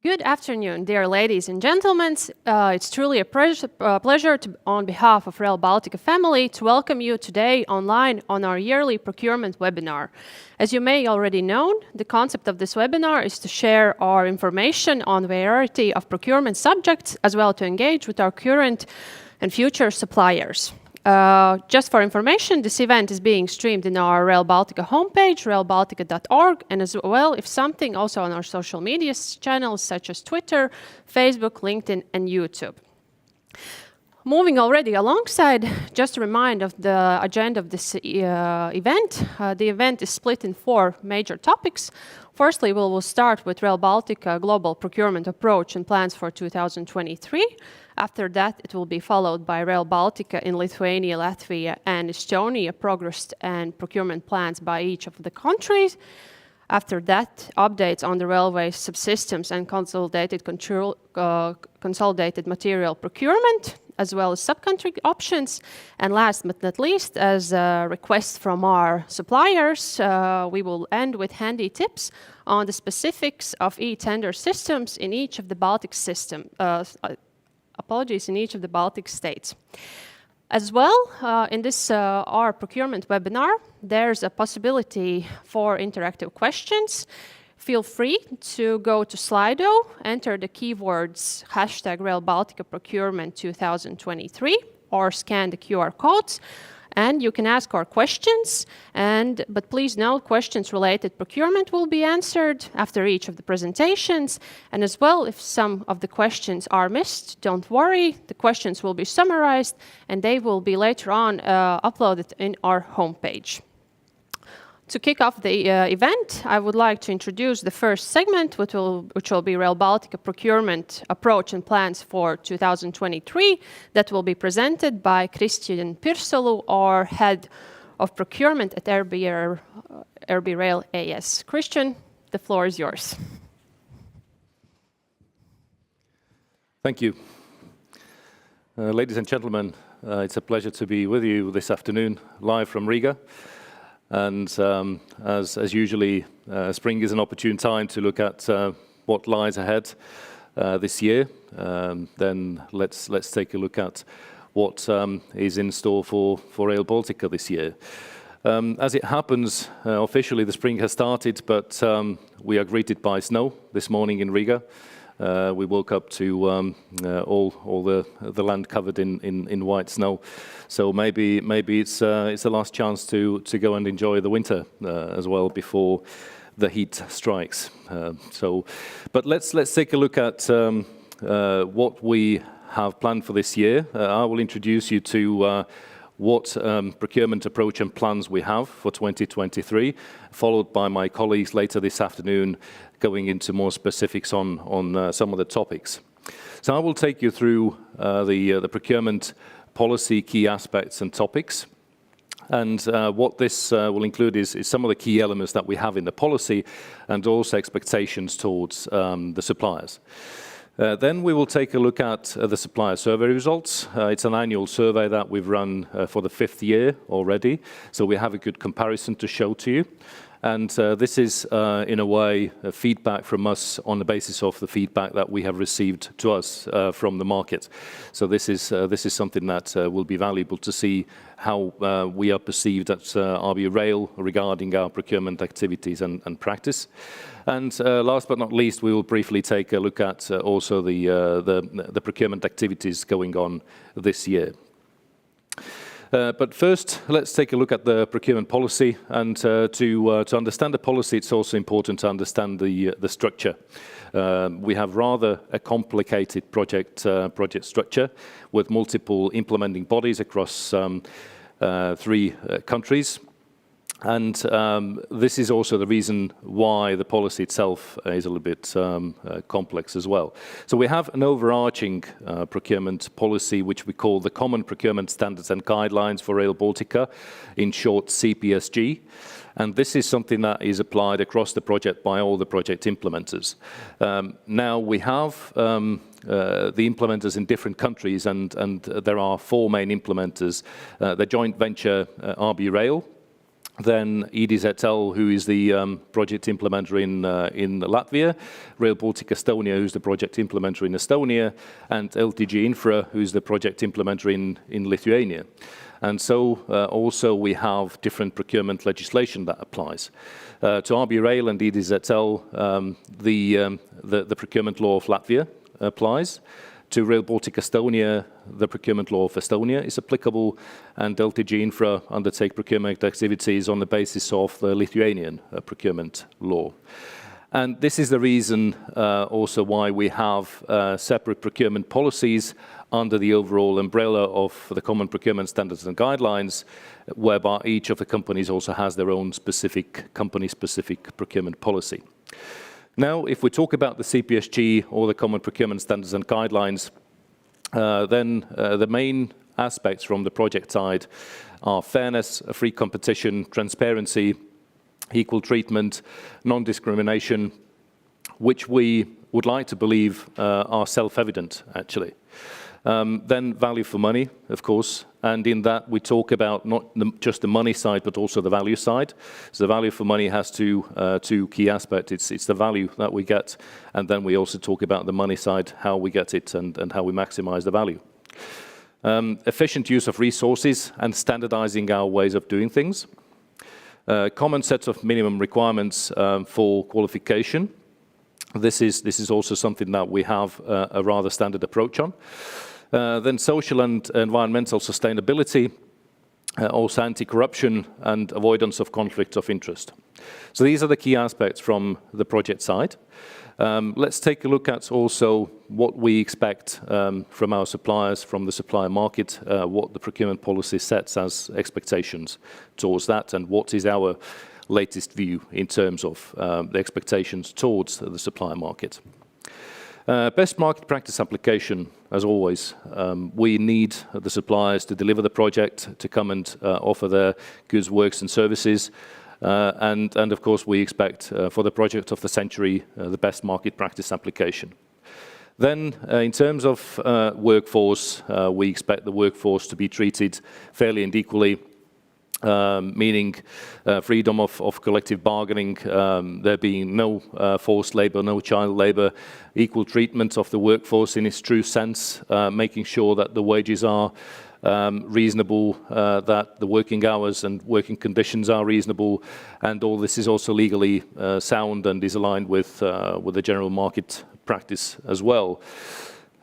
Good afternoon, dear ladies and gentlemen. It's truly a pleasure on behalf of Rail Baltica family to welcome you today online on our yearly procurement webinar. As you may already know, the concept of this webinar is to share our information on a variety of procurement subjects, as well to engage with our current and future suppliers. Just for information, this event is being streamed in our Rail Baltica homepage, railbaltica.org, and as well, if something, also on our social media channels such as Twitter, Facebook, LinkedIn, and YouTube. Moving already alongside, just a reminder of the agenda of this event. The event is split in 4 major topics. Firstly, we will start with Rail Baltica global procurement approach and plans for 2023. After that, it will be followed by Rail Baltica in Lithuania, Latvia, and Estonia progress and procurement plans by each of the countries. After that, updates on the railway subsystems and consolidated material procurement, as well as sub-country options. And last but not least, as a request from our suppliers, we will end with handy tips on the specifics of e-tender systems in each of the Baltic in each of the Baltic states. As well, in this our procurement webinar, there's a possibility for interactive questions. Feel free to go to Slido, enter the keywords #Rail Baltica Procurement 2023, or scan the QR codes, and you can ask our questions. But please note, questions related to procurement will be answered after each of the presentations. And as well, if some of the questions are missed, don't worry, the questions will be summarized and they will be later on uploaded in our homepage. To kick off the event, I would like to introduce the first segment, which will be Rail Baltica procurement approach and plans for 2023, that will be presented by Kristian Pirsalu, our head of procurement at RB Rail AS. Kristian, the floor is yours. Thank you. Ladies and gentlemen, it's a pleasure to be with you this afternoon, live from Riga. And as usually, spring is an opportune time to look at what lies ahead this year. Then let's take a look at what is in store for Rail Baltica this year. As it happens, officially the spring has started, but we are greeted by snow this morning in Riga. We woke up to all the land covered in white snow. So maybe it's the last chance to go and enjoy the winter as well before the heat strikes. But let's take a look at what we have planned for this year. I will introduce you to what procurement approach and plans we have for 2023, followed by my colleagues later this afternoon going into more specifics on some of the topics. So I will take you through the procurement policy key aspects and topics. And what this will include is some of the key elements that we have in the policy and also expectations towards the suppliers. Then we will take a look at the supplier survey results. It's an annual survey that we've run for the 5th year already, so we have a good comparison to show to you. And this is, in a way, feedback from us on the basis of the feedback that we have received to us from the market. So this is something that will be valuable to see how we are perceived at RB Rail regarding our procurement activities and practice. And last but not least, we will briefly take a look at also the procurement activities going on this year. But first, let's take a look at the procurement policy. And to understand the policy, it's also important to understand the structure. We have rather a complicated project structure with multiple implementing bodies across 3 countries. And this is also the reason why the policy itself is a little bit complex as well. So we have an overarching procurement policy, which we call the Common Procurement Standards and Guidelines for Rail Baltica, in short CPSG. And this is something that is applied across the project by all the project implementers. Now we have the implementers in different countries, and there are 4 main implementers. The joint venture RB Rail, then EEST, who is the project implementer in Latvia, Rail Baltica Estonia, who's the project implementer in Estonia, and LTG Infra, who's the project implementer in Lithuania. And so also we have different procurement legislation that applies. To RB Rail and EEST, the procurement law of Latvia applies. To Rail Baltica Estonia, the procurement law of Estonia is applicable, and LTG Infra undertake procurement activities on the basis of the Lithuanian procurement law. And this is the reason also why we have separate procurement policies under the overall umbrella of the Common Procurement Standards and Guidelines, whereby each of the companies also has their own specific, company-specific procurement policy. Now, if we talk about the CPSG or the Common Procurement Standards and Guidelines, then the main aspects from the project side are fairness, free competition, transparency, equal treatment, non-discrimination, which we would like to believe are self-evident, actually. Then value for money, of course, and in that we talk about not just the money side, but also the value side. So the value for money has two key aspects. It's the value that we get, and then we also talk about the money side, how we get it and how we maximize the value. Efficient use of resources and standardizing our ways of doing things. Common sets of minimum requirements for qualification. This is also something that we have a rather standard approach on. Then social and environmental sustainability, also anti-corruption and avoidance of conflicts of interest. So these are the key aspects from the project side. Let's take a look at also what we expect from our suppliers, from the supplier market, what the procurement policy sets as expectations towards that, and what is our latest view in terms of the expectations towards the supplier market. Best market practice application, as always. We need the suppliers to deliver the project, to come and offer their goods, works and services. And of course, we expect for the project of the century, the best market practice application. Then, in terms of workforce, we expect the workforce to be treated fairly and equally, meaning freedom of collective bargaining, there being no forced labor, no child labor, equal treatment of the workforce in its true sense, making sure that the wages are reasonable, that the working hours and working conditions are reasonable, and all this is also legally sound and is aligned with the general market practice as well.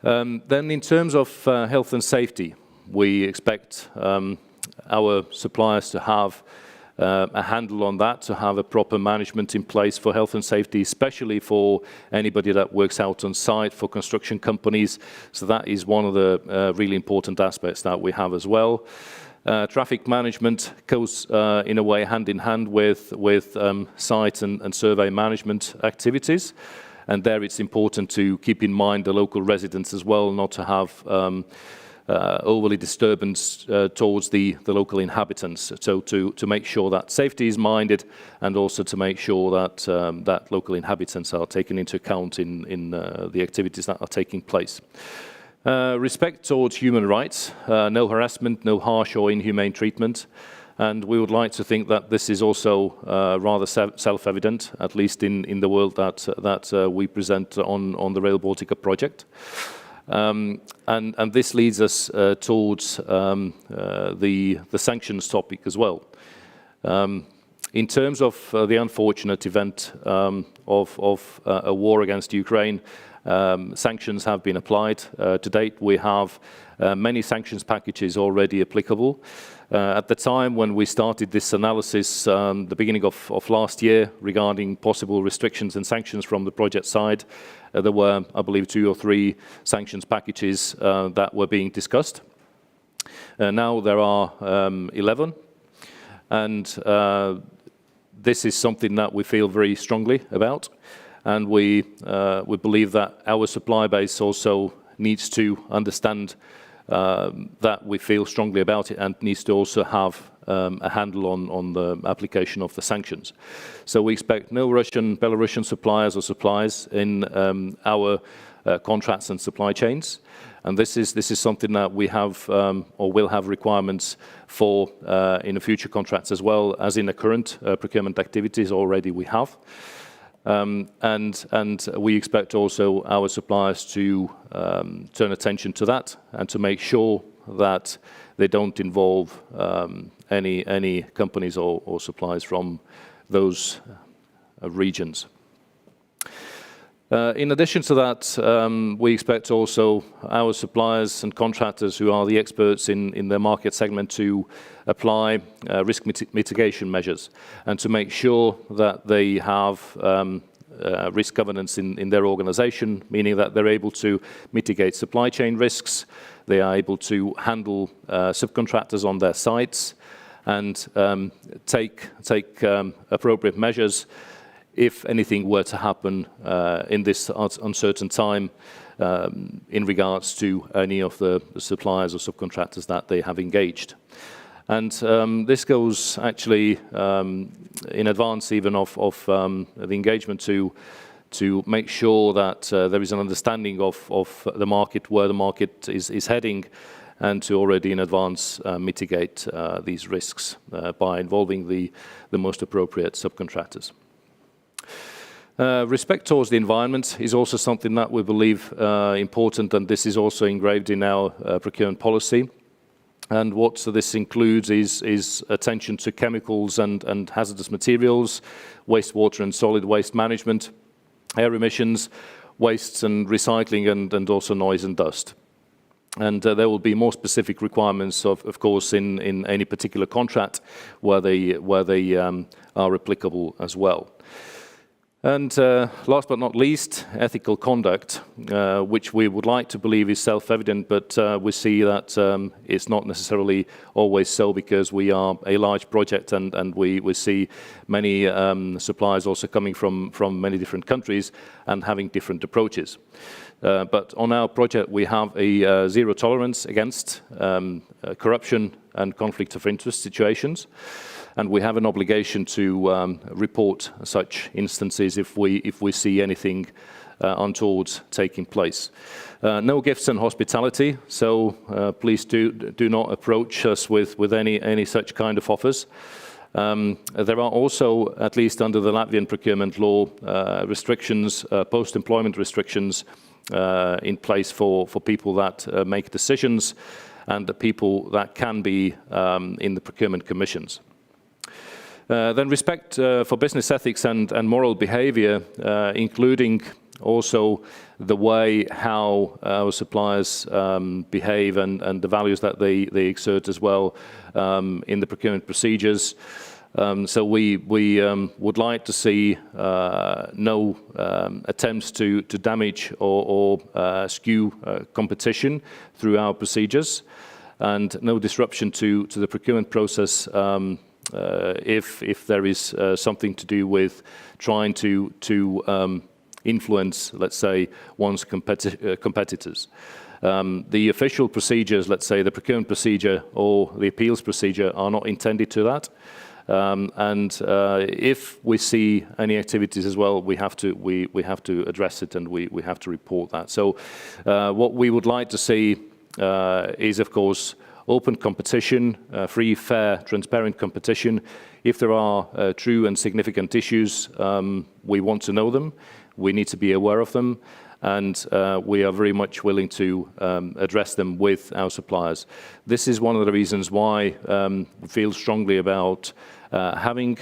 Then in terms of health and safety, we expect our suppliers to have a handle on that, to have a proper management in place for health and safety, especially for anybody that works out on site, for construction companies. So that is one of the really important aspects that we have as well. Traffic management goes in a way hand in hand with site and survey management activities. And there it's important to keep in mind the local residents as well, not to have overly disturbance towards the local inhabitants. So to make sure that safety is minded, and also to make sure that that local inhabitants are taken into account in the activities that are taking place. Respect towards human rights, no harassment, no harsh or inhumane treatment. And we would like to think that this is also rather self-evident, at least in the world that we present on the Rail Baltica project. And this leads us towards the sanctions topic as well. In terms of the unfortunate event of a war against Ukraine, sanctions have been applied. To date, we have many sanctions packages already applicable. At the time when we started this analysis, the beginning of last year, regarding possible restrictions and sanctions from the project side, there were, I believe, 2 or 3 sanctions packages that were being discussed. Now there are 11, and this is something that we feel very strongly about, and we believe that our supply base also needs to understand that we feel strongly about it, and needs to also have a handle on the application of the sanctions. So we expect no Belarusian suppliers or suppliers in our contracts and supply chains. And this is something that we have or will have requirements for in the future contracts as well as in the current procurement activities already we have. And we expect also our suppliers to turn attention to that and to make sure that they don't involve any companies or suppliers from those regions. In addition to that, we expect also our suppliers and contractors who are the experts in their market segment to apply risk mitigation measures and to make sure that they have risk governance in their organization, meaning that they're able to mitigate supply chain risks, they are able to handle subcontractors on their sites, and take appropriate measures if anything were to happen in this uncertain time in regards to any of the suppliers or subcontractors that they have engaged. And this goes actually in advance even of the engagement to make sure that there is an understanding of the market, where the market is heading, and to already in advance mitigate these risks by involving the most appropriate subcontractors. Respect towards the environment is also something that we believe important, and this is also engraved in our procurement policy. And what this includes is attention to chemicals and hazardous materials, wastewater and solid waste management, air emissions, wastes and recycling, and also noise and dust. And there will be more specific requirements, of course, in any particular contract where they are applicable as well. And last but not least, ethical conduct, which we would like to believe is self-evident, but we see that it's not necessarily always so, because we are a large project and we see many suppliers also coming from many different countries and having different approaches. But on our project, we have a zero tolerance against corruption and conflict of interest situations. And we have an obligation to report such instances if we see anything untoward taking place. No gifts and hospitality, so please do not approach us with any such kind of offers. There are also, at least under the Latvian procurement law, restrictions, post-employment restrictions in place for people that make decisions and the people that can be in the procurement commissions. Then respect for business ethics and moral behavior, including also the way how our suppliers behave and the values that they exert as well in the procurement procedures. So we would like to see no attempts to damage or skew competition through our procedures, and no disruption to the procurement process if there is something to do with trying to influence, let's say, one's competitors. The official procedures, let's say the procurement procedure or the appeals procedure, are not intended to that. And if we see any activities as well, we have to address it, and we have to report that. So what we would like to see is, of course, open competition, free, fair, transparent competition. If there are true and significant issues, we want to know them, we need to be aware of them, and we are very much willing to address them with our suppliers. This is one of the reasons why we feel strongly about having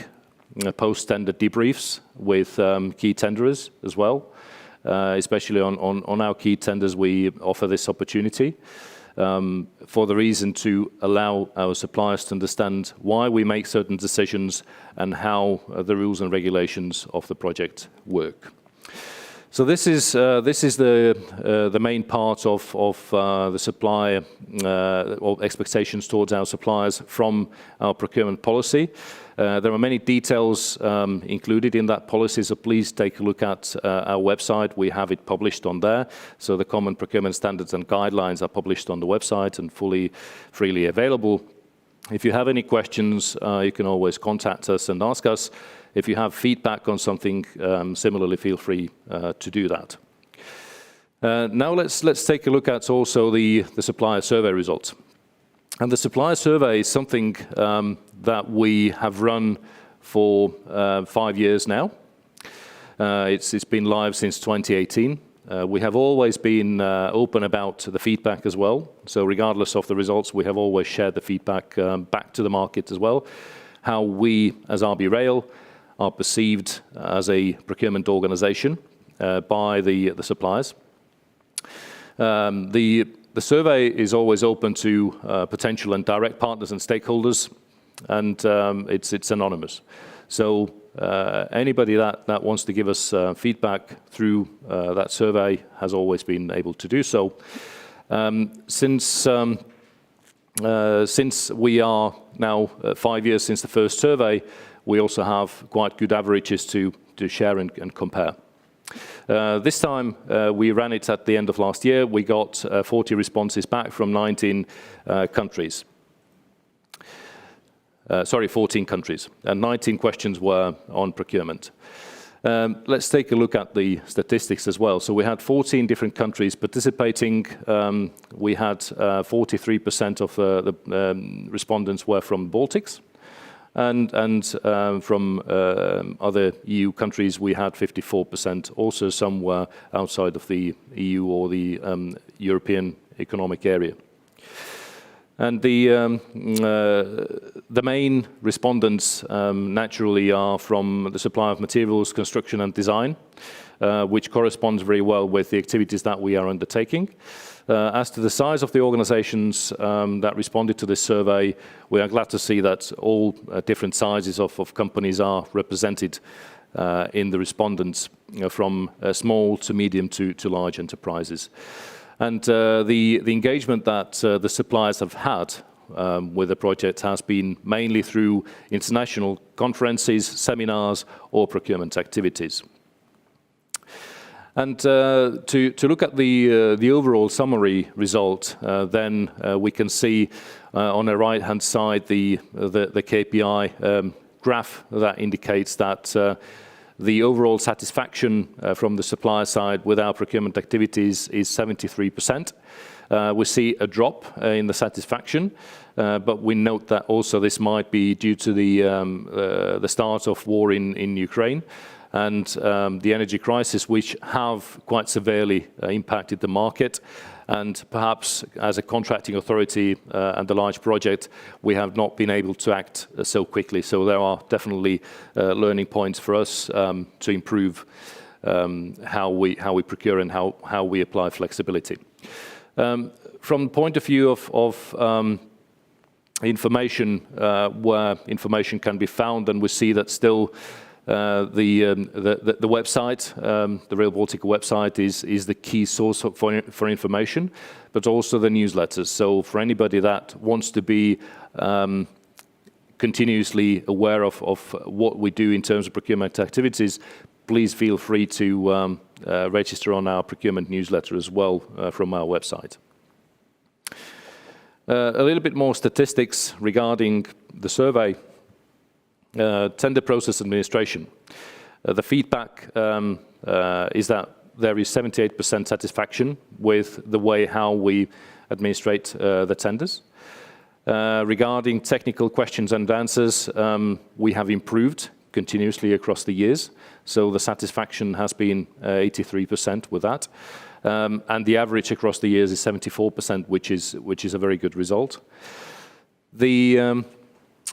post-tender debriefs with key tenderers as well. Especially on our key tenders, we offer this opportunity. For the reason to allow our suppliers to understand why we make certain decisions and how the rules and regulations of the project work. So this is the main part of the supply or expectations towards our suppliers from our procurement policy. There are many details included in that policy, so please take a look at our website. We have it published on there. So the common procurement standards and guidelines are published on the website and freely available. If you have any questions, you can always contact us and ask us. If you have feedback on something, similarly, feel free to do that. Now let's take a look at also the supplier survey results. And the supplier survey is something that we have run for 5 years now. It's been live since 2018. We have always been open about the feedback as well. So regardless of the results, we have always shared the feedback back to the market as well. How we, as RB Rail, are perceived as a procurement organization by the suppliers. The survey is always open to potential and direct partners and stakeholders, and it's anonymous. So anybody that wants to give us feedback through that survey has always been able to do so. Since we are now 5 years since the first survey, we also have quite good averages to share and compare. This time we ran it at the end of last year. We got 40 responses back from 19 countries. 14 countries, and 19 questions were on procurement. Let's take a look at the statistics as well. So we had 14 different countries participating. We had 43% of the respondents were from Baltics, and from other EU countries we had 54%. Also some were outside of the EU or the European Economic Area. And the main respondents naturally are from the supply of materials, construction and design, which corresponds very well with the activities that we are undertaking. As to the size of the organizations that responded to this survey, we are glad to see that all different sizes of companies are represented in the respondents, from small to medium to large enterprises. And the engagement that the suppliers have had with the project has been mainly through international conferences, seminars, or procurement activities. And to look at the overall summary result, then we can see on the right-hand side the KPI graph that indicates that the overall satisfaction from the supplier side with our procurement activities is 73%. We see a drop in the satisfaction, but we note that also this might be due to the start of war in Ukraine and the energy crisis, which have quite severely impacted the market. And perhaps as a contracting authority and a large project, we have not been able to act so quickly. So there are definitely learning points for us to improve how we procure and how we apply flexibility. From the point of view of information, where information can be found, and we see that still the website, the Rail Baltica website is the key source for information, but also the newsletters. So for anybody that wants to be continuously aware of what we do in terms of procurement activities, please feel free to register on our procurement newsletter as well from our website. A little bit more statistics regarding the survey. Tender process administration. The feedback is that there is 78% satisfaction with the way how we administrate the tenders. Regarding technical questions and answers, we have improved continuously across the years. So the satisfaction has been 83% with that. And the average across the years is 74%, which is a very good result. The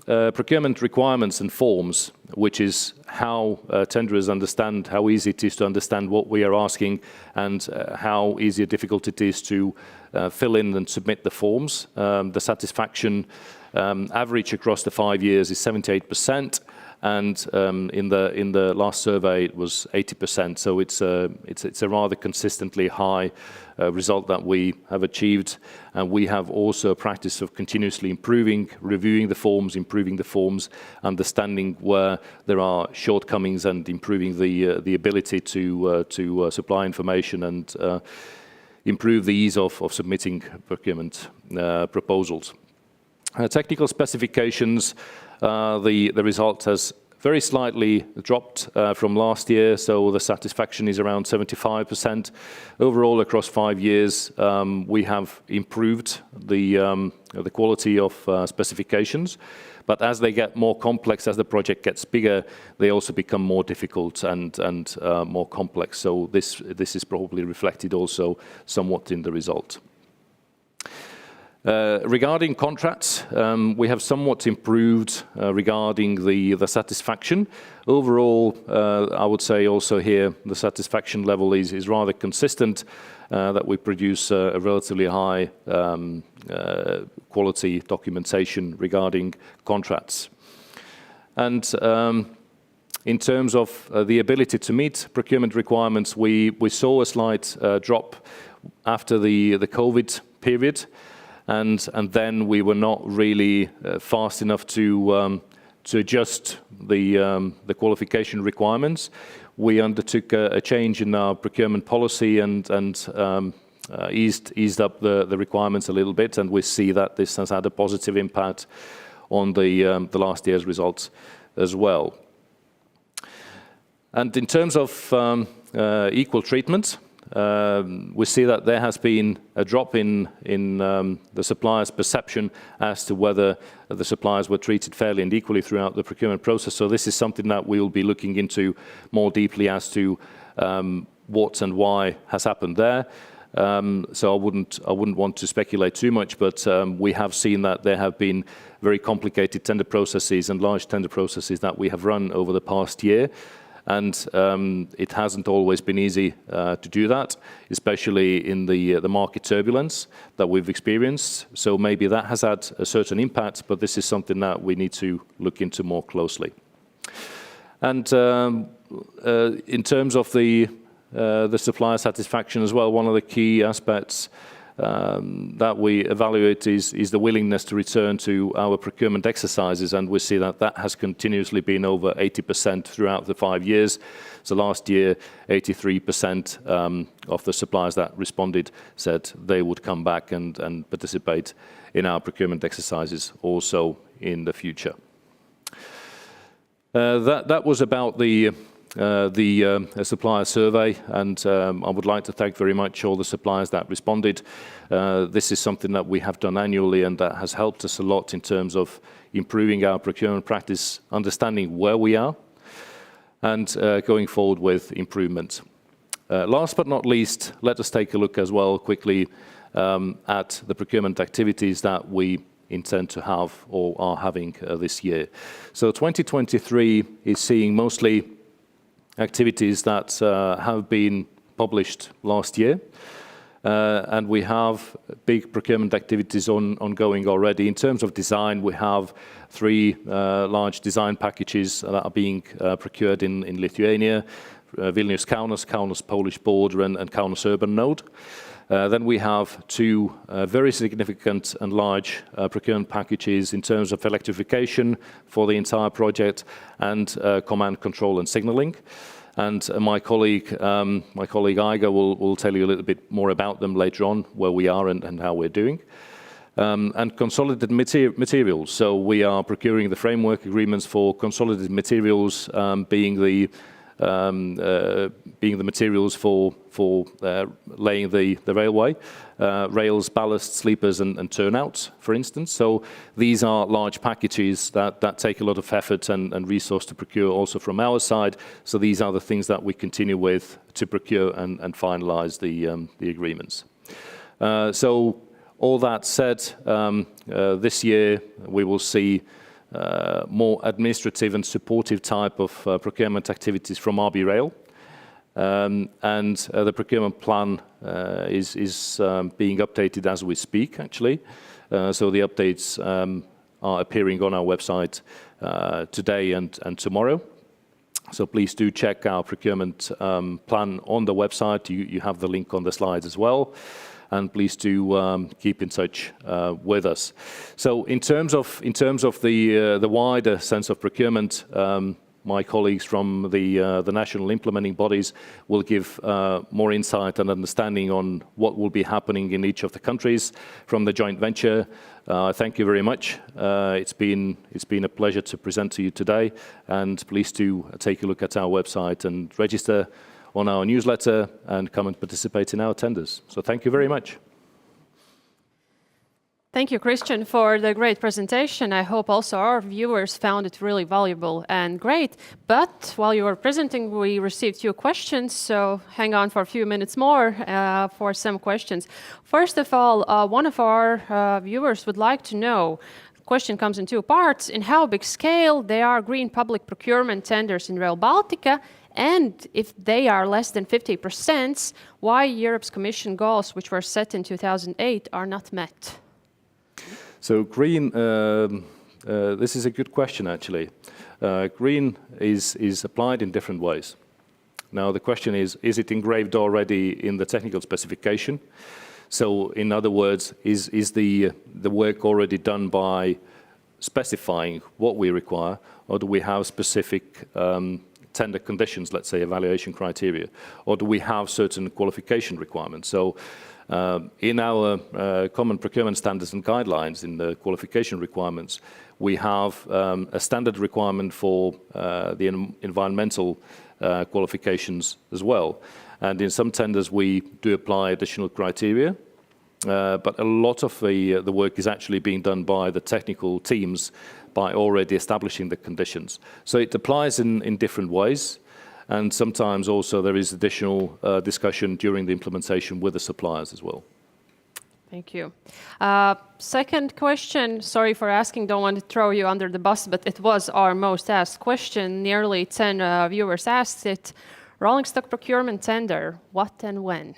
procurement requirements and forms, which is how tenderers understand, how easy it is to understand what we are asking, and how easy or difficult it is to fill in and submit the forms. The satisfaction average across the 5 years is 78%, and in the last survey it was 80%. So it's a rather consistently high result that we have achieved, and we have also a practice of continuously improving, reviewing the forms, improving the forms, understanding where there are shortcomings, and improving the ability to supply information and improve the ease of submitting procurement proposals. Technical specifications, the result has very slightly dropped from last year, so the satisfaction is around 75%. Overall, across 5 years, we have improved the quality of specifications. But as they get more complex, as the project gets bigger, they also become more difficult and more complex. So this is probably reflected also somewhat in the result. Regarding contracts, we have somewhat improved regarding the satisfaction. Overall, I would say also here the satisfaction level is rather consistent, that we produce a relatively high quality documentation regarding contracts. And in terms of the ability to meet procurement requirements, we saw a slight drop after the COVID period. And then we were not really fast enough to adjust the qualification requirements. We undertook a change in our procurement policy and eased up the requirements a little bit, and we see that this has had a positive impact on the last year's results as well. And in terms of equal treatment, we see that there has been a drop in the suppliers' perception as to whether the suppliers were treated fairly and equally throughout the procurement process. So this is something that we will be looking into more deeply as to what and why has happened there. So I wouldn't want to speculate too much, but we have seen that there have been very complicated tender processes and large tender processes that we have run over the past year. And it hasn't always been easy to do that, especially in the market turbulence that we've experienced. So maybe that has had a certain impact, but this is something that we need to look into more closely. And in terms of the supplier satisfaction as well, one of the key aspects that we evaluate is the willingness to return to our procurement exercises, and we see that that has continuously been over 80% throughout the 5 years. So last year, 83% of the suppliers that responded said they would come back and participate in our procurement exercises also in the future. That was about the supplier survey, and I would like to thank very much all the suppliers that responded. This is something that we have done annually, and that has helped us a lot in terms of improving our procurement practice, understanding where we are, and going forward with improvement. Last but not least, let us take a look as well quickly at the procurement activities that we intend to have or are having this year. So 2023 is seeing mostly activities that have been published last year. And we have big procurement activities ongoing already. In terms of design, we have 3 large design packages that are being procured in Lithuania, Vilnius-Kaunas, Kaunas-Polish border, and Kaunas urban node. Then we have 2 very significant and large procurement packages in terms of electrification for the entire project and command, control and signaling. And my colleague Aiga will tell you a little bit more about them later on, where we are and how we're doing. And consolidated materials. So we are procuring the framework agreements for consolidated materials, being the materials for laying the railway, rails, ballast, sleepers and turnouts, for instance. So these are large packages that take a lot of effort and resource to procure also from our side. So these are the things that we continue with to procure and finalize the agreements. So all that said, this year we will see more administrative and supportive type of procurement activities from RB Rail. And the procurement plan is being updated as we speak, actually. So the updates are appearing on our website today and tomorrow. So please do check our procurement plan on the website. You have the link on the slides as well. And please do keep in touch with us. So in terms of the wider sense of procurement, my colleagues from the national implementing bodies will give more insight and understanding on what will be happening in each of the countries from the joint venture. Thank you very much. It's been a pleasure to present to you today, and please do take a look at our website and register on our newsletter and come and participate in our tenders. So thank you very much. Thank you, Christian, for the great presentation. I hope also our viewers found it really valuable and great. But while you were presenting, we received a few questions, so hang on for a few minutes more for some questions. First of all, one of our viewers would like to know, the question comes in two parts, in how big scale there are green public procurement tenders in Rail Baltica, and if they are less than 50%, why Europe's Commission goals, which were set in 2008, are not met? So green, this is a good question actually. Green is applied in different ways. Now the question is it engraved already in the technical specification? So in other words, is the work already done by specifying what we require, or do we have specific tender conditions, let's say evaluation criteria, or do we have certain qualification requirements? So in our common procurement standards and guidelines, in the qualification requirements, we have a standard requirement for the environmental qualifications as well. And in some tenders, we do apply additional criteria, but a lot of the work is actually being done by the technical teams by already establishing the conditions. So it applies in different ways. And sometimes also there is additional discussion during the implementation with the suppliers as well. Thank you. Second question, sorry for asking, don't want to throw you under the bus, but it was our most asked question. Nearly 10 viewers asked it. Rolling stock procurement tender, what and when?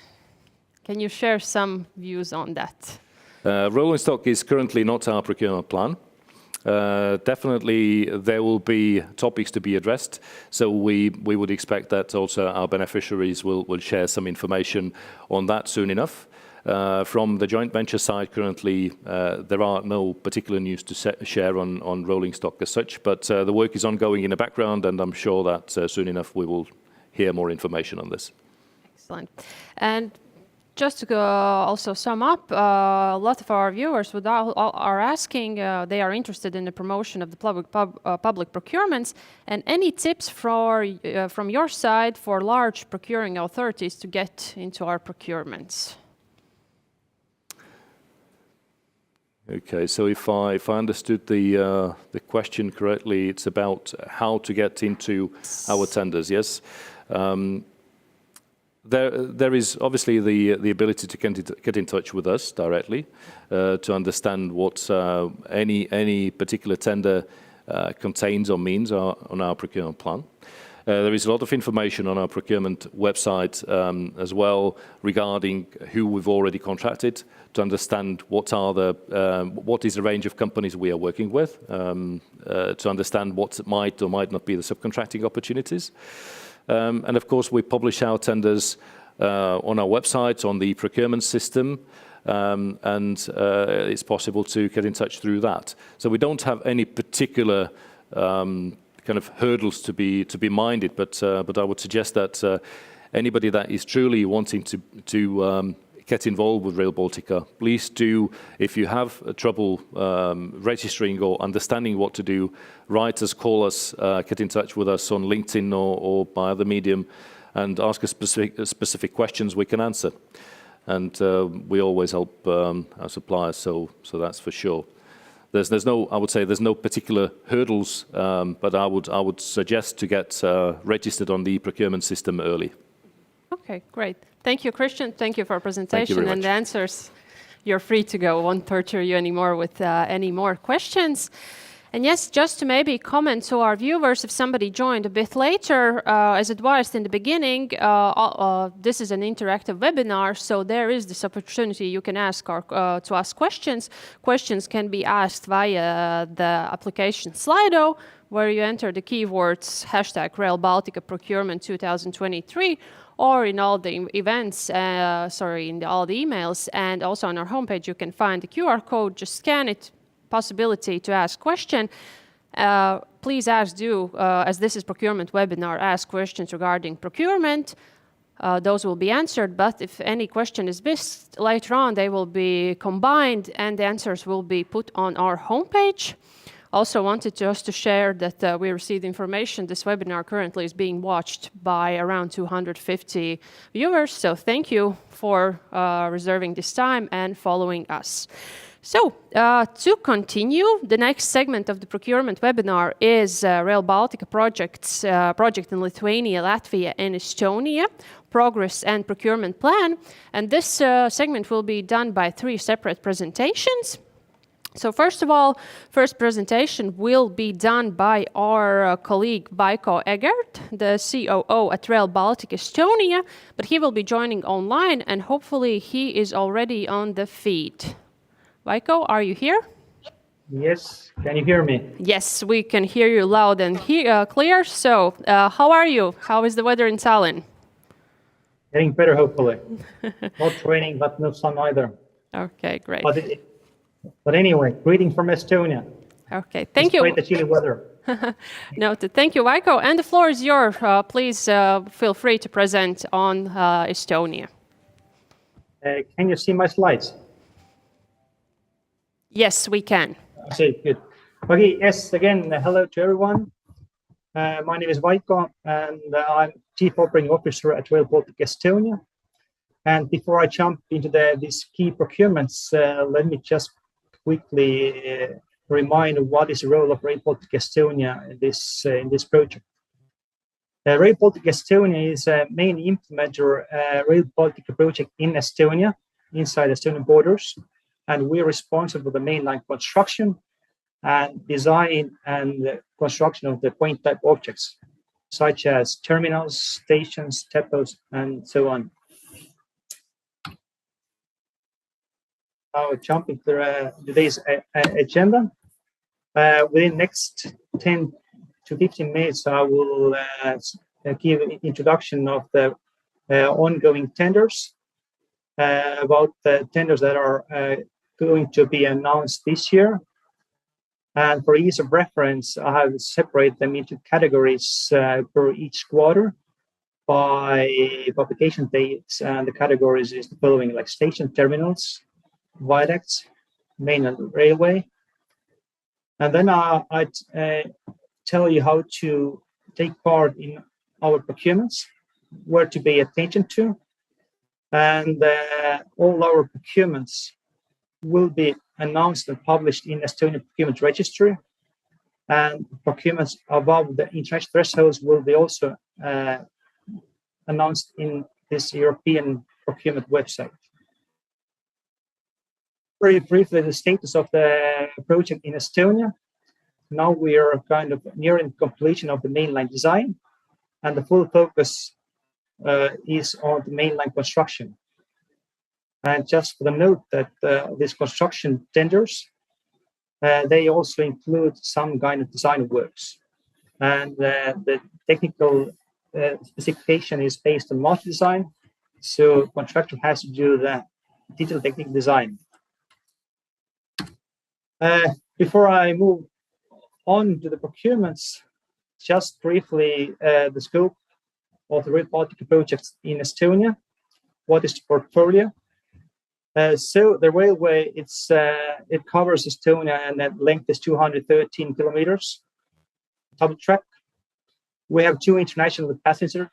Can you share some views on that? Rolling stock is currently not our procurement plan. Definitely there will be topics to be addressed, so we would expect that also our beneficiaries will share some information on that soon enough. From the joint venture side currently there are no particular news to share on rolling stock as such, but the work is ongoing in the background, and I'm sure that soon enough we will hear more information on this. Excellent. And just to also sum up, a lot of our viewers are asking, they are interested in the promotion of the public procurements, and any tips from your side for large procuring authorities to get into our procurements? Okay, so if I understood the question correctly, it's about how to get into our tenders, yes? There is obviously the ability to get in touch with us directly to understand what any particular tender contains or means on our procurement plan. There is a lot of information on our procurement website as well regarding who we've already contracted, to understand what is the range of companies we are working with, to understand what might or might not be the subcontracting opportunities. And of course, we publish our tenders on our website, on the procurement system, and it's possible to get in touch through that. So we don't have any particular kind of hurdles to be minded, but I would suggest that anybody that is truly wanting to get involved with Rail Baltica, please do, if you have trouble registering or understanding what to do, write us, call us, get in touch with us on LinkedIn or by other medium, and ask us specific questions we can answer. And we always help our suppliers, so that's for sure. There's no, I would say, there's no particular hurdles, but I would suggest to get registered on the procurement system early. Okay, great. Thank you, Christian. Thank you for your presentation and the answers. You're free to go. Won't torture you anymore with any more questions. And yes, just to maybe comment to our viewers, if somebody joined a bit later, as advised in the beginning, this is an interactive webinar, so there is this opportunity you can ask to ask questions. Questions can be asked via the application Slido, where you enter the keywords #Rail Baltica Procurement 2023, or in all the events, in all the emails, and also on our homepage you can find the QR code, just scan it, possibility to ask question. please as this is procurement webinar, ask questions regarding procurement. Those will be answered, but if any question is missed later on, they will be combined and the answers will be put on our homepage. Also wanted just to share that we received information this webinar currently is being watched by around 250 viewers, so thank you for reserving this time and following us. So, to continue, the next segment of the procurement webinar is Rail Baltica project in Lithuania, Latvia and Estonia, progress and procurement plan. And this segment will be done by 3 separate presentations. So first of all, first presentation will be done by our colleague Vaiko Egert, the COO at Rail Baltica Estonia, but he will be joining online and hopefully he is already on the feed. Vaiko, are you here? Yes, can you hear me? Yes, we can hear you loud and clear. So, how are you? How is the weather in Tallinn? Getting better, hopefully. Not raining, but no sun either. Okay, great. But anyway, greeting from Estonia. Okay, thank you. Despite the chilly weather. Noted. Thank you, Vaiko. And the floor is yours. Please feel free to present on Estonia. Can you see my slides? Yes, we can. Okay, good. Okay, yes, again, hello to everyone. My name is Vaiko, and I'm Chief Operating Officer at Rail Baltica Estonia. And before I jump into these key procurements, let me just quickly remind what is the role of Rail Baltica Estonia in this project. Rail Baltica Estonia is a main implementer Rail Baltica project in Estonia, inside Estonian borders, and we're responsible for the mainline construction and design and construction of the point type objects, such as terminals, stations, depots, and so on. Now jumping to today's agenda. Within next 10 to 15 minutes, I will give an introduction of the ongoing tenders, about the tenders that are going to be announced this year. And for ease of reference, I have separated them into categories per each quarter by publication dates, and the categories is the following, like station terminals, viaducts, main and railway. And then I'd tell you how to take part in our procurements, where to pay attention to, and all our procurements will be announced and published in Estonian Procurement Registry, and procurements above the international thresholds will be also announced in this European procurement website. Very briefly, the status of the project in Estonia. Now we are kind of nearing completion of the mainline design, and the full focus is on the mainline construction. And just for the note that these construction tenders, they also include some kind of design works. And the technical specification is based on master design, so contractor has to do the detailed technical design. Before I move on to the procurements, just briefly the scope of the Rail Baltica projects in Estonia. What is the portfolio? So the railway, it covers Estonia, and that length is 213 kilometers. Double track. We have 2 international passenger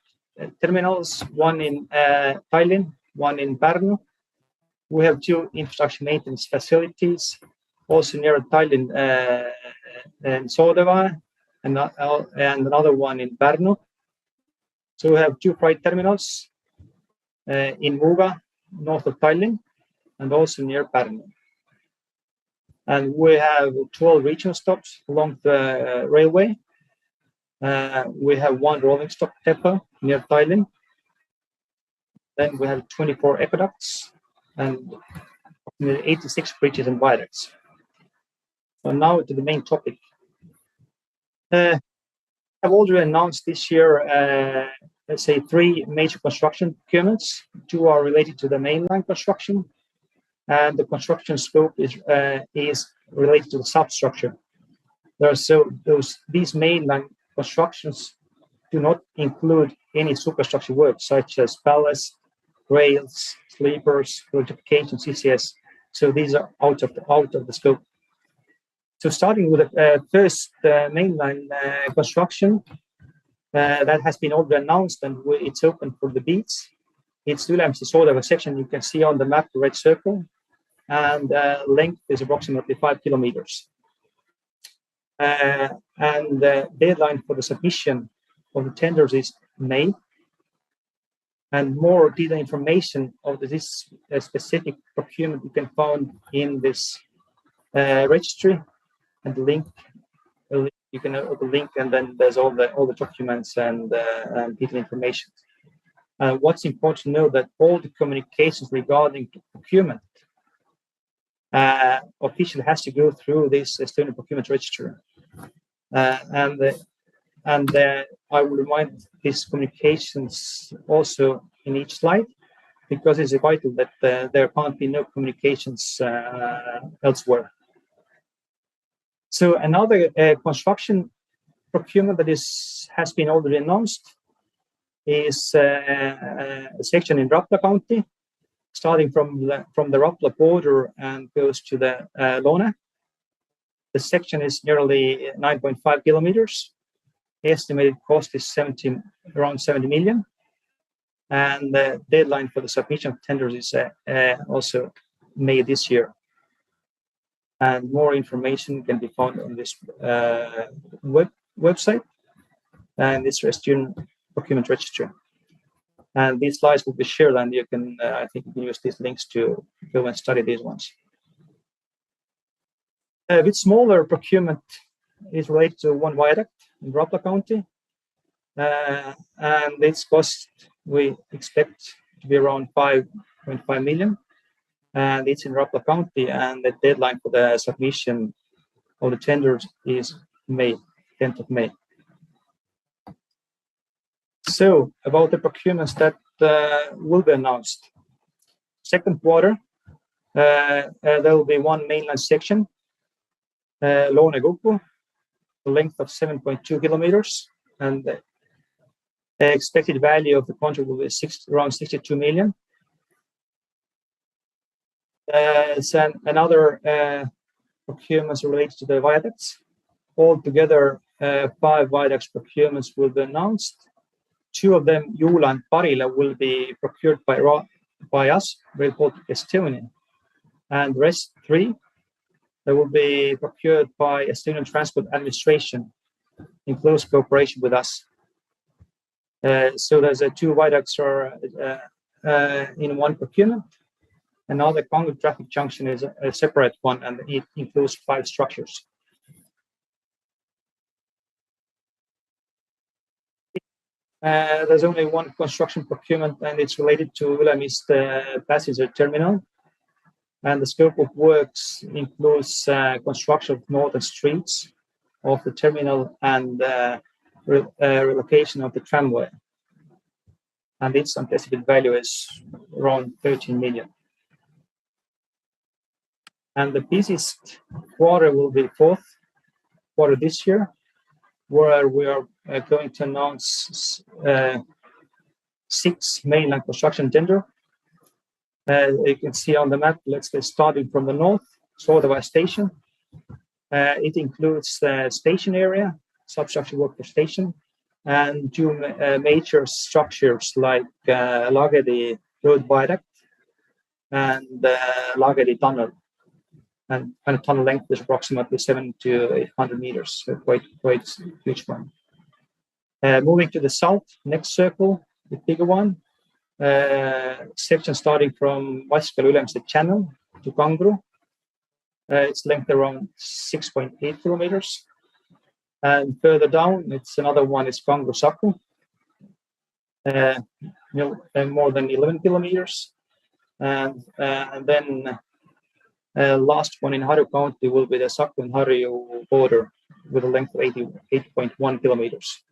terminals, one in Tallinn, one in Pärnu. We have 2 infrastructure maintenance facilities, also near Tallinn and Sodeva, and another one in Pärnu. So we have 2 freight terminals in Muuga, north of Tallinn, and also near Pärnu. And we have 12 regional stops along the railway. We have 1 rolling stock depot near Tallinn. Then we have 24 aqueducts and 86 bridges and viaducts. So now to the main topic. I've already announced this year, let's say 3 major construction procurements. 2 are related to the mainline construction, and the construction scope is related to the substructure. these mainline constructions do not include any superstructure work such as ballast, rails, sleepers, electrification, CCS. So these are out of the scope. So starting with the first mainline construction that has been already announced, and it's open for the bids. It's Ülemiste-Soodeva section. You can see on the map the red circle, and length is approximately 5 kilometers. And the deadline for the submission of the tenders is May. And more detailed information of this specific procurement you can find in this registry, and the link. You can open the link, and then there's all the documents and detailed information. What's important to know that all the communications regarding procurement officially has to go through this Estonian procurement registry. And I will remind these communications also in each slide, because it's vital that there can't be no communications elsewhere. So another construction procurement that has been already announced is a section in Rapla County, starting from the Rapla border and goes to the Loone. The section is nearly 9.5 kilometers. The estimated cost is around 70 million. And the deadline for the submission of tenders is also May this year. And more information can be found on this website and this Estonian procurement registry. And these slides will be shared, and you can, I think you can use these links to go and study these ones. A bit smaller procurement is related to one viaduct in Rapla County. And its cost we expect to be around 5.5 million. And it's in Rapla County, and the deadline for the submission of the tenders is May, 10th of May. So about the procurements that will be announced. Second quarter, there will be one mainline section, Loone-Kuku, a length of 7.2 kilometers, and the expected value of the contract will be around 62 million. Another procurements related to the viaducts. Altogether, 5 viaducts procurements will be announced. 2 of them, Juula and Parila, will be procured by us, Rail Baltica Estonia, and the rest 3 they will be procured by Estonian Transport Administration in close cooperation with us. So there's 2 viaducts are in one procurement. Another Congo traffic junction is a separate one, and it includes 5 structures. There's only one construction procurement, and it's related to Ülemiste passenger terminal. And the scope of works includes construction of northern streets of the terminal and relocation of the tramway. And its anticipated value is around 13 million. And the busiest quarter will be fourth quarter this year, where we are going to announce 6 mainline construction tender. You can see on the map, let's get starting from the north, Soodeva station. It includes the station area, substructure work for station, and 2 major structures like Lagedi road viaduct and Lagedi tunnel. And tunnel length is approximately 700 to 800 meters, so quite huge one. Moving to the south, next circle, the bigger one, section starting from Vaskala-Ülemiste channel to Kangro. Its length around 6.8 kilometers. And further down, it's another one, it's Kangro-Saku, more than 11 kilometers. And then last one in Harju County will be the Saku and Harju border with a length of 8.1 kilometers.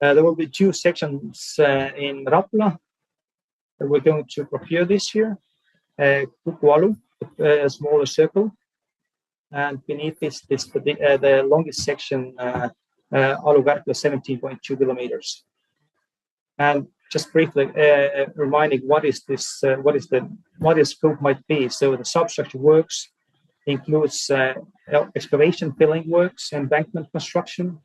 There will be 2 sections in Rapla that we're going to procure this year. Kuku-Alu, a smaller circle, and beneath this the longest section, Alu-Kärkla 17.2 kilometers. And just briefly reminding what is this, what the scope might be. So the substructure works includes excavation, filling works, embankment construction,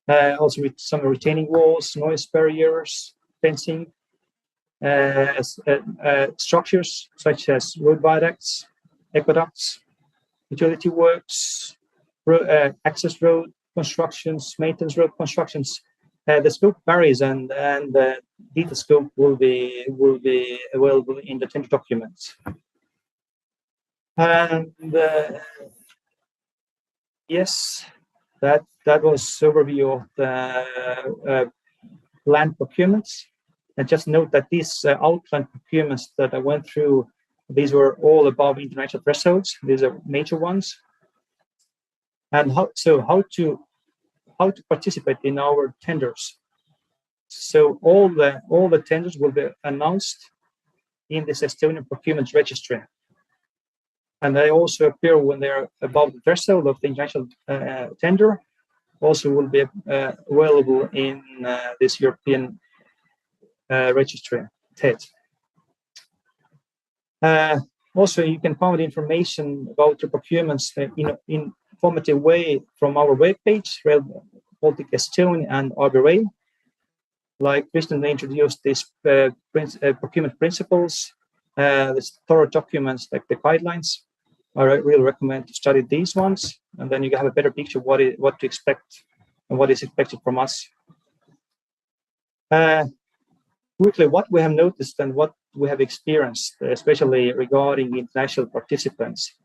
also with some retaining walls, noise barriers, fencing, structures such as road viaducts, aqueducts, utility works, access road constructions, maintenance road constructions. The scope varies, and the detailed scope will be available in the tender documents. And yes, that was overview of the land procurements. And just note that these outland procurements that I went through, these were all above international thresholds. These are major ones. And how to participate in our tenders. So all the tenders will be announced in this Estonian procurement registry, and they also appear when they're above the threshold of the international tender. Also will be available in this European registry, TED. Also, you can find information about the procurements in an informative way from our webpage, Rail Baltica Estonia and RB Rail. Like Kristen introduced these procurement principles, these thorough documents like the guidelines. I really recommend to study these ones, and then you have a better picture of what to expect and what is expected from us. Quickly, what we have noticed and what we have experienced, especially regarding international participants,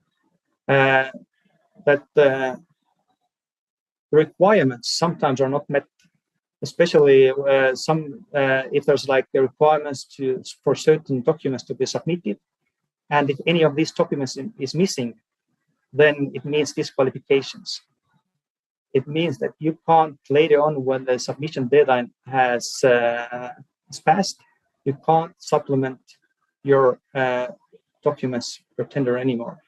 that the requirements sometimes are not met, especially if there's like the requirements for certain documents to be submitted, and if any of these documents is missing, then it means disqualifications. It means that you can't later on, when the submission deadline has passed, you can't supplement your documents for tender anymore.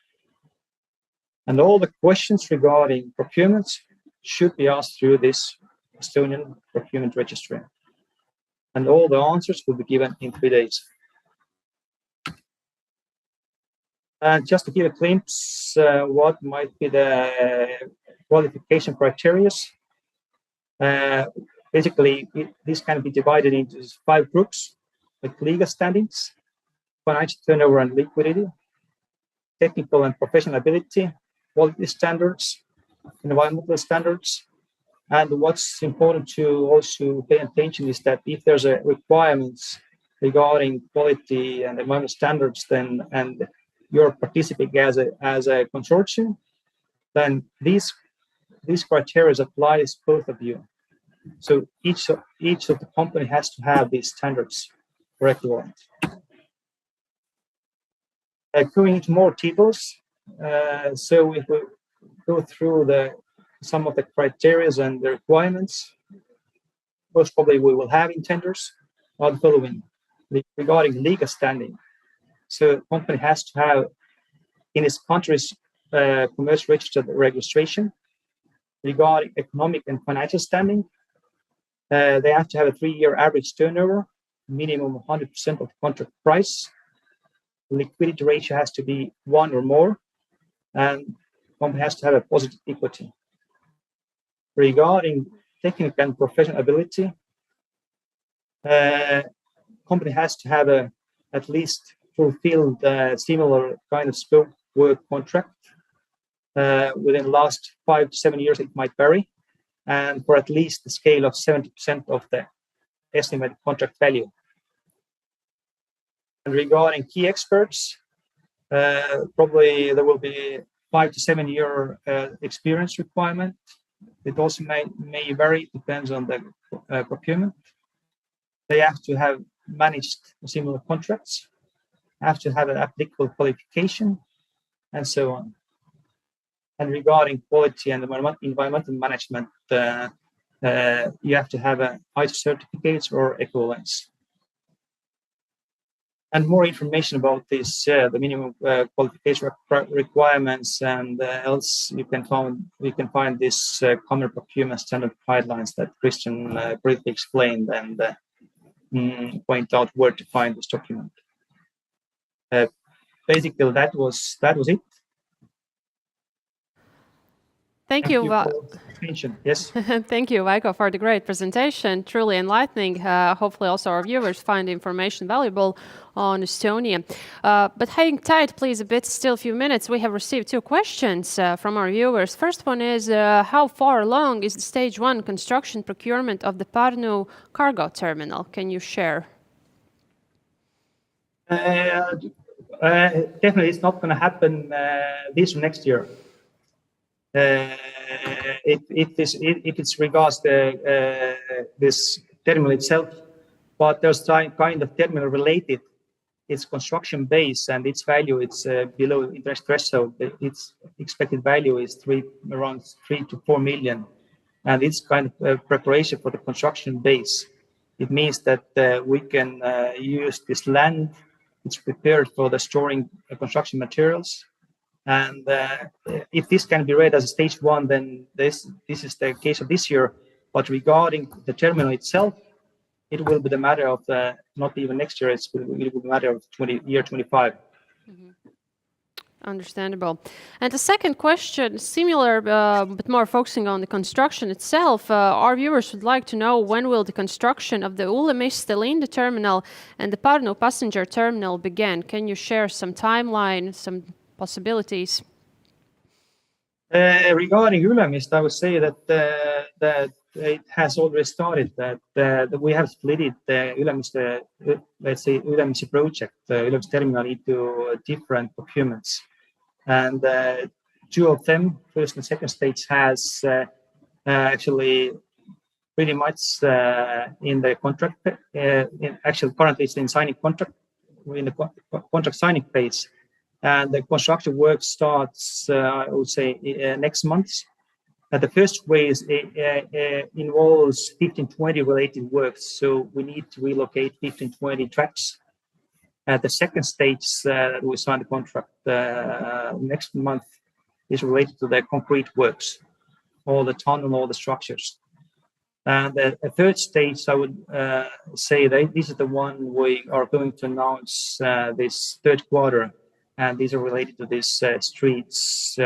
And all the questions regarding procurements should be asked through this Estonian procurement registry. And all the answers will be given in 3 days. And just to give a glimpse, what might be the qualification criteria. Basically, this can be divided into 5 groups, like legal standings, financial turnover and liquidity, technical and professional ability, quality standards, environmental standards. And what's important to also pay attention is that if there's a requirements regarding quality and environmental standards, then and you're participating as a consortium, then these criteria applies both of you. So each of the company has to have these standards correctly. Going into more details, so if we go through some of the criteria and the requirements, most probably we will have in tenders are the following. Regarding legal standing, so the company has to have in its country's commerce registered registration. Regarding economic and financial standing, they have to have a 3-year average turnover, minimum 100% of the contract price. Liquidity ratio has to be 1 or more, and the company has to have a positive equity. Regarding technical and professional ability, company has to have at least fulfilled similar kind of scope work contract within the last 5 to 7 years. It might vary, and for at least the scale of 70% of the estimated contract value. And regarding key experts, probably there will be 5 to 7 year experience requirement. It also may vary, depends on the procurement. They have to have managed similar contracts, have to have an applicable qualification, and so on. And regarding quality and environmental management, you have to have ISO certificates or equivalents. And more information about this, the minimum qualification requirements, and else you can find this common procurement standard guidelines that Christian briefly explained, and point out where to find this document. Basically, that was it. Thank you. Yes. Thank you, Vaiko, for the great presentation. Truly enlightening. Hopefully also our viewers find the information valuable on Estonia. But hang tight, please, a bit, still a few minutes. We have received 2 questions from our viewers. First one is, how far along is the stage 1 construction procurement of the Pärnu cargo terminal? Can you share? Definitely, it's not going to happen this or next year. If it's regards this terminal itself, but there's kind of terminal related. It's construction base and its value it's below interest threshold. Its expected value is around 3 to 4 million, and it's kind of preparation for the construction base. It means that we can use this land. It's prepared for the storing construction materials. And if this can be read as a stage 1, then this is the case of this year. But regarding the terminal itself, it will be the matter of not even next year. It will be a matter of year 25. Mm-hmm. Understandable. And the second question, similar, but more focusing on the construction itself. Our viewers would like to know, when will the construction of the Ülemiste Tallinn terminal and the Pärnu passenger terminal begin? Can you share some timeline, some possibilities? Regarding Ülemiste, I would say that it has already started. That we have split the Ülemiste, let's say Ülemiste project, the Ülemiste terminal, into different procurements, and 2 of them, first and second stage, has actually pretty much in the contract. Actually, currently it's in signing contract. We're in the contract signing phase. And the construction work starts, I would say, next month. The first phase involves 1520 related works, so we need to relocate 1520 tracks. The second stage that we signed the contract next month is related to the concrete works, all the tunnel, all the structures. And the third stage, I would say that this is the one we are going to announce this third quarter. And these are related to these streets,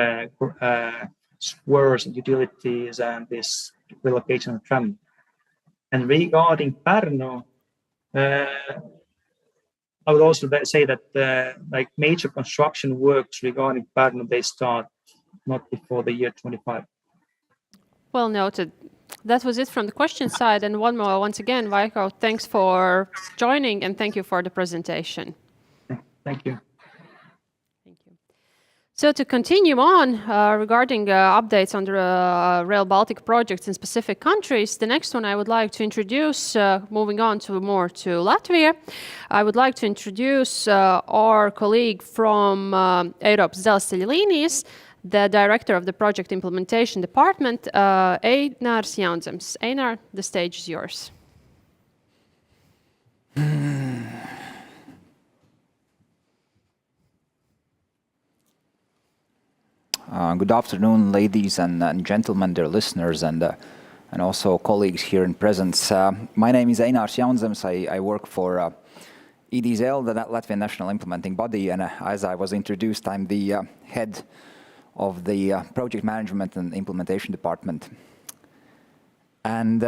squares, and utilities, and this relocation of tram. And regarding Pärnu, I would also say that like major construction works regarding Pärnu, they start not before the year 25. Well noted. That was it from the question side. And one more, once again, Vaiko, thanks for joining and thank you for the presentation. Thank you. So to continue on regarding updates on the Rail Baltica projects in specific countries, the next one I would like to introduce, moving on to Latvia, I would like to introduce our colleague from Eiropas Dzelzceļa līnijas, the director of the project implementation department, Einars Jaunzems. Einar, the stage is yours. Good afternoon, ladies and gentlemen, dear listeners, and also colleagues here in presence. My name is Einars Jaunzems. I work for EEST, the Latvian national implementing body, and as I was introduced, I'm the head of the project management and implementation department. And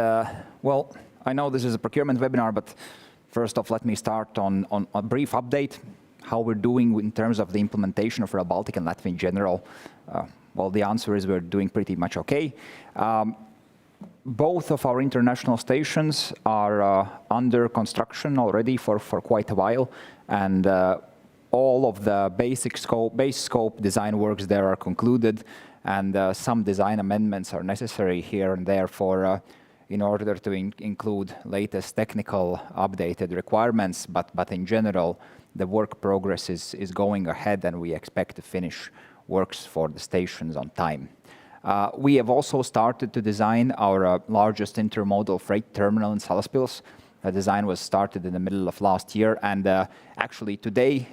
well, I know this is a procurement webinar, but first off, let me start on a brief update how we're doing in terms of the implementation of Rail Baltica and Latvia in general. Well, the answer is we're doing pretty much okay. Both of our international stations are under construction already for quite a while, and all of the base scope design works there are concluded, and some design amendments are necessary here and there for in order to include latest technical updated requirements, but in general, the work progress is going ahead, and we expect to finish works for the stations on time. We have also started to design our largest intermodal freight terminal in Salaspils, The design was started in the middle of last year, and actually today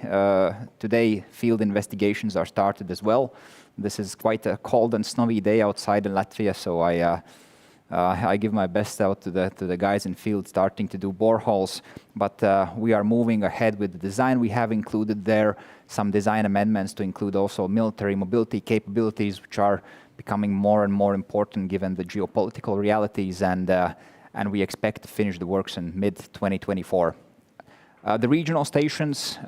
field investigations are started as well. This is quite a cold and snowy day outside in Latvia, so I give my best out to the guys in field starting to do boreholes, but we are moving ahead with the design. We have included there some design amendments to include also military mobility capabilities, which are becoming more and more important given the geopolitical realities, and we expect to finish the works in mid-2024. The regional stations,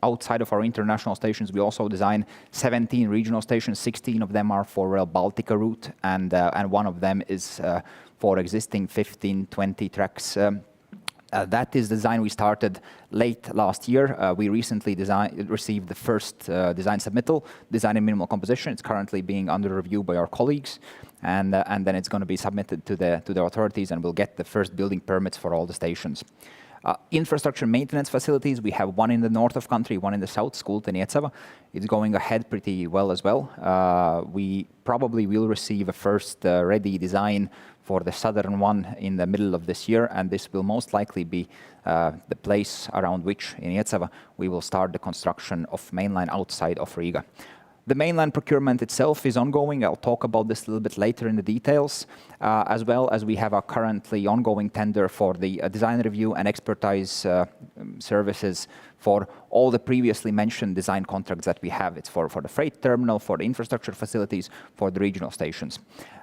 outside of our international stations, we also design 17 regional stations. 16 of them are for Rail Baltica route, and one of them is for existing 15-20 tracks. That is design we started late last year. We recently received the first design submittal, design and minimal composition. It's currently being under review by our colleagues, and then it's going to be submitted to the authorities, and we'll get the first building permits for all the stations. Infrastructure maintenance facilities, we have one in the north of country, one in the south, Skulteniecava. It's going ahead pretty well as well. We probably will receive a first ready design for the southern one in the middle of this year, and this will most likely be the place around which, in Iecava, we will start the construction of mainline outside of Riga. The mainline procurement itself is ongoing. I'll talk about this a little bit later in the details, as well as we have a currently ongoing tender for the design review and expertise services for all the previously mentioned design contracts that we have. It's for the freight terminal, for the infrastructure facilities, for the regional stations.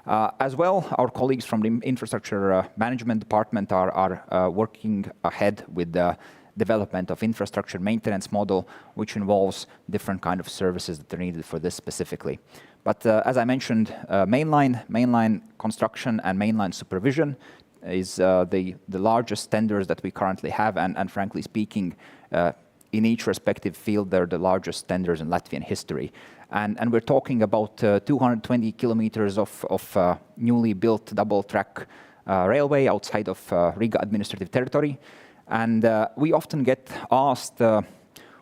As well, our colleagues from the infrastructure management department are working ahead with the development of infrastructure maintenance model, which involves different kind of services that are needed for this specifically. But as I mentioned, mainline construction and mainline supervision is the largest tenders that we currently have, and frankly speaking, in each respective field, they're the largest tenders in Latvian history. And we're talking about 220 kilometers of newly built double-track railway outside of Riga administrative territory. And we often get asked,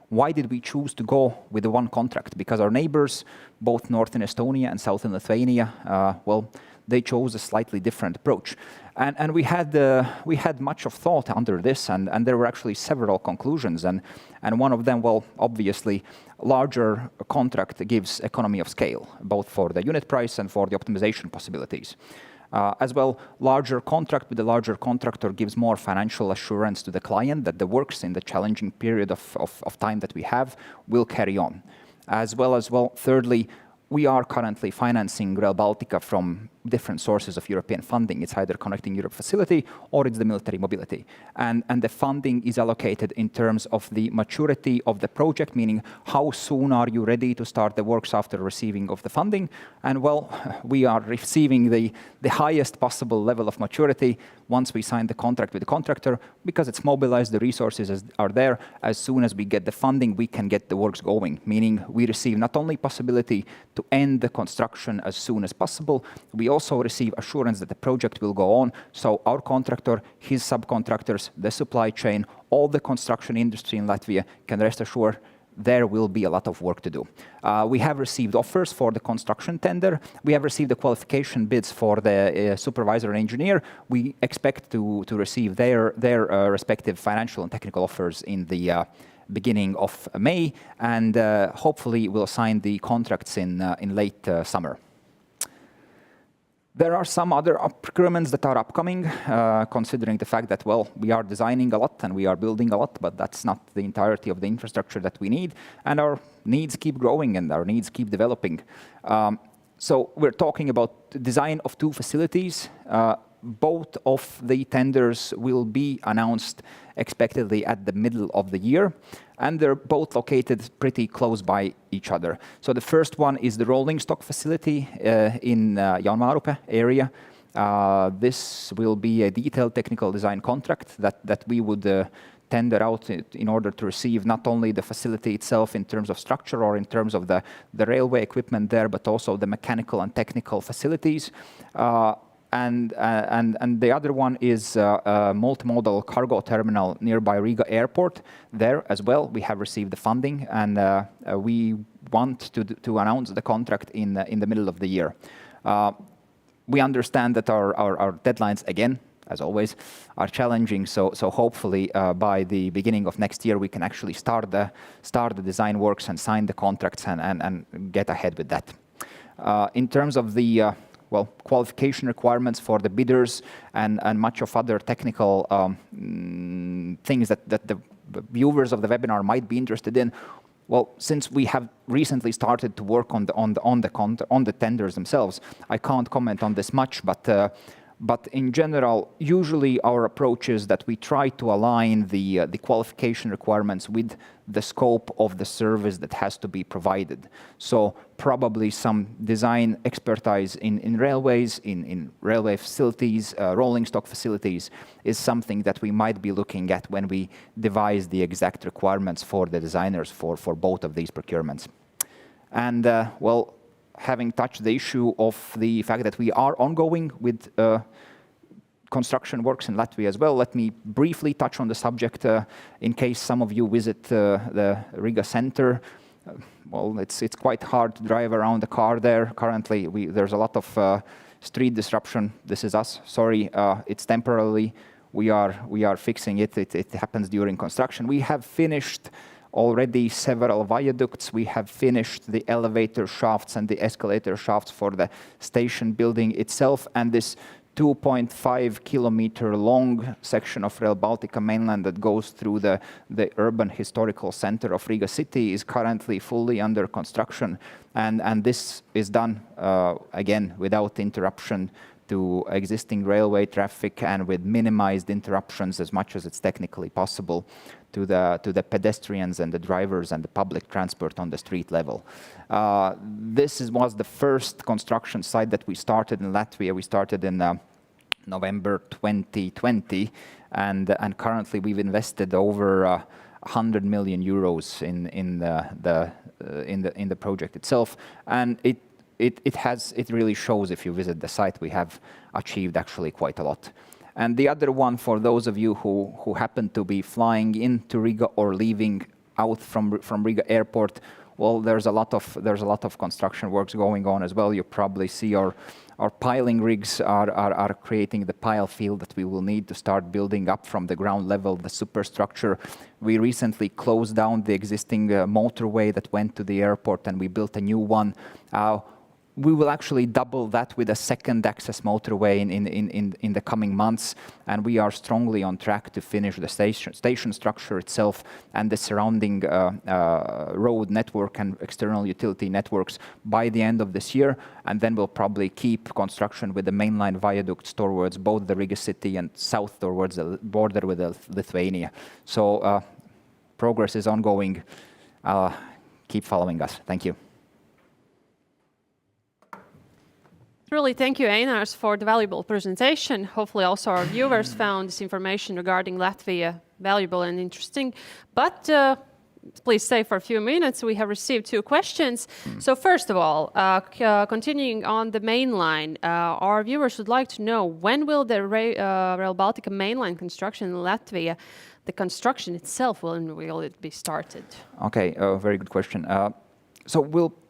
why did we choose to go with the one contract? Because our neighbors, both northern Estonia and southern Lithuania, well, they chose a slightly different approach. And we had much of thought under this, and there were actually several conclusions. And one of them, well, obviously, larger contract gives economy of scale, both for the unit price and for the optimization possibilities. As well, larger contract with the larger contractor gives more financial assurance to the client that the works in the challenging period of time that we have will carry on. As well, thirdly, we are currently financing Rail Baltica from different sources of European funding. It's either Connecting Europe facility or it's the military mobility. And the funding is allocated in terms of the maturity of the project, meaning how soon are you ready to start the works after receiving of the funding. And well, we are receiving the highest possible level of maturity once we sign the contract with the contractor, because it's mobilized, the resources are there. As soon as we get the funding, we can get the works going, meaning we receive not only possibility to end the construction as soon as possible, we also receive assurance that the project will go on. So our contractor, his subcontractors, the supply chain, all the construction industry in Latvia can rest assured there will be a lot of work to do. We have received offers for the construction tender. We have received the qualification bids for the supervisor and engineer. We expect to receive their respective financial and technical offers in the beginning of May, and hopefully we'll sign the contracts in late summer. There are some other procurements that are upcoming, considering the fact that, well, we are designing a lot and we are building a lot, but that's not the entirety of the infrastructure that we need, and our needs keep growing and our needs keep developing. So we're talking about the design of 2 facilities. Both of the tenders will be announced expectedly at the middle of the year, and they're both located pretty close by each other. So the first one is the rolling stock facility in Jaunmārupe area. This will be a detailed technical design contract that we would tender out in order to receive not only the facility itself in terms of structure or in terms of the railway equipment there, but also the mechanical and technical facilities. And the other one is a multimodal cargo terminal nearby Riga airport. There as well, we have received the funding, and we want to announce the contract in the middle of the year. We understand that our deadlines, again, as always, are challenging. So hopefully by the beginning of next year, we can actually start the design works and sign the contracts and get ahead with that. In terms of the qualification requirements for the bidders and much of other technical things that the viewers of the webinar might be interested in. Well, since we have recently started to work on the tenders themselves, I can't comment on this much, but in general, usually our approach is that we try to align the qualification requirements with the scope of the service that has to be provided. So probably some design expertise in railways, in railway facilities, rolling stock facilities is something that we might be looking at when we devise the exact requirements for the designers for both of these procurements. And having touched the issue of the fact that we are ongoing with construction works in Latvia as well, let me briefly touch on the subject in case some of you visit the Riga center. Well, it's quite hard to drive around the car there. Currently, there's a lot of street disruption. This is us. Sorry, it's temporarily. We are fixing it. It happens during construction. We have finished already several viaducts. We have finished the elevator shafts and the escalator shafts for the station building itself, and this 2.5 kilometer long section of Rail Baltica mainland that goes through the urban historical center of Riga city is currently fully under construction, and this is done again without interruption to existing railway traffic and with minimized interruptions as much as it's technically possible to the pedestrians and the drivers and the public transport on the street level. This was the first construction site that we started in Latvia. We started in November 2020, and currently we've invested over 100 million euros in the project itself, and it really shows if you visit the site. We have achieved actually quite a lot. And the other one, for those of you who happen to be flying into Riga or leaving out from Riga airport, well, there's a lot of construction works going on as well. You probably see our piling rigs are creating the pile field that we will need to start building up from the ground level, the superstructure. We recently closed down the existing motorway that went to the airport, and we built a new one. We will actually double that with a second access motorway in the coming months, and we are strongly on track to finish the station structure itself and the surrounding road network and external utility networks by the end of this year, and then we'll probably keep construction with the mainline viaducts towards both the Riga city and south towards the border with Lithuania. So progress is ongoing. Keep following us. Thank you. Really, thank you, Einars, for the valuable presentation. Hopefully also our viewers found this information regarding Latvia valuable and interesting. But please stay for a few minutes. We have received 2 questions. So first of all, continuing on the main line, our viewers would like to know, when will the Rail Baltica mainline construction in Latvia, the construction itself, when will it be started? Okay, very good question. So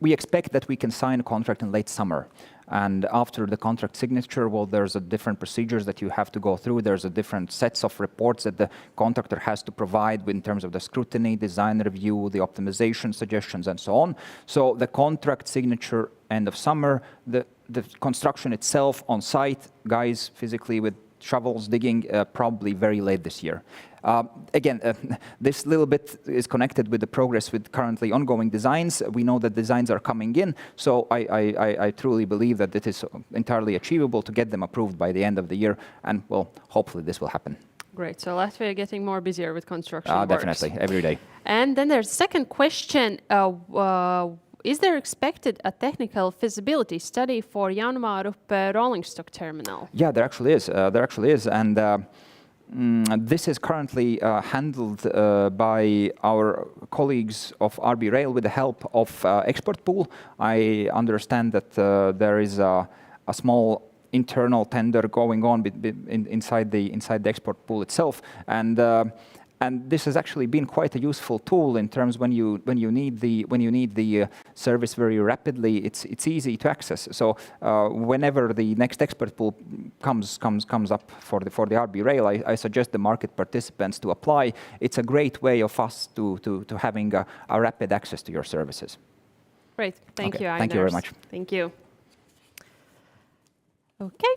we expect that we can sign a contract in late summer. And after the contract signature, well, there's a different procedures that you have to go through. There's a different sets of reports that the contractor has to provide in terms of the scrutiny, design review, the optimization suggestions, and so on. So the contract signature end of summer, the construction itself on site, guys physically with shovels digging, probably very late this year. Again, this little bit is connected with the progress with currently ongoing designs. We know that designs are coming in, so I truly believe that it is entirely achievable to get them approved by the end of the year, and well, hopefully this will happen. Great, so Latvia getting more busier with construction works. Definitely, every day. And then there's a second question. Is there expected a technical feasibility study for Jānumarupe rolling stock terminal? Yeah, there actually is. And this is currently handled by our colleagues of RB Rail with the help of expert pool. I understand that there is a small internal tender going on inside the export pool itself, and And this has actually been quite a useful tool in terms when you need the service very rapidly. It's easy to access. So whenever the next expert pool comes up for the RB Rail, I suggest the market participants to apply. It's a great way of us to having a rapid access to your services. Great, thank you, Einars. Thank you very much. Thank you. Okay,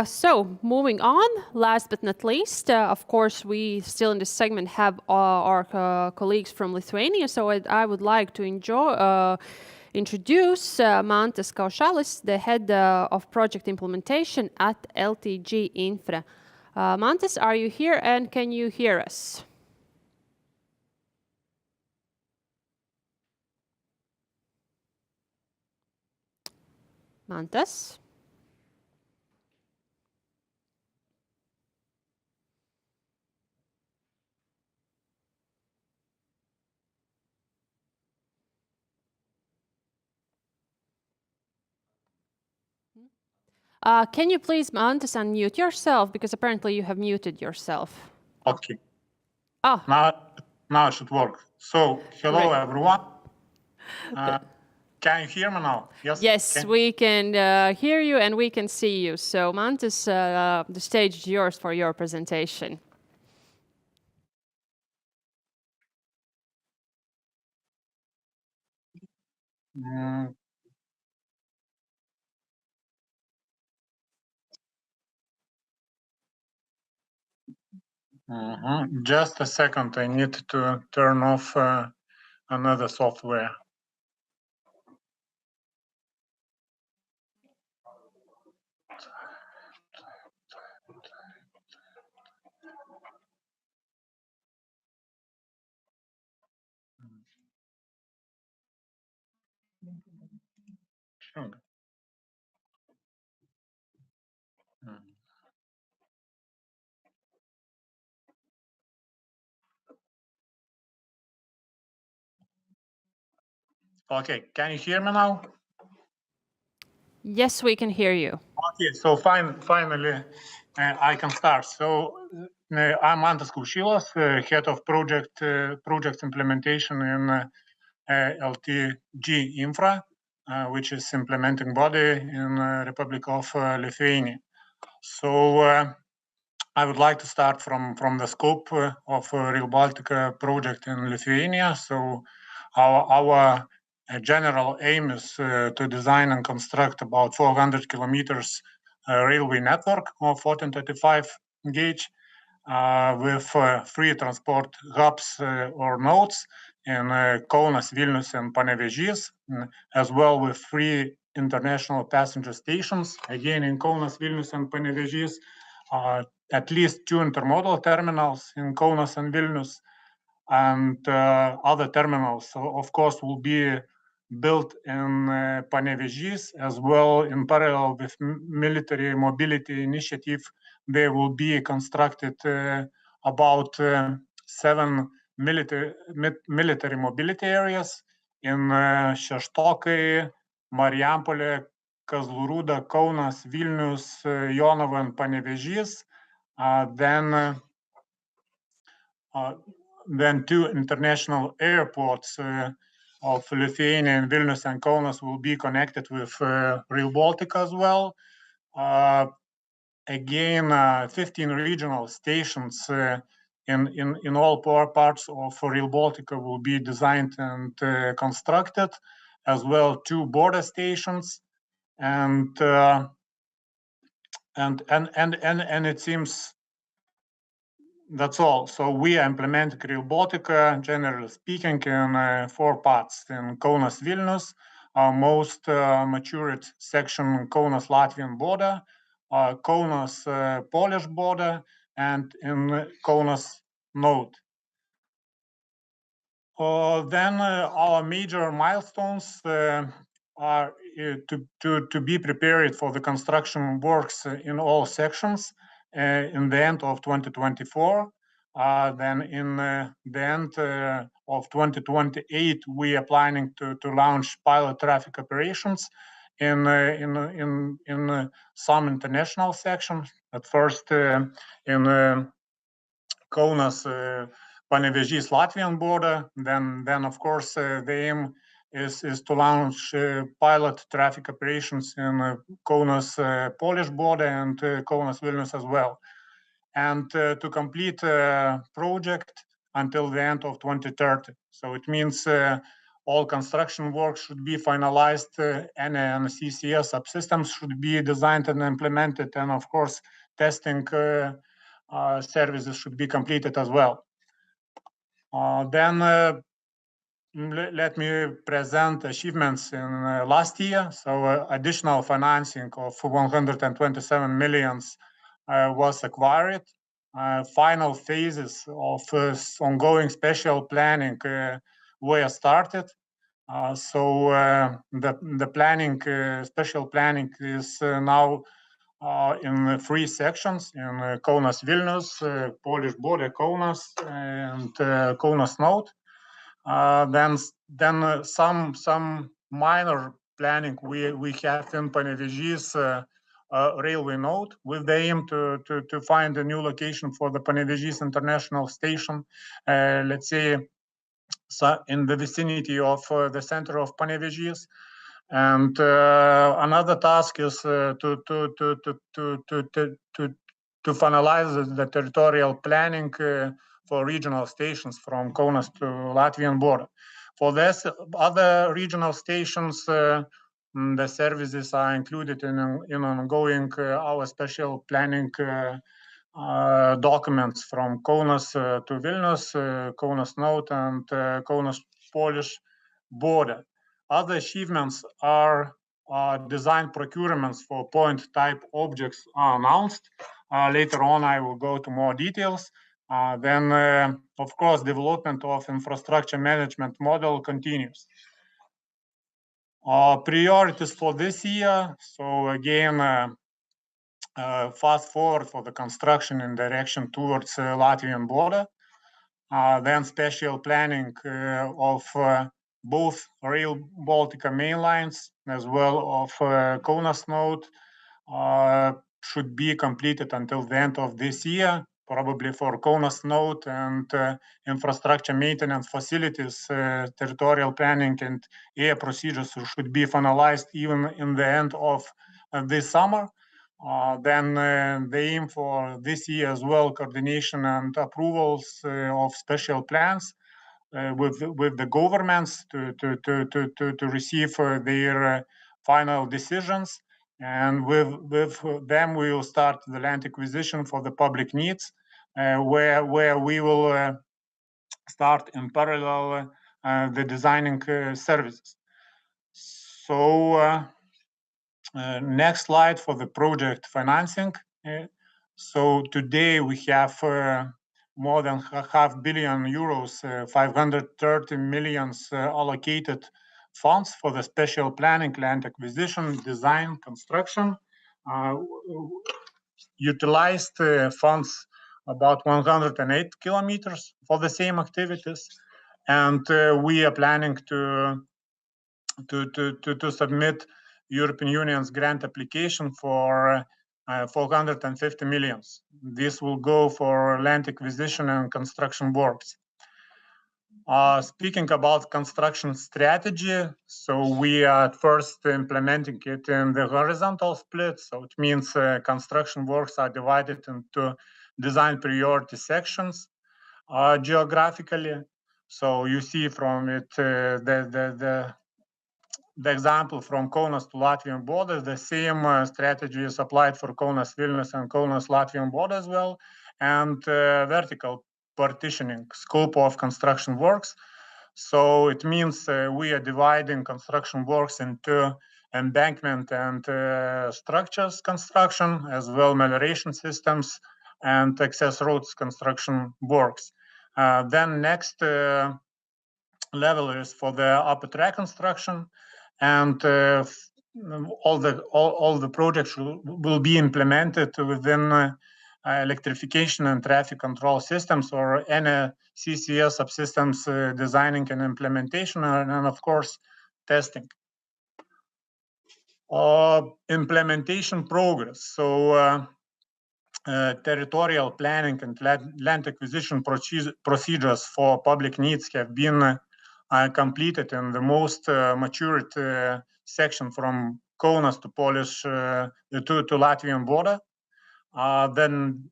so moving on, last but not least, of course, we still in this segment have our colleagues from Lithuania, so I would like to introduce Mantas Kaušalis, the head of project implementation at LTG Infra. Mantas, are you here and can you hear us? Mantas? Can you please, Mantas, unmute yourself, because apparently you have muted yourself. Okay. Oh. Now it should work. So, hello Great. everyone. Can you hear me now? Yes. Yes, we can hear you and we can see you. So, Mantas, the stage is yours for your presentation. Just a second, I need to turn off another software. Sure. Okay, can you hear me now? Yes, we can hear you. Okay, so finally I can start. So I'm Mantas Kaušalis, head of project implementation in LTG Infra, which is implementing body in Republic of Lithuania. So I would like to start from the scope of Rail Baltica project in Lithuania. So our general aim is to design and construct about 400 kilometers railway network of 1435 gauge with 3 transport hubs or nodes in Kaunas, Vilnius, and Panevėžys, as well with 3 international passenger stations, again in Kaunas, Vilnius, and Panevėžys, at least 2 intermodal terminals in Kaunas and Vilnius, and other terminals, of course, will be built in Panevėžys as well. In parallel with military mobility initiative, there will be constructed about 7 military mobility areas in Šeštokai, Marijampolė, Kazlų Rūda, Kaunas, Vilnius, Jonava, and Panevėžys. Then 2 international airports of Lithuania and Vilnius and Kaunas will be connected with Rail Baltica as well. Again, 15 regional stations in all parts of Rail Baltica will be designed and constructed, as well 2 border stations, and it seems that's all. So we are implementing Rail Baltica, generally speaking, in 4 parts. In Kaunas, Vilnius, our most matured section, Kaunas Latvian border, Kaunas Polish border, and in Kaunas node. Then our major milestones are to be prepared for the construction works in all sections in the end of 2024. Then in the end of 2028, we are planning to launch pilot traffic operations in some international sections. At first in Kaunas-Panevėžys Latvian border. Then of course, the aim is to launch pilot traffic operations in Kaunas-Polish border and Kaunas-Vilnius as well. And to complete project until the end of 2030. So it means all construction work should be finalized and CCS subsystems should be designed and implemented, and of course testing services should be completed as well. Then let me present achievements in last year. So additional financing of 127 million was acquired. Final phases of ongoing special planning were started. So the planning, special planning is now in 3 sections in Kaunas-Vilnius, Polish border Kaunas, and Kaunas-Node. Then some minor planning we have in Panevėžys railway node with the aim to find a new location for the Panevėžys International Station, let's say so in the vicinity of the center of Panevėžys. And another task is to finalize the territorial planning for regional stations from Kaunas to Latvian border. For this, other regional stations, the services are included in ongoing our special planning documents from Kaunas to Vilnius, Kaunas-Node, and Kaunas-Polish border. Other achievements are design procurements for point type objects are announced. Later on, I will go to more details. Then, of course, development of infrastructure management model continues. Priorities for this year. So again, fast forward for the construction in direction towards Latvian border. Then special planning of both Rail Baltica main lines as well of Kaunas node should be completed until the end of this year, probably for Kaunas node, and infrastructure maintenance facilities, territorial planning and air procedures should be finalized even in the end of this summer. Then the aim for this year as well, coordination and approvals of special plans with the governments to receive their final decisions. And with them, we will start the land acquisition for the public needs, where we will start in parallel the designing services. So next slide for the project financing. So today we have more than €500 million, 530 million allocated funds for the special planning, land acquisition, design, construction. Utilized funds about 108 kilometers for the same activities, and we are planning to submit European Union's grant application for 450 million. This will go for land acquisition and construction works. Speaking about construction strategy, so we are first implementing it in the horizontal split. So it means construction works are divided into design priority sections geographically. So you see from it the example from Kaunas to Latvian border. The same strategy is applied for Kaunas-Vilnius and Kaunas-Latvian border as well, and vertical partitioning scope of construction works. So it means we are dividing construction works into embankment and structures construction, as well melioration systems and access roads construction works. Then next level is for the upper track construction, and all the projects will be implemented within electrification and traffic control systems, or any CCS subsystems designing and implementation, and of course testing. Implementation progress. So territorial planning and land acquisition procedures for public needs have been completed in the most matured section from Kaunas to Polish to Latvian border. Then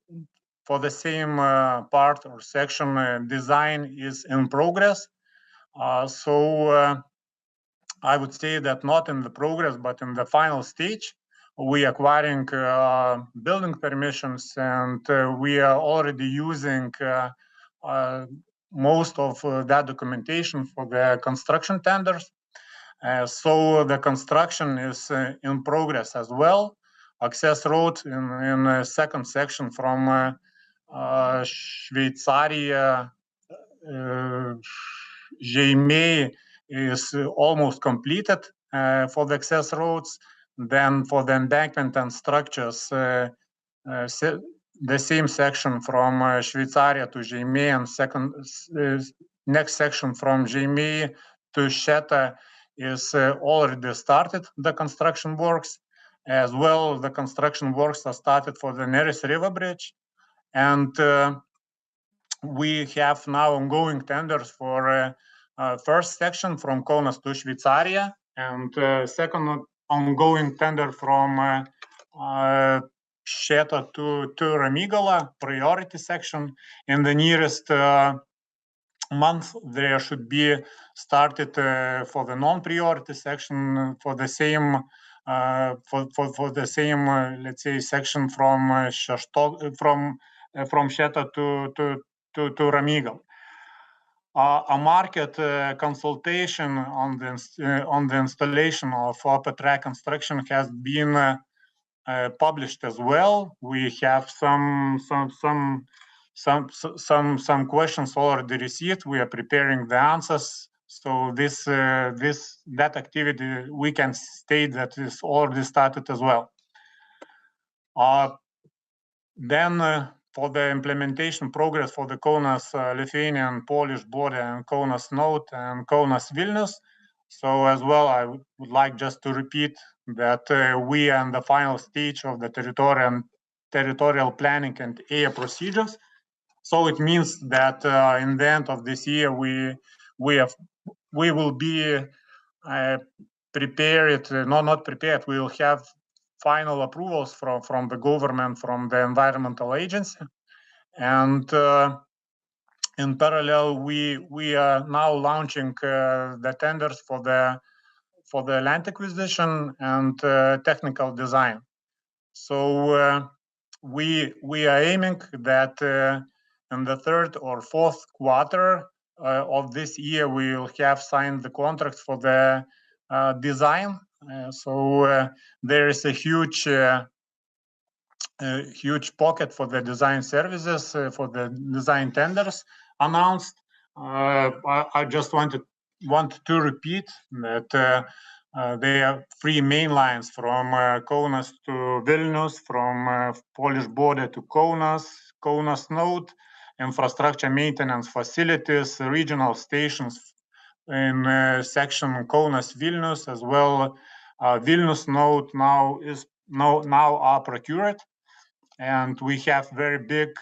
for the same part or section, design is in progress. So I would say that not in the progress, but in the final stage. We are acquiring building permissions, and we are already using most of that documentation for the construction tenders. So the construction is in progress as well. Access road in the second section from Šveicarija, Žeimiai is almost completed for the access roads. Then for the embankment and structures, the same section from Šveicarija to Žeimiai, and next section from Žeimiai to Šėta is already started, the construction works. As well, the construction works are started for the Neris River Bridge. And we have now ongoing tenders for first section from Kaunas to Šveicarija, and second ongoing tender from Šėta to Ramygala, priority section. In the nearest month, there should be started for the non-priority section for the same let's say section from Šėta to Ramygala. A market consultation on the installation of upper track construction has been published as well. We have some questions already received. We are preparing the answers. So that activity, we can state that is already started as well. Then for the implementation progress for the Kaunas Lithuanian Polish border and Kaunas Node and Kaunas Vilnius. So as well, I would like just to repeat that we are in the final stage of the territorial planning and EA procedures. So it means that in the end of this year, we will be prepared, not prepared, we will have final approvals from the government, from the environmental agency. And in parallel, we are now launching the tenders for the land acquisition and technical design. So we are aiming that in the third or fourth quarter of this year, we will have signed the contracts for the design. So there is a huge pocket for the design services, for the design tenders announced. I just want to repeat that there are 3 main lines from Kaunas to Vilnius, from Polish border to Kaunas, Kaunas Node, infrastructure maintenance facilities, regional stations in section Kaunas Vilnius as well. Vilnius Node now are procured, and we have very big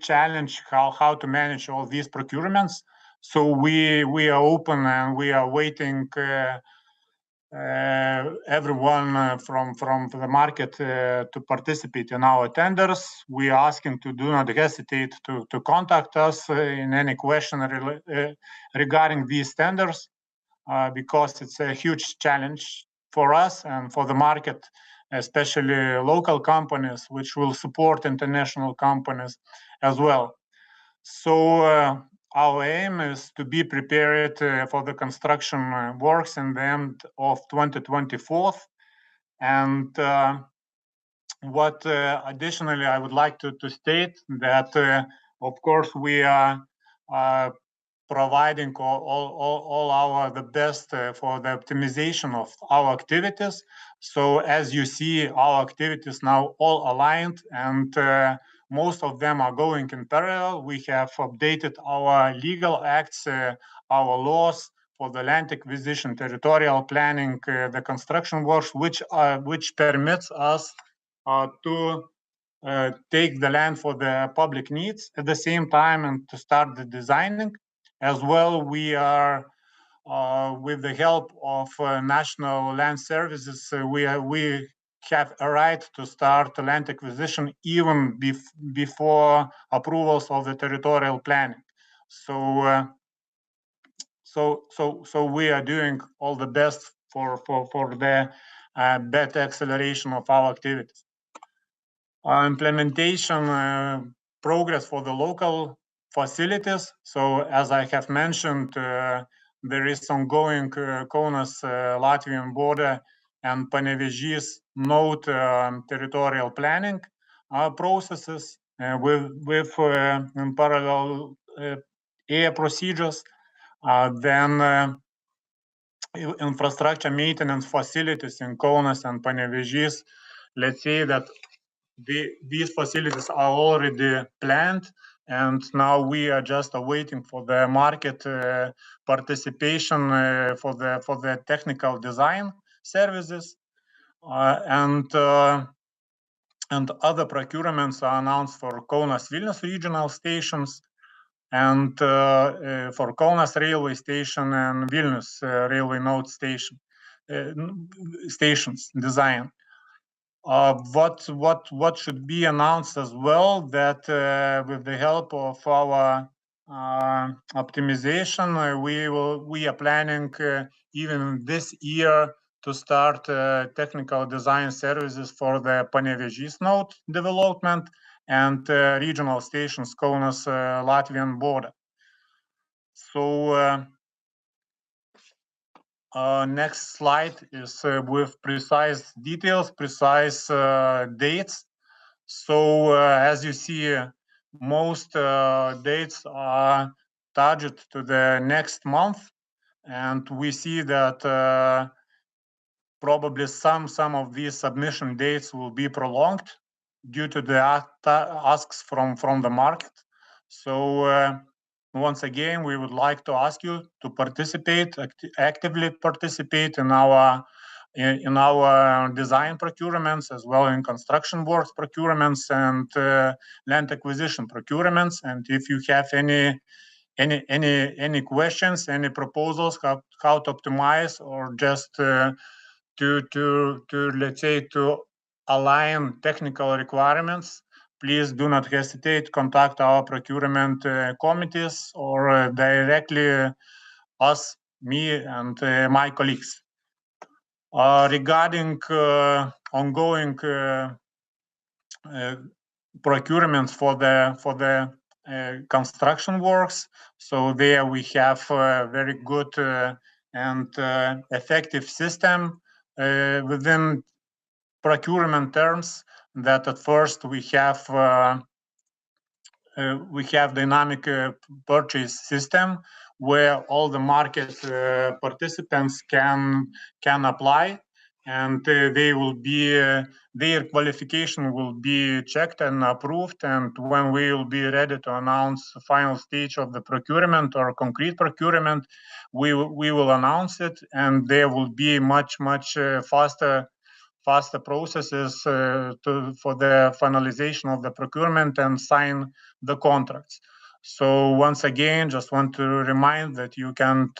challenge how to manage all these procurements. So we are open and we are waiting everyone from the market to participate in our tenders. We are asking to do not hesitate to contact us in any question regarding these tenders, because it's a huge challenge for us and for the market, especially local companies, which will support international companies as well. So our aim is to be prepared for the construction works in the end of 2024. And what additionally I would like to state that, of course, we are providing all the best for the optimization of our activities. So as you see, our activities now all aligned, and most of them are going in parallel. We have updated our legal acts, our laws for the land acquisition, territorial planning, the construction works, which permits us to take the land for the public needs at the same time and to start the designing. As well, we are, with the help of National Land Services, we have a right to start land acquisition even before approvals of the territorial planning. So we are doing all the best for the better acceleration of our activities. Implementation progress for the local facilities. So as I have mentioned, there is ongoing Kaunas Latvian border and Panevėžys node territorial planning processes with in parallel EA procedures. Then infrastructure maintenance facilities in Kaunas and Panevėžys. Let's say that these facilities are already planned, and now we are just awaiting for the market participation for the technical design services, and other procurements are announced for Kaunas Vilnius regional stations, and for Kaunas railway station and Vilnius railway node station stations design. What should be announced as well, that with the help of our optimization, we are planning even this year to start technical design services for the Panevėžys node development and regional stations Kaunas Latvian border. So next slide is with precise details, precise dates. So as you see, most dates are targeted to the next month, and we see that probably some of these submission dates will be prolonged due to the asks from the market. So once again, we would like to ask you to participate, actively participate in our design procurements, as well in construction works procurements and land acquisition procurements. And if you have any questions, any proposals how to optimize, or just to let's say to align technical requirements, please do not hesitate to contact our procurement committees or directly us, me, and my colleagues. Regarding ongoing procurements for the construction works, so there we have a very good and effective system within procurement terms, that at first we have dynamic purchase system where all the market participants can apply, and they will be their qualification will be checked and approved, and when we will be ready to announce the final stage of the procurement or concrete procurement, we will announce it, and there will be much faster processes for the finalization of the procurement and sign the contracts. So once again, just want to remind that you can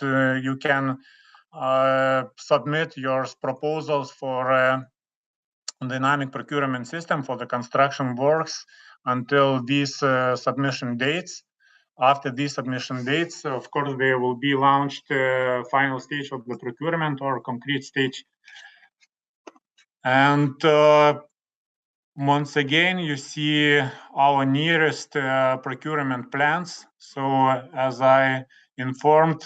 submit your proposals for dynamic procurement system for the construction works until these submission dates. After these submission dates, of course, there will be launched final stage of the procurement or concrete stage. And once again, you see our nearest procurement plans. So as I informed,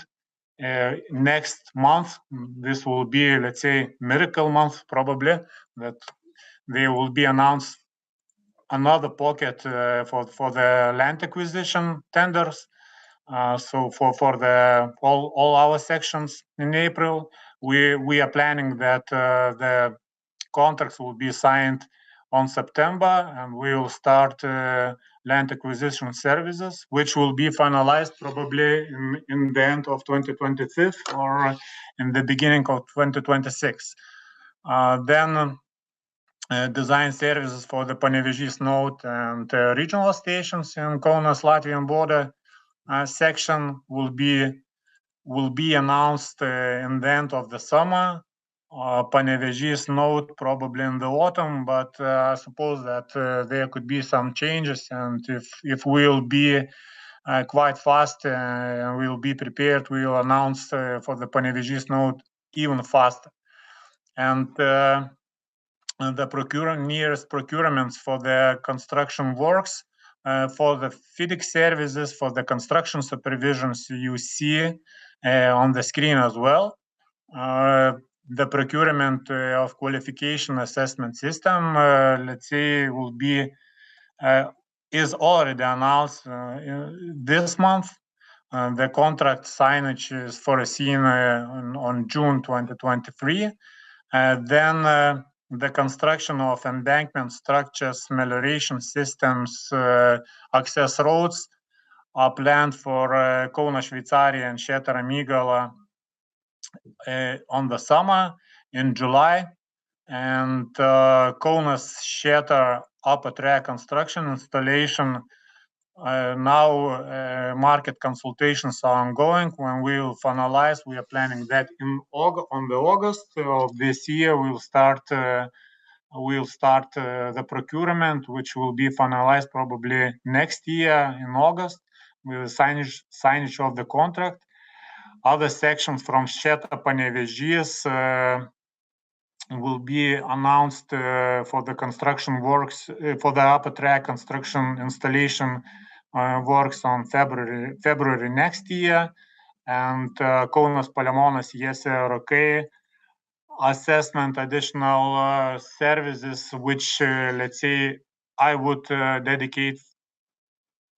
next month, this will be, let's say, miracle month, probably, that there will be announced another pocket for the land acquisition tenders. So for the all our sections in April, we are planning that the contracts will be signed on September, and we will start land acquisition services, which will be finalized probably in the end of 2025 or in the beginning of 2026. Then design services for the Panevėžys node and regional stations in Kaunas Latvian border section will be announced in the end of the summer. Panevėžys node probably in the autumn, but I suppose that there could be some changes, and if we'll be quite fast and we'll be prepared, we'll announce for the Panevėžys node even faster. And the nearest procurements for the construction works, for the FIDIC services, for the construction supervisions you see on the screen as well. The procurement of qualification assessment system, let's say, will be is already announced this month. The contract signage is foreseen on June 2023. Then the construction of embankment structures, melioration systems, access roads are planned for Kaunas Šveicarija and Šėtara Mygala on the summer in July, and Kaunas Šėtara upper track construction installation. Now market consultations are ongoing. When we will finalize, we are planning that on the August of this year we'll start the procurement, which will be finalized probably next year in August with the signage of the contract. Other sections from Šėtara Panevėžys will be announced for the construction works, for the upper track construction installation works on February next year. And Kaunas Palemonas Jiesė Rokai assessment additional services, which let's say I would dedicate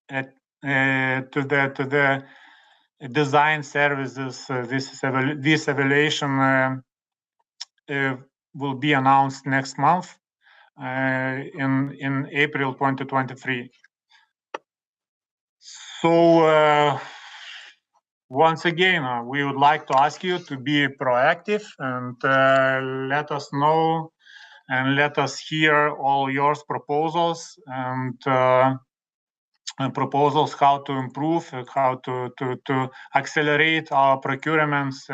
to the design services. This evaluation will be announced next month in April 2023. So once again, we would like to ask you to be proactive and let us know and let us hear all your proposals and proposals how to improve, how to accelerate our procurements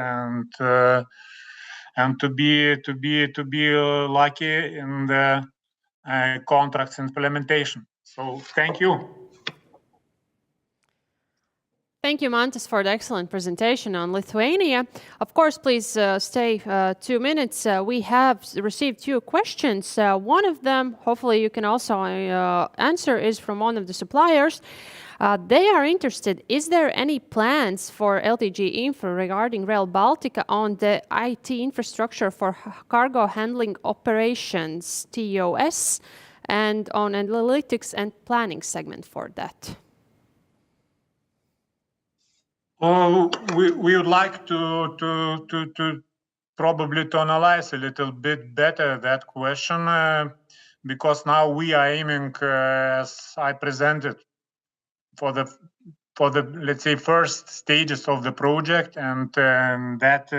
and to be lucky in the contracts implementation. So thank you. Thank you, Mantas, for the excellent presentation on Lithuania. Of course, please stay 2 minutes. We have received 2 questions. One of them, hopefully you can also answer, is from one of the suppliers. They are interested, is there any plans for LTG Infra regarding Rail Baltica on the IT infrastructure for cargo handling operations, TOS, and on analytics and planning segment for that? We would like to probably to analyze a little bit better that question because now we are aiming, as I presented, for the let's say first stages of the project, and that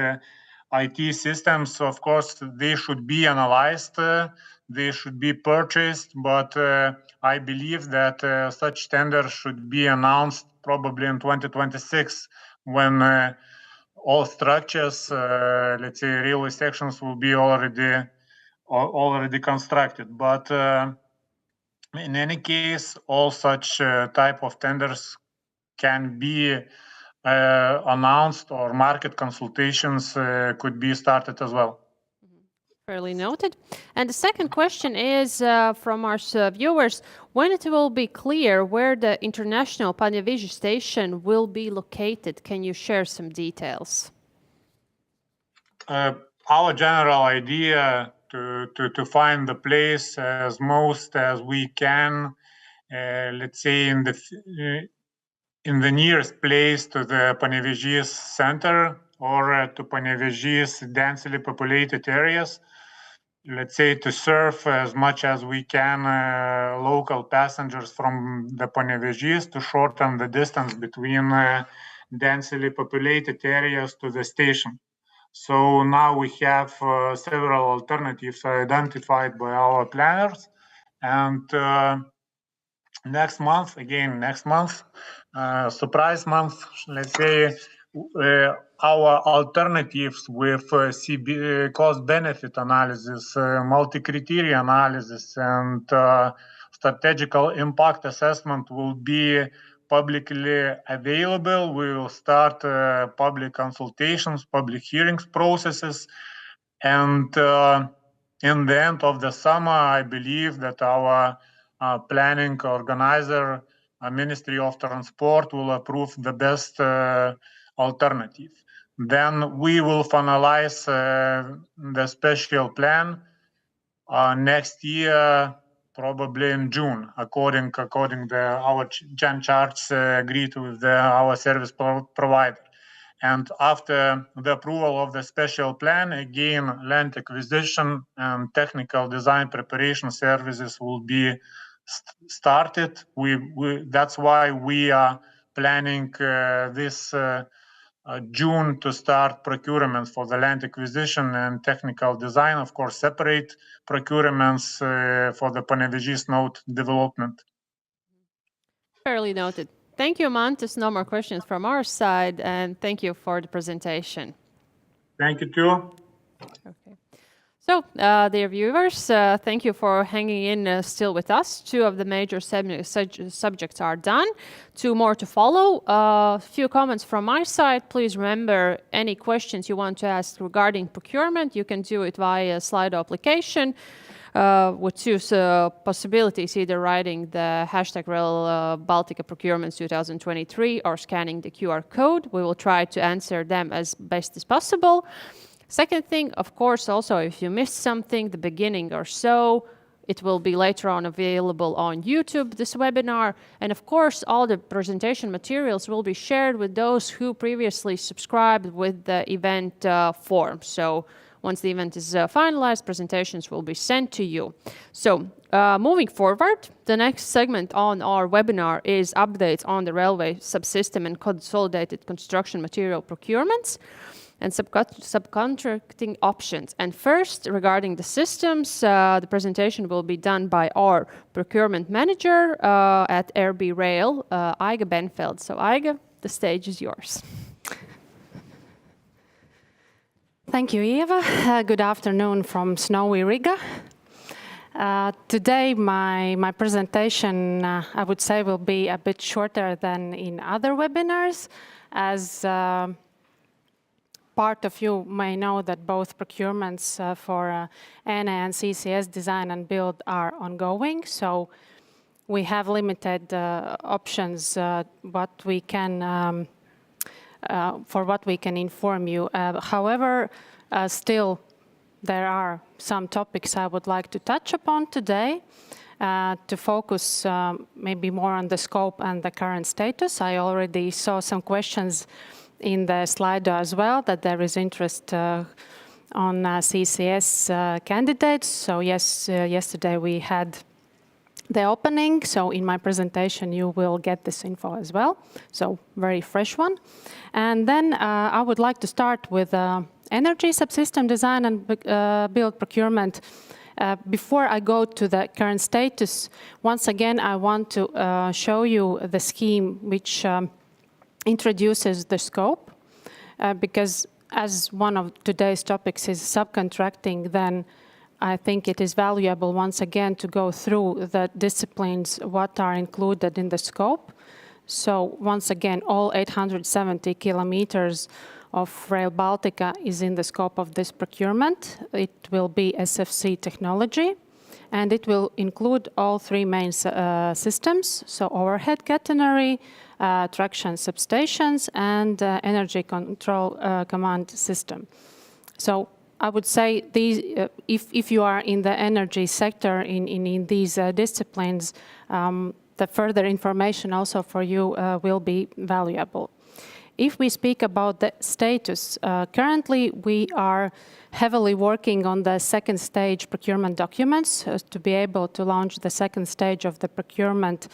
IT systems, of course, they should be analyzed, they should be purchased, but I believe that such tenders should be announced probably in 2026 when all structures, let's say railway sections, will be already constructed. But in any case, all such type of tenders can be announced, or market consultations could be started as well. Fairly noted. And the second question is from our viewers, when it will be clear where the international Panevėžys station will be located? Can you share some details? Our general idea to find the place as most as we can, let's say in the nearest place to the Panevėžys center or to Panevėžys densely populated areas. Let's say to serve as much as we can local passengers from the Panevėžys to shorten the distance between densely populated areas to the station. So now we have several alternatives identified by our planners, and next month, surprise month, let's say, our alternatives with cost-benefit analysis, multi-criteria analysis, and strategical impact assessment will be publicly available. We will start public consultations, public hearings processes, and in the end of the summer, I believe that our planning organizer, Ministry of Transport, will approve the best alternative. Then we will finalize the special plan next year, probably in June, according to our Jan charts agreed with our service provider. And after the approval of the special plan, again, land acquisition and technical design preparation services will be started. That's why we are planning this June to start procurements for the land acquisition and technical design, of course, separate procurements for the Panevėžys node development. Fairly noted. Thank you, Mantas. No more questions from our side, and thank you for the presentation. Thank you, too. Okay. So, dear viewers, thank you for hanging in still with us. 2 of the major subjects are done. 2 more to follow. A few comments from my side. Please remember, any questions you want to ask regarding procurement, you can do it via Slido application. With 2 possibilities, either writing the hashtag Rail Baltica Procurement 2023 or scanning the QR code. We will try to answer them as best as possible. Second thing, of course, also if you missed something, the beginning or so, it will be later on available on YouTube, this webinar. And of course, all the presentation materials will be shared with those who previously subscribed with the event form. So once the event is finalized, presentations will be sent to you. So moving forward, the next segment on our webinar is updates on the railway subsystem and consolidated construction material procurements and subcontracting options. And first, regarding the systems, the presentation will be done by our procurement manager at RB Rail, Aiga Benfeld. So Aiga, the stage is yours. Thank you, Eva. Good afternoon from snowy Riga. Today, my presentation, I would say, will be a bit shorter than in other webinars, as part of you may know that both procurements for NA and CCS design and build are ongoing. So we have limited options what we can for what we can inform you. However, still there are some topics I would like to touch upon today to focus maybe more on the scope and the current status. I already saw some questions in the slide as well, that there is interest on CCS candidates. So yes, yesterday we had the opening. So in my presentation, you will get this info as well. So very fresh one. And then I would like to start with energy subsystem design and build procurement. Before I go to the current status, once again, I want to show you the scheme which introduces the scope, because as one of today's topics is subcontracting, then I think it is valuable once again to go through the disciplines, what are included in the scope. So once again, all 870 kilometers of Rail Baltica is in the scope of this procurement. It will be SFC technology, and it will include all 3 main systems, so overhead catenary, traction substations, and energy control command system. So I would say these, if you are in the energy sector in these disciplines, the further information also for you will be valuable. If we speak about the status, currently we are heavily working on the 2nd stage procurement documents to be able to launch the 2nd stage of the procurement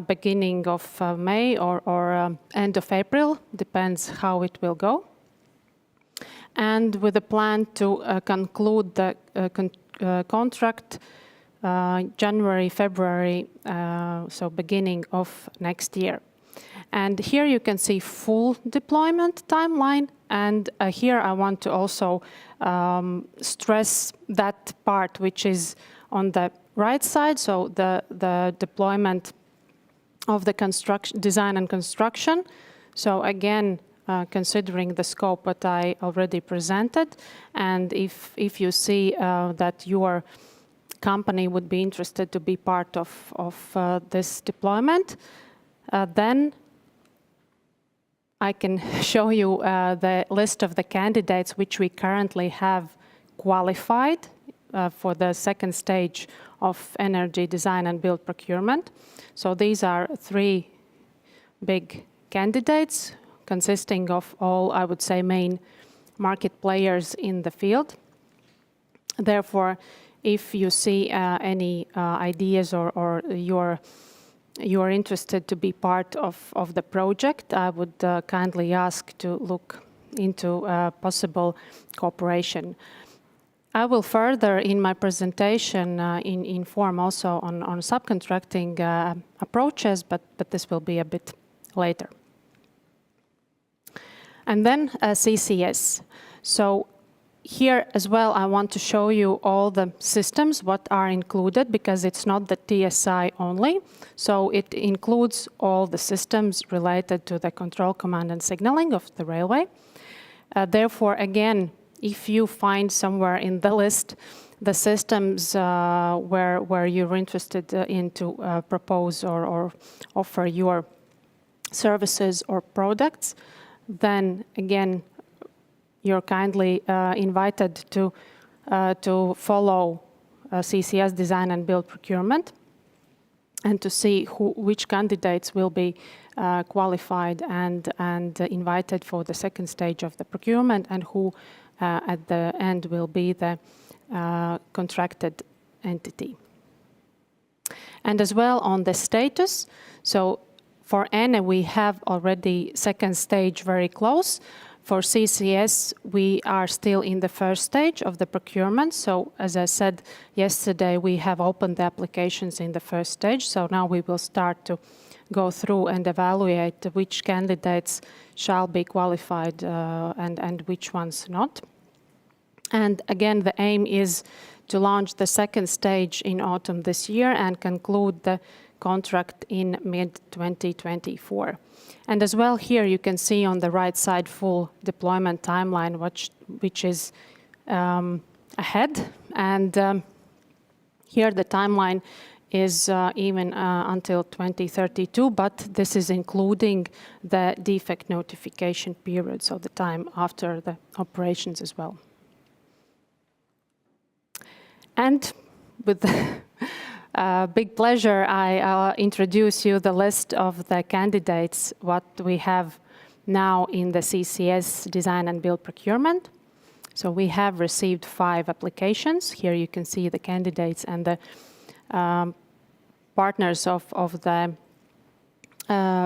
beginning of May or end of April, depends how it will go. and with a plan to conclude the contract January, February, so beginning of next year. And here you can see full deployment timeline. And here I want to also stress that part which is on the right side, so the deployment of the design and construction. So again, considering the scope that I already presented, and if you see that your company would be interested to be part of this deployment, then I can show you the list of the candidates which we currently have qualified for the second stage of energy design and build procurement. So these are 3 big candidates consisting of all, I would say, main market players in the field. Therefore, if you see any ideas or you're interested to be part of the project, I would kindly ask to look into possible cooperation. I will further in my presentation inform also on subcontracting approaches, but this will be a bit later. And then CCS. So here as well, I want to show you all the systems, what are included, because it's not the TSI only. So it includes all the systems related to the control, command, and signaling of the railway. Therefore, again, if you find somewhere in the list the systems where you're interested in to propose or offer your services or products, then again, you're kindly invited to follow CCS design and build procurement and to see which candidates will be qualified and invited for the second stage of the procurement, and who at the end will be the contracted entity. And as well on the status, so for ENE we have already second stage very close. For CCS, we are still in the first stage of the procurement. So as I said yesterday, we have opened the applications in the first stage. So now we will start to go through and evaluate which candidates shall be qualified and which ones not. And again, the aim is to launch the second stage in autumn this year and conclude the contract in mid-2024. And as well here you can see on the right side full deployment timeline, which is ahead. And here the timeline is even until 2032, but this is including the defect notification period, so the time after the operations as well. And with big pleasure, I introduce you the list of the candidates, what we have now in the CCS design and build procurement. So we have received 5 applications. Here you can see the candidates and the partners of the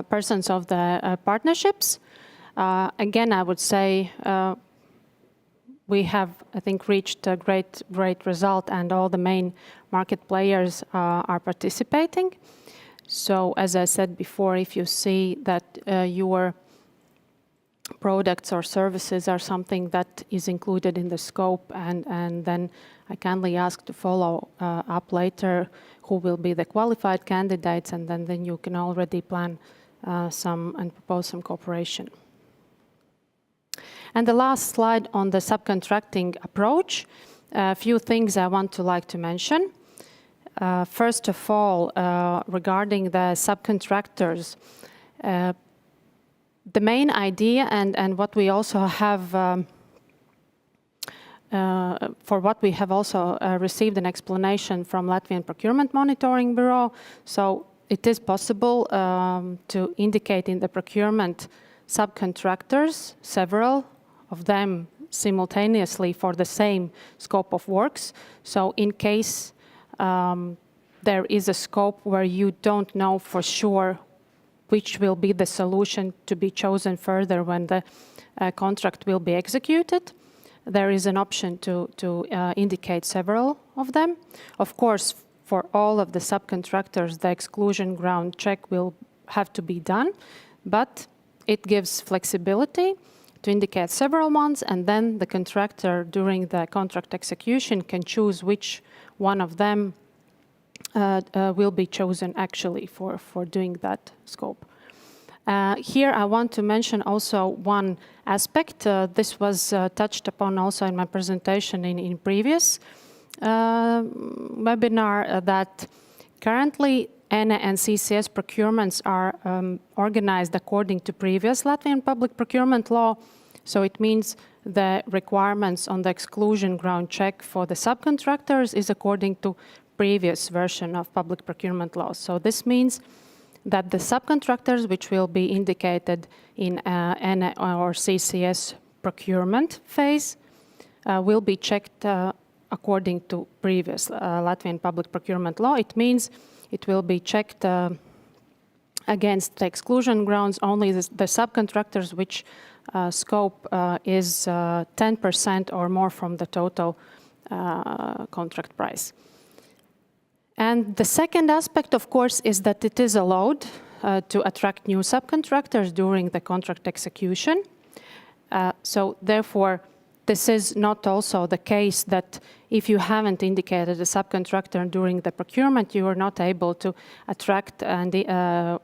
persons of the partnerships. Again, I would say we have, I think, reached a great result, and all the main market players are participating. So as I said before, if you see that your products or services are something that is included in the scope, and then I kindly ask to follow up later who will be the qualified candidates, and then you can already plan some and propose some cooperation. And the last slide on the subcontracting approach, a few things I want to mention. First of all, regarding the subcontractors, the main idea and what we also have, for what we have also received an explanation from Latvian Procurement Monitoring Bureau. So it is possible to indicate in the procurement subcontractors, several of them simultaneously for the same scope of works. So in case there is a scope where you don't know for sure which will be the solution to be chosen further when the contract will be executed, there is an option to indicate several of them. Of course, for all of the subcontractors, the exclusion ground check will have to be done, but it gives flexibility to indicate several ones, and then the contractor during the contract execution can choose which one of them will be chosen actually for doing that scope. Here I want to mention also one aspect. This was touched upon also in my presentation in previous webinar, that currently ENE and CCS procurements are organized according to previous Latvian public procurement law. So it means the requirements on the exclusion ground check for the subcontractors is according to previous version of public procurement law. So this means that the subcontractors which will be indicated in ENE or CCS procurement phase will be checked according to previous Latvian public procurement law. It means it will be checked against the exclusion grounds only the subcontractors which scope is 10% or more from the total contract price. And the second aspect, of course, is that it is allowed to attract new subcontractors during the contract execution. So therefore, this is not also the case that if you haven't indicated a subcontractor during the procurement, you are not able to attract and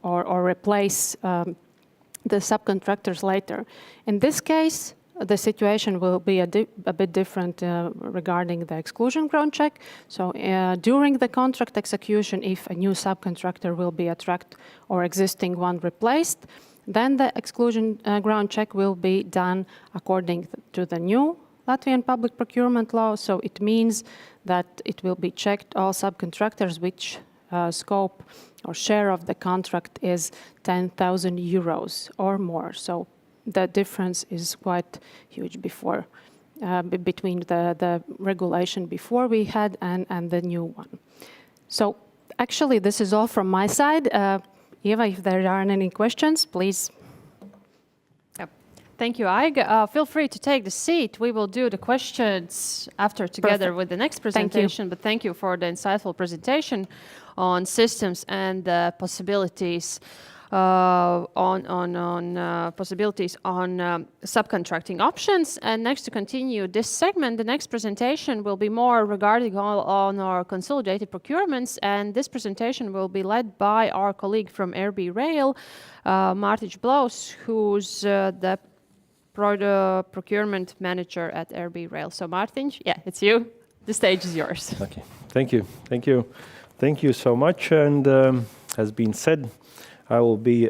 or replace the subcontractors later. In this case, the situation will be a bit different regarding the exclusion ground check. So during the contract execution, if a new subcontractor will be attracted or existing one replaced, then the exclusion ground check will be done according to the new Latvian public procurement law. So it means that it will be checked all subcontractors which scope or share of the contract is 10,000 euros or more. So the difference is quite huge before, between the regulation before we had and the new one. So actually, this is all from my side. Eva, if there aren't any questions, please. Yep. Thank you, Aig. Feel free to take the seat. We will do the questions after together with the next presentation. But thank you for the insightful presentation on systems and possibilities possibilities on subcontracting options. And next, to continue this segment, the next presentation will be more regarding on our consolidated procurements, and this presentation will be led by our colleague from RB Rail, Mārtiņš Blaus, who's the procurement manager at RB Rail. So Mārtiņš, yeah, it's you. The stage is yours. Okay, thank you. Thank you so much. And as been said, I will be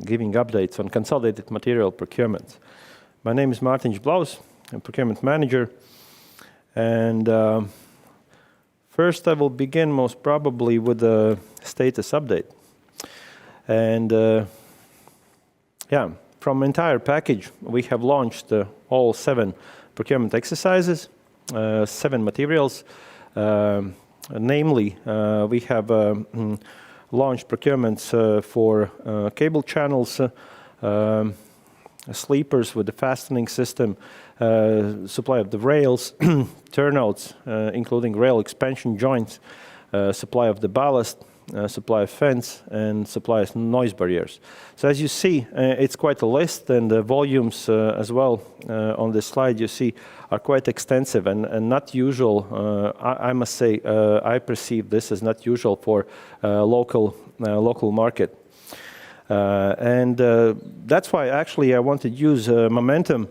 giving updates on consolidated material procurement. My name is Mārtiņš Blaus, I'm procurement manager. And first I will begin most probably with the status update. And yeah, from entire package, we have launched all 7 procurement exercises, 7 materials. Namely, we have launched procurements for cable channels, sleepers with the fastening system, supply of the rails, turnouts, including rail expansion joints, supply of the ballast, supply of fence, and supply of noise barriers. So as you see, it's quite a list, and the volumes as well on this slide you see are quite extensive and not usual. I must say, I perceive this as not usual for local market. And that's why actually I want to use momentum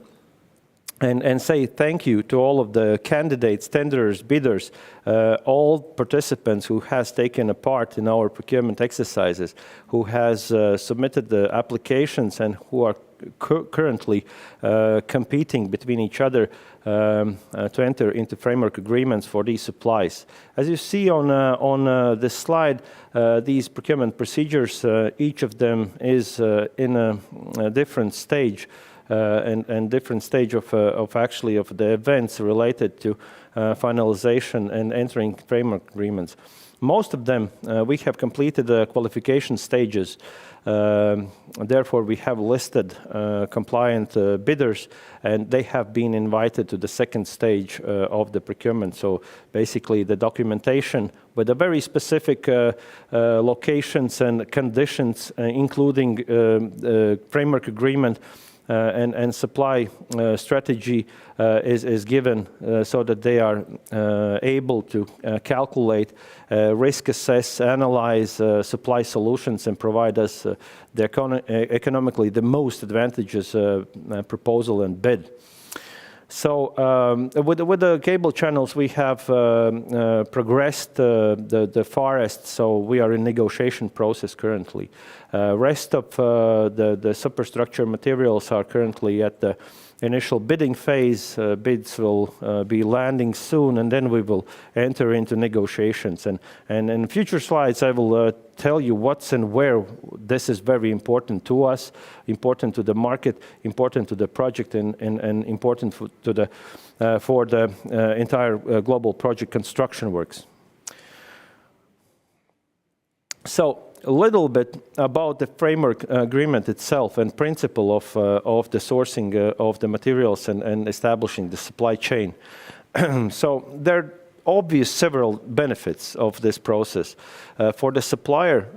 and say thank you to all of the candidates, tenderers, bidders, all participants who has taken a part in our procurement exercises, who has submitted the applications and who are currently competing between each other to enter into framework agreements for these supplies. As you see on this slide, these procurement procedures, each of them is in a different stage and different stage of the events related to finalization and entering framework agreements. Most of them, we have completed the qualification stages. Therefore, we have listed compliant bidders, and they have been invited to the second stage of the procurement. So basically, the documentation with a very specific locations and conditions, including framework agreement and supply strategy is given so that they are able to calculate, risk assess, analyze supply solutions, and provide us economically the most advantageous proposal and bid. So with the cable channels, we have progressed the farthest, so we are in negotiation process currently. Rest of the superstructure materials are currently at the initial bidding phase. Bids will be landing soon, and then we will enter into negotiations. And in future slides, I will tell you what's and where this is very important to us, important to the market, important to the project, and important for the entire global project construction works. So a little bit about the framework agreement itself and principle of the sourcing of the materials and establishing the supply chain. So there are obvious several benefits of this process. For the supplier,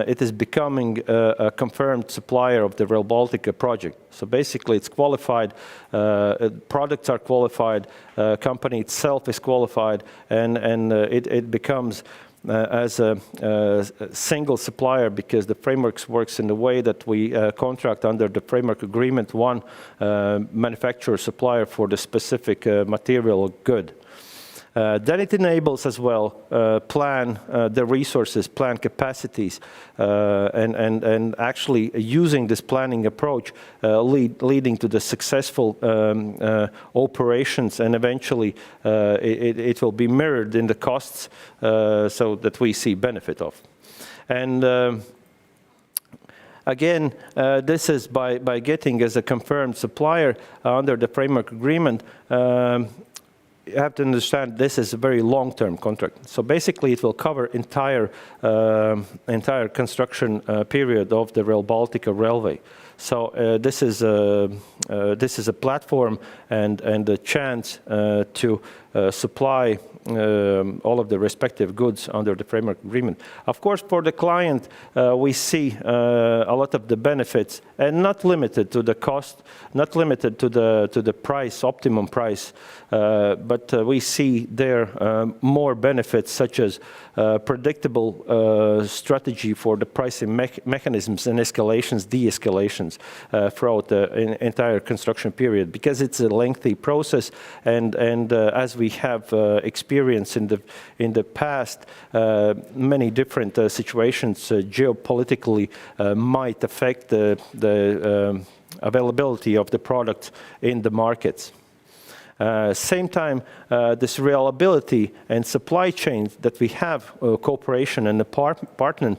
it is becoming a confirmed supplier of the Rail Baltica project. So basically it's qualified, products are qualified, company itself is qualified, and it becomes as a single supplier, because the frameworks works in the way that we contract under the framework agreement one manufacturer supplier for the specific material good. Then it enables as well plan the resources, plan capacities, and actually using this planning approach leading to the successful operations, and eventually it will be mirrored in the costs so that we see benefit of. And again, this is by getting as a confirmed supplier under the framework agreement. You have to understand this is a very long-term contract. So basically, it will cover entire construction period of the Rail Baltica railway. So this is a platform and a chance to supply all of the respective goods under the framework agreement. Of course, for the client, we see a lot of the benefits, and not limited to the cost, not limited to the price, optimum price, but we see there more benefits, such as predictable strategy for the pricing mechanisms and escalations, de-escalations throughout the entire construction period, because it's a lengthy process, and as we have experienced in the past, many different situations geopolitically might affect the availability of the product in the markets. Same time, this reliability and supply chains that we have cooperation and the partner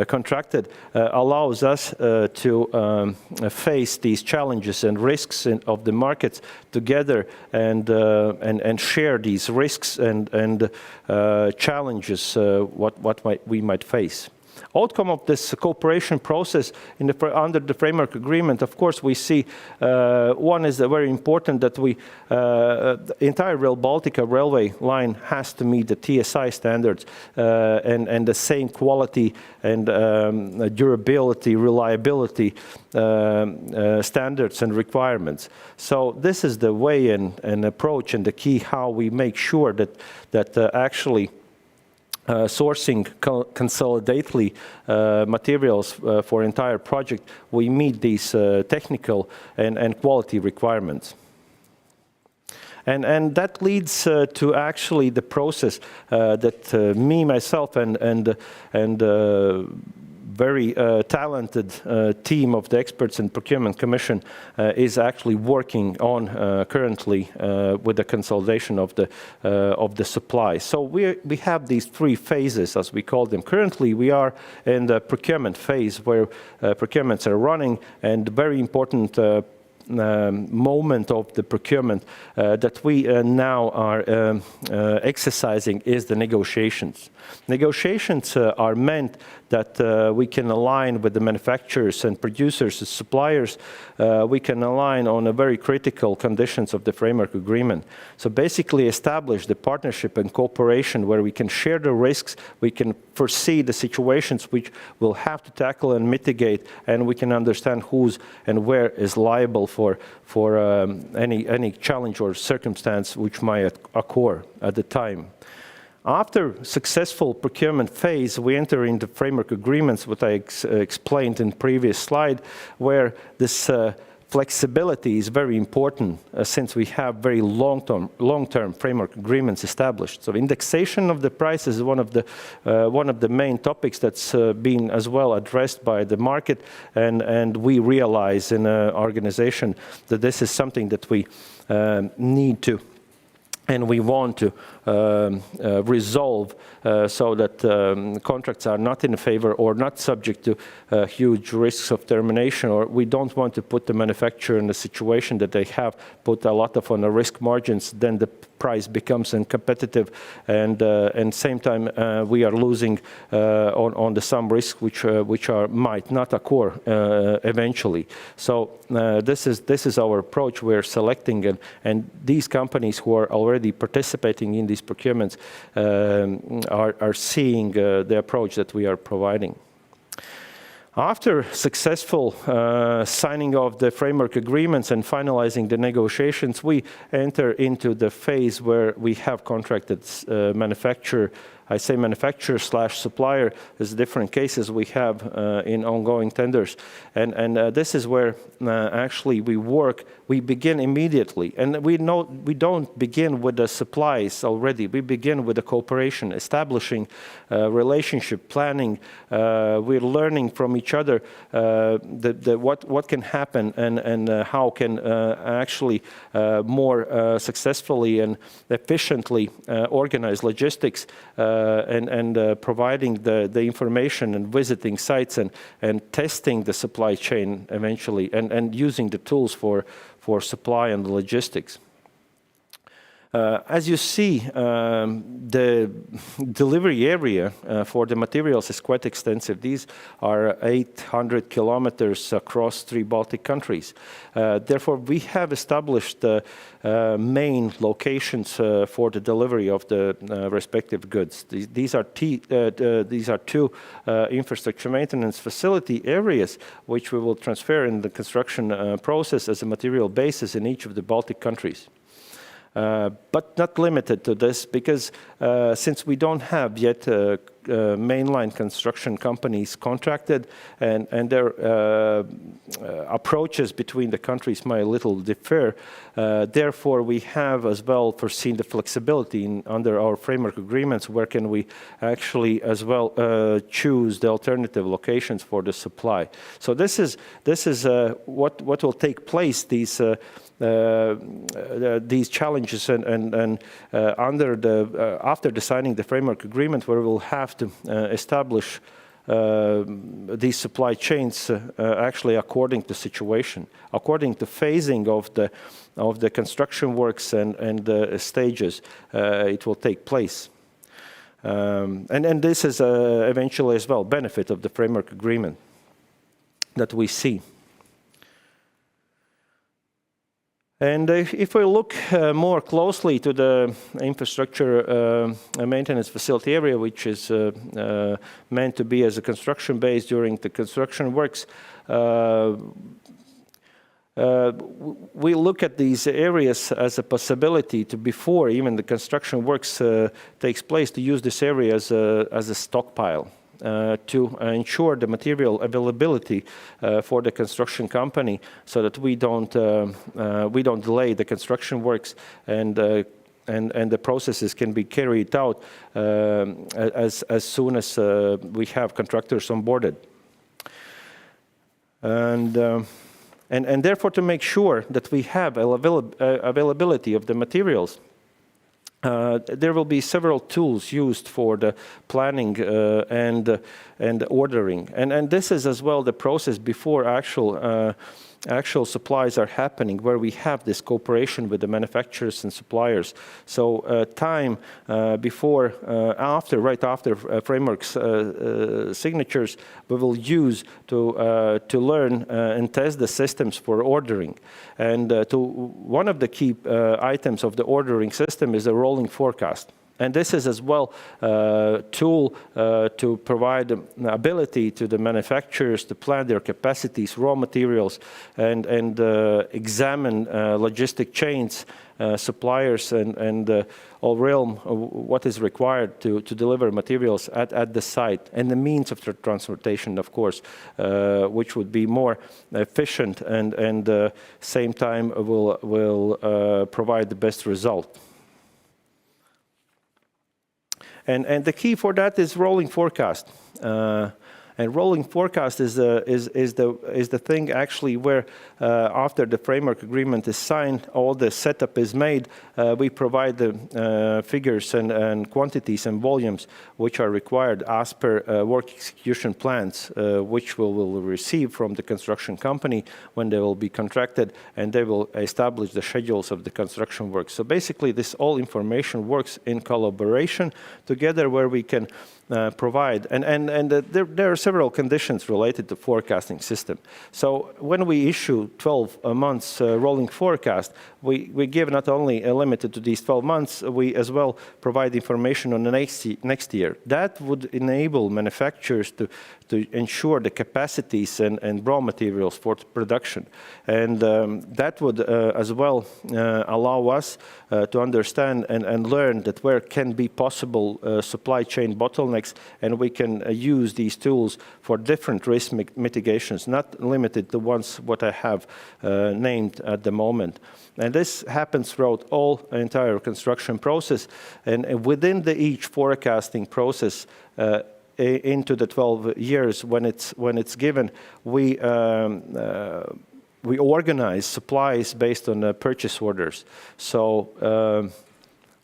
contracted allows us to face these challenges and risks of the markets together, and share these risks and challenges what we might face. Outcome of this cooperation process under the framework agreement, of course, we see one is very important, that the entire Rail Baltica railway line has to meet the TSI standards and the same quality and durability, reliability standards and requirements. So this is the way and approach and the key how we make sure that actually sourcing consolidately materials for entire project, we meet these technical and quality requirements. And that leads to actually the process that me, myself, and very talented team of the experts in Procurement Commission is actually working on currently with the consolidation of the supply. So we have these three phases, as we call them. Currently, we are in the procurement phase where procurements are running, and very important moment of the procurement that we now are exercising is the negotiations. Negotiations are meant that we can align with the manufacturers and producers and suppliers. We can align on a very critical conditions of the framework agreement. So basically establish the partnership and cooperation where we can share the risks, we can foresee the situations which we'll have to tackle and mitigate, and we can understand who's and where is liable for any challenge or circumstance which might occur at the time. After successful procurement phase, we enter into framework agreements, what I explained in previous slide, where this flexibility is very important since we have very long-term framework agreements established. So indexation of the prices is one of the main topics that's been as well addressed by the market, and we realize in our organization that this is something that we need to and we want to resolve so that contracts are not in favor or not subject to huge risks of termination, or we don't want to put the manufacturer in a situation that they have put a lot of on the risk margins, then the price becomes uncompetitive, and same time we are losing on the some risks which might not occur eventually. So this is our approach we're selecting, and these companies who are already participating in these procurements are seeing the approach that we are providing. After successful signing of the framework agreements and finalizing the negotiations, we enter into the phase where we have contracted manufacturer. I say manufacturer / supplier. There's different cases we have in ongoing tenders, and this is where actually we work. We begin immediately, and we don't begin with the supplies already. We begin with the cooperation, establishing relationship, planning. We're learning from each other what can happen and how can actually more successfully and efficiently organize logistics. And providing the information and visiting sites and testing the supply chain eventually, and using the tools for supply and logistics. As you see, the delivery area for the materials is quite extensive. These are 800 kilometers across 3 Baltic countries. Therefore, we have established main locations for the delivery of the respective goods. These are 2 infrastructure maintenance facility areas which we will transfer in the construction process as a material basis in each of the Baltic countries. But not limited to this, because since we don't have yet mainline construction companies contracted, and their approaches between the countries might a little differ, therefore we have as well foreseen the flexibility under our framework agreements, where can we actually as well choose the alternative locations for the supply. So this is what will take place, these challenges and under the after designing the framework agreement, where we'll have to establish these supply chains actually according to situation, according to phasing of the construction works and the stages it will take place. And this is eventually as well benefit of the framework agreement that we see. And if we look more closely to the infrastructure maintenance facility area, which is meant to be as a construction base during the construction works, we look at these areas as a possibility to, before even the construction works takes place, to use this area as a stockpile. To ensure the material availability for the construction company, so that we don't delay the construction works, and the processes can be carried out as soon as we have contractors onboarded. And therefore, to make sure that we have availability of the materials, there will be several tools used for the planning and ordering. And this is as well the process before actual supplies are happening, where we have this cooperation with the manufacturers and suppliers. So time before, right after frameworks signatures, we will use to learn and test the systems for ordering. And one of the key items of the ordering system is a rolling forecast. And this is as well a tool to provide the ability to the manufacturers to plan their capacities, raw materials, and examine logistic chains, suppliers, and all realm what is required to deliver materials at the site, and the means of transportation, of course, which would be more efficient and same time will provide the best result. And the key for that is rolling forecast. And rolling forecast is the thing actually where after the framework agreement is signed, all the setup is made, we provide the figures and quantities and volumes which are required as per work execution plans, which we will receive from the construction company when they will be contracted, and they will establish the schedules of the construction work. So basically this all information works in collaboration together, where we can provide, and there are several conditions related to forecasting system. So when we issue 12 months rolling forecast, we give not only limited to these 12 months, we as well provide information on the next year. That would enable manufacturers to ensure the capacities and raw materials for production. And that would as well allow us to understand and learn that where can be possible supply chain bottlenecks, and we can use these tools for different risk mitigations, not limited to ones what I have named at the moment. And this happens throughout all entire construction process, and within each forecasting process into the 12 years when it's given, we organize supplies based on purchase orders. So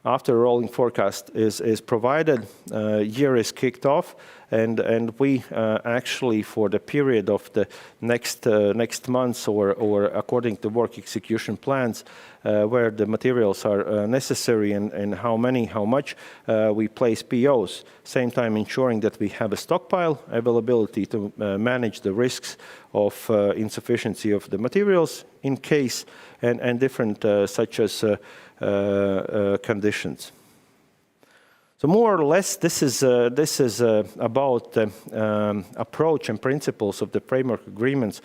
after rolling forecast is provided, year is kicked off, and we actually, for the period of the next months or according to work execution plans, where the materials are necessary and how much, we place POs. Same time ensuring that we have a stockpile availability to manage the risks of insufficiency of the materials in case, and different such as conditions. So more or less, this is about the approach and principles of the framework agreements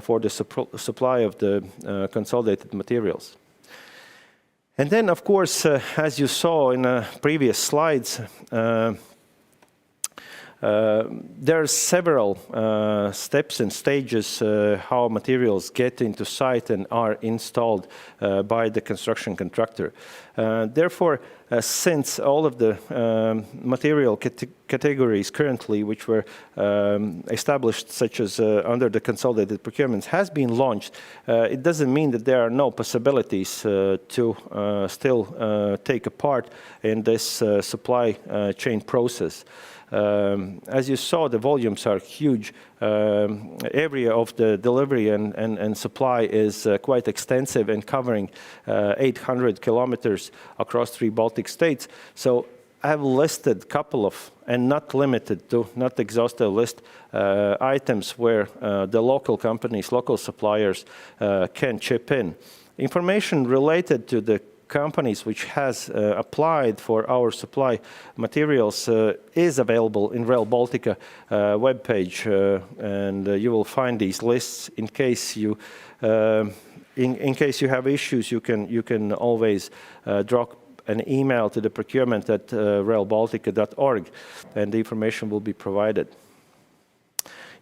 for the supply of the consolidated materials. And then, of course, as you saw in previous slides, there are several steps and stages how materials get into site and are installed by the construction contractor. Therefore, since all of the material categories currently which were established, such as under the consolidated procurements, has been launched, it doesn't mean that there are no possibilities to still take a part in this supply chain process. As you saw, the volumes are huge. Area of the delivery and supply is quite extensive and covering 800 kilometers across 3 Baltic states. So I have listed a couple of, and not limited to, not exhaustive list, items where the local companies, local suppliers can chip in. Information related to the companies which has applied for our supply materials is available in Rail Baltica webpage, and you will find these lists. In case you in case you have issues, you can always drop an email to the procurement at railbaltica.org, and the information will be provided.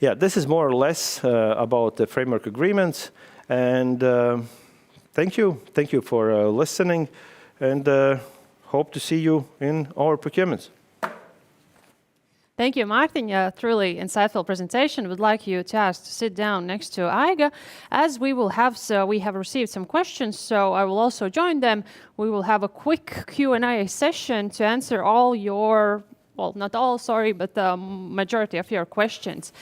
Yeah, this is more or less about the framework agreements, and thank you for listening, and hope to see you in our procurements. Thank you, Martin. Truly insightful presentation. Would like you to sit down next to Aiga. As we have received some questions, so I will also join them. We will have a quick Q&A session to answer all your, well, not all, sorry, but the majority of your questions.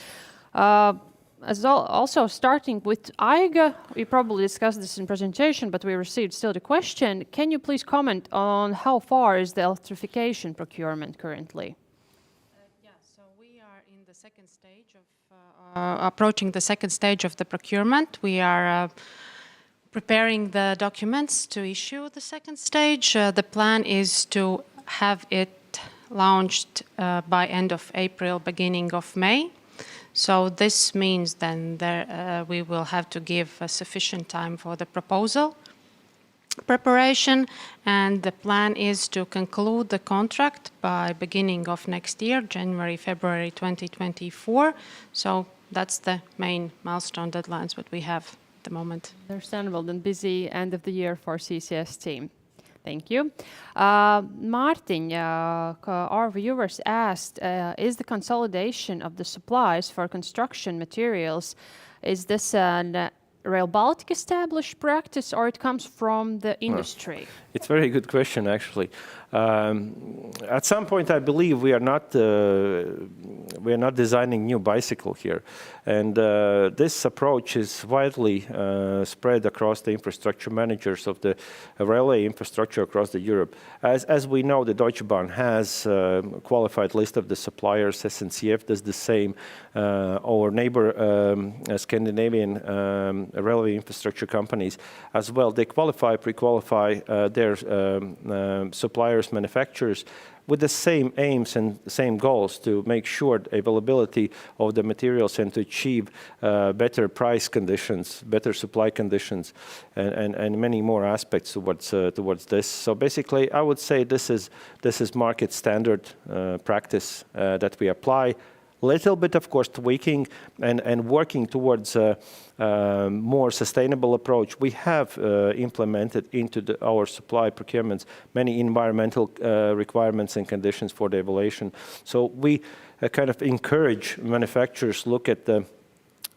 Also starting with Aiga, we probably discussed this in presentation, but we received still the question. Can you please comment on how far is the electrification procurement currently? Second stage of approaching the second stage of the procurement. We are preparing the documents to issue the second stage. The plan is to have it launched by end of April, beginning of May. So this means then we will have to give sufficient time for the proposal preparation, and the plan is to conclude the contract by beginning of next year, January, February 2024. So that's the main milestone deadlines that we have at the moment. Understandable, then busy end of the year for CCS team. Thank you. Martin, our viewers asked, is the consolidation of the supplies for construction materials, is this an Rail Baltica established practice, or it comes from the industry? It's a very good question, actually. At some point, I believe we are not designing new bicycle here, and this approach is widely spread across the infrastructure managers of the railway infrastructure across the Europe. As we know, the Deutsche Bahn has a qualified list of the suppliers. SNCF does the same. Our neighbor Scandinavian railway infrastructure companies as well, they pre-qualify their suppliers, manufacturers, with the same aims and same goals to make sure the availability of the materials and to achieve better price conditions, better supply conditions, and many more aspects towards this. So basically, I would say this is market standard practice that we apply. Little bit, of course, tweaking and working towards a more sustainable approach. We have implemented into our supply procurements many environmental requirements and conditions for the evaluation. So we kind of encourage manufacturers look at the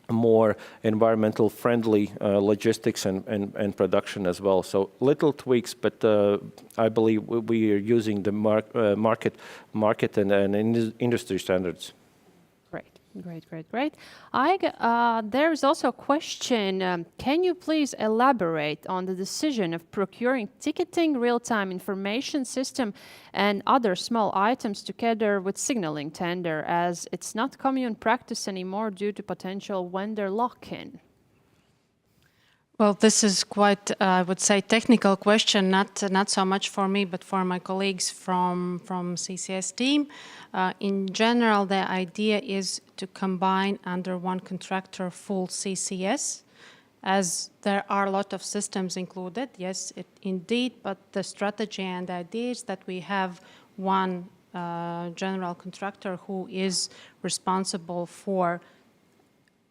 more environmental friendly logistics and production as well. So little tweaks, but I believe we are using the market and industry standards. Great. There is also a question. Can you please elaborate on the decision of procuring ticketing, real-time information system, and other small items together with signaling tender, as it's not common practice anymore due to potential vendor lock-in? Well, this is quite, I would say, technical question, not so much for me, but for my colleagues from CCS team. In general, the idea is to combine under one contractor full CCS, as there are a lot of systems included. Yes, indeed, but the strategy and the idea is that we have one general contractor who is responsible for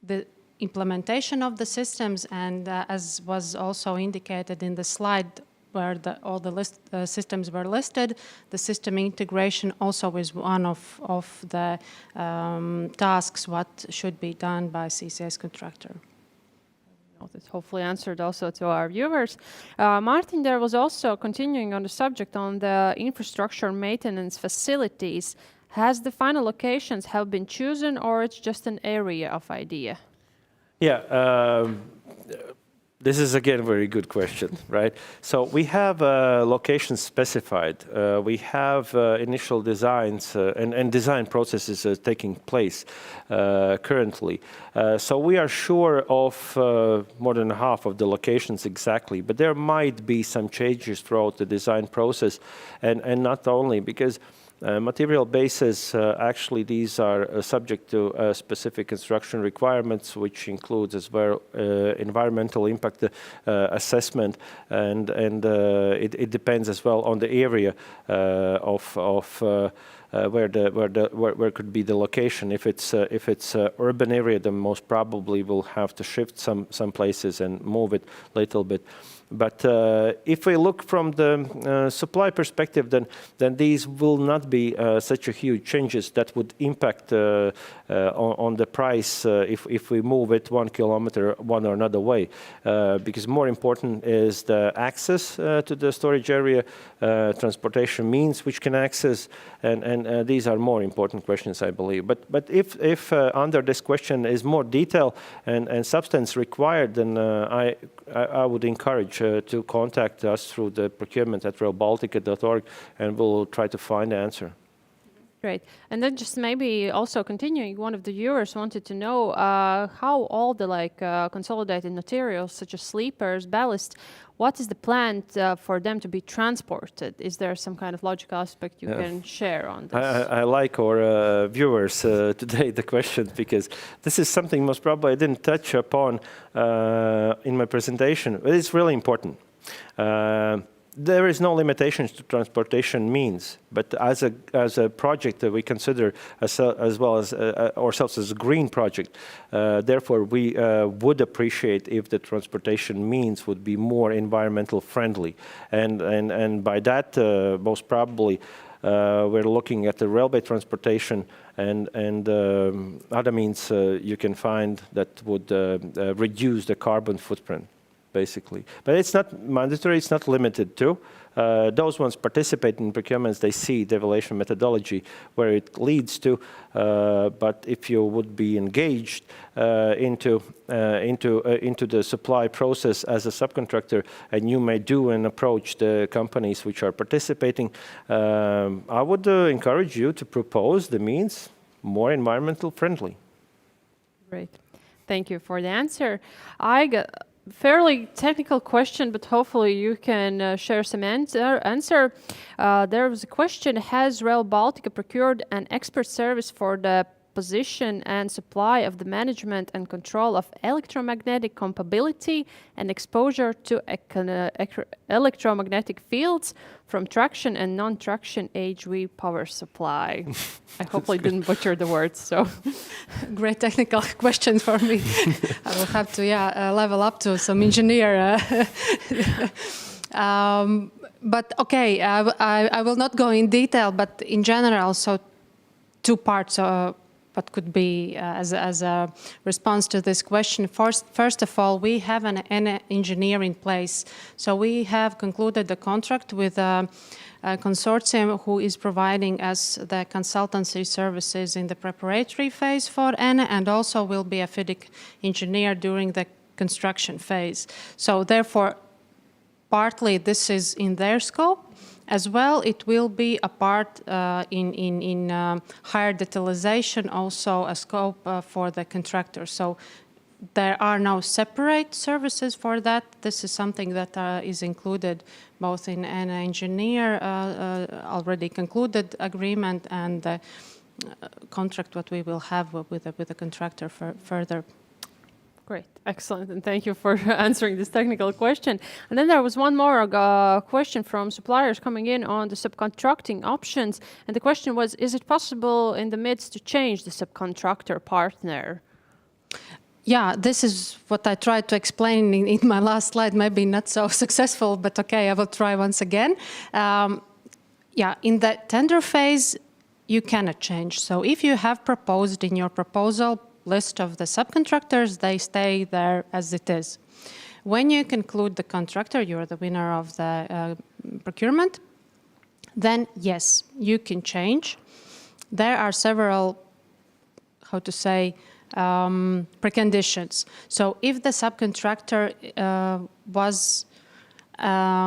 the implementation of the systems, and as was also indicated in the slide where all the systems were listed, the system integration also is one of the tasks what should be done by CCS contractor. This hopefully answered also to our viewers. Martin, there was also continuing on the subject on the infrastructure maintenance facilities. Has the final locations have been chosen, or it's just an area of idea? Yeah, this is again a very good question, right? So we have locations specified. We have initial designs and design processes taking place currently. So we are sure of more than half of the locations exactly, but there might be some changes throughout the design process, and not only because material bases, actually these are subject to specific construction requirements, which includes as well environmental impact assessment, and it depends as well on the area of where could be the location. If it's urban area, then most probably we'll have to shift some places and move it a little bit. But if we look from the supply perspective, then these will not be such a huge changes that would impact on the price if we move it 1 kilometer one or another way. Because more important is the access to the storage area, transportation means which can access, and these are more important questions, I believe. But if under this question is more detail and substance required, then I would encourage to contact us through the procurement at railbaltica.org, and we'll try to find the answer. Great. And then just maybe also continuing, one of the viewers wanted to know how all the consolidated materials such as sleepers, ballast, what is the plan for them to be transported? Is there some kind of logical aspect you can share on this? I like our viewers today, the questions, because this is something most probably I didn't touch upon in my presentation, but it's really important. There is no limitations to transportation means, but as a project that we consider as well as ourselves as a green project, therefore we would appreciate if the transportation means would be more environmental friendly, and by that most probably we're looking at the railway transportation and other means you can find that would reduce the carbon footprint, basically. But it's not mandatory, it's not limited to. Those ones participate in procurements, they see the evaluation methodology where it leads to, but if you would be engaged into the supply process as a subcontractor, and you may do and approach the companies which are participating, I would encourage you to propose the means more environmental friendly. Great. Thank you for the answer. I got fairly technical question, but hopefully you can share some answer. There was a question, has Rail Baltica procured an expert service for the position and supply of the management and control of electromagnetic compatibility and exposure to electromagnetic fields from traction and non-traction HV power supply? I hopefully didn't butcher the words. So, great technical question for me. I will have to level up to some engineer. But okay, I will not go in detail, but in general, so two parts what could be as a response to this question. First of all, we have an engineer in place. So we have concluded the contract with a consortium who is providing us the consultancy services in the preparatory phase for ENE, and also will be a FIDIC engineer during the construction phase. So therefore, partly this is in their scope. As well, it will be a part in higher detailization, also a scope for the contractor. So there are no separate services for that. This is something that is included both in an engineer already concluded agreement and the contract what we will have with the contractor further. Great, excellent, and thank you for answering this technical question. And then there was one more question from suppliers coming in on the subcontracting options. And the question was, is it possible in the midst to change the subcontractor partner? Yeah, this is what I tried to explain in my last slide, maybe not so successful, but okay, I will try once again. In the tender phase, you cannot change. So if you have proposed in your proposal list of the subcontractors, they stay there as it is. When you conclude the contractor, you're the winner of the procurement, then yes, you can change. There are several, preconditions. So if the subcontractor was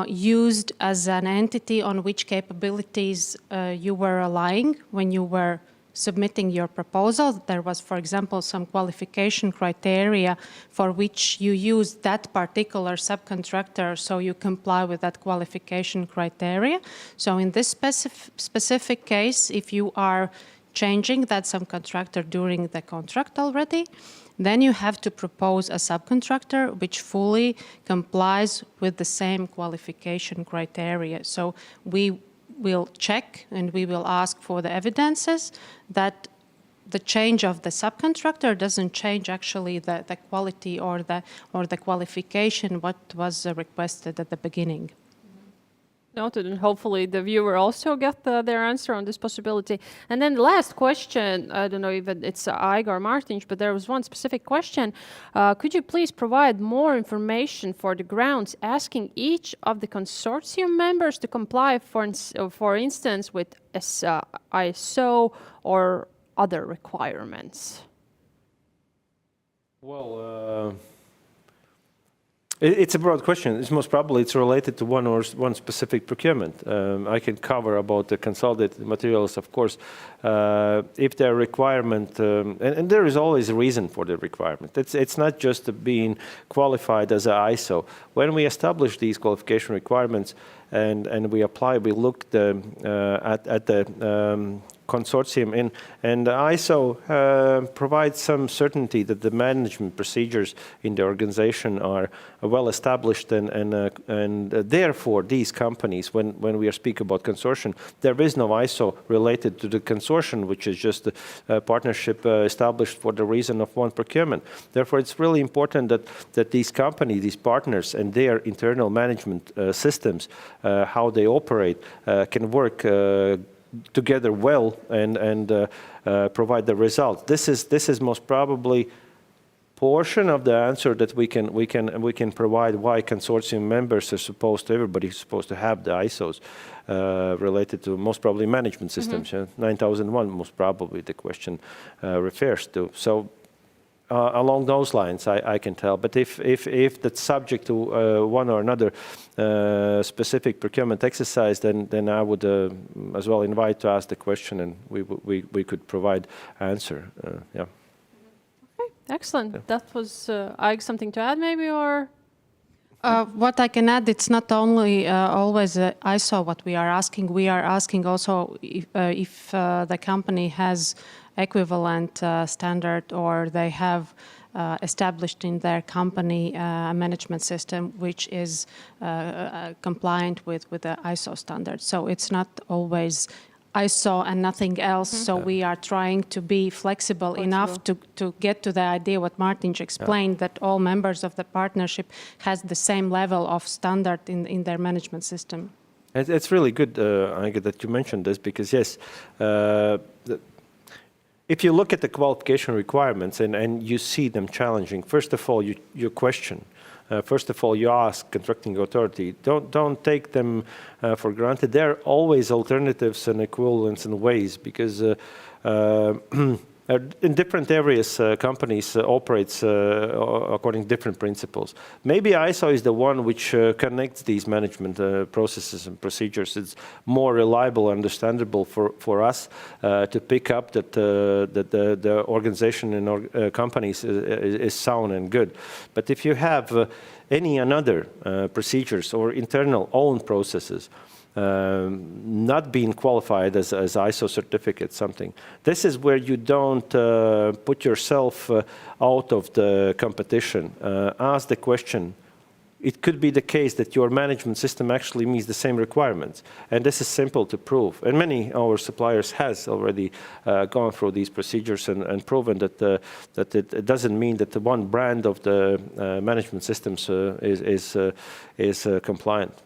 used as an entity on which capabilities you were relying when you were submitting your proposal, there was, for example, some qualification criteria for which you use that particular subcontractor, so you comply with that qualification criteria. So in this specific case, if you are changing that subcontractor during the contract already, then you have to propose a subcontractor which fully complies with the same qualification criteria. So we will check and we will ask for the evidences that the change of the subcontractor doesn't change actually the quality or the qualification what was requested at the beginning. Noted, and hopefully the viewer also got their answer on this possibility. And then the last question, I don't know if it's Aiga or Martin, but there was one specific question. Could you please provide more information for the grounds asking each of the consortium members to comply, for instance, with ISO or other requirements? Well, it's a broad question. It's most probably it's related to one specific procurement. I can cover about the consolidated materials, of course. If their requirement, and there is always a reason for the requirement. It's not just being qualified as an ISO. When we establish these qualification requirements and we apply, we looked at the consortium and ISO provides some certainty that the management procedures in the organization are well established and therefore these companies, when we are speaking about consortium, there is no ISO related to the consortium, which is just a partnership established for the reason of one procurement. Therefore, it's really important that these companies, these partners and their internal management systems, how they operate, can work together well and provide the results. This is most probably portion of the answer that we can provide why consortium members are everybody's supposed to have the ISOs related to most probably management systems. 9001 most probably the question refers to. So along those lines, I can tell. But if that's subject to one or another specific procurement exercise, then I would as well invite to ask the question, and we could provide answer. Yeah. Okay, excellent. Yeah. That was something to add, maybe, or. What I can add, it's not only always ISO what we are asking. We are asking also if the company has equivalent standard or they have established in their company a management system which is compliant with the ISO standard. So it's not always ISO and nothing else. So we are trying to be flexible enough to get to the idea what Martin explained, that all members of the partnership has the same level of standard in their management system. It's really good, Aiga, that you mentioned this, because yes, if you look at the qualification requirements and you see them challenging, first of all, you question. First of all, you ask contracting authority. Don't take them for granted. There are always alternatives and equivalents and ways, because in different areas, companies operates according to different principles. Maybe ISO is the one which connects these management processes and procedures. It's more reliable, understandable for us to pick up that the organization in companies is sound and good. But if you have any another procedures or internal own processes, not being qualified as ISO certificate, something. This is where you don't put yourself out of the competition. Ask the question. It could be the case that your management system actually meets the same requirements, and this is simple to prove. And many our suppliers has already gone through these procedures and proven that it doesn't mean that the one brand of the management systems is compliant.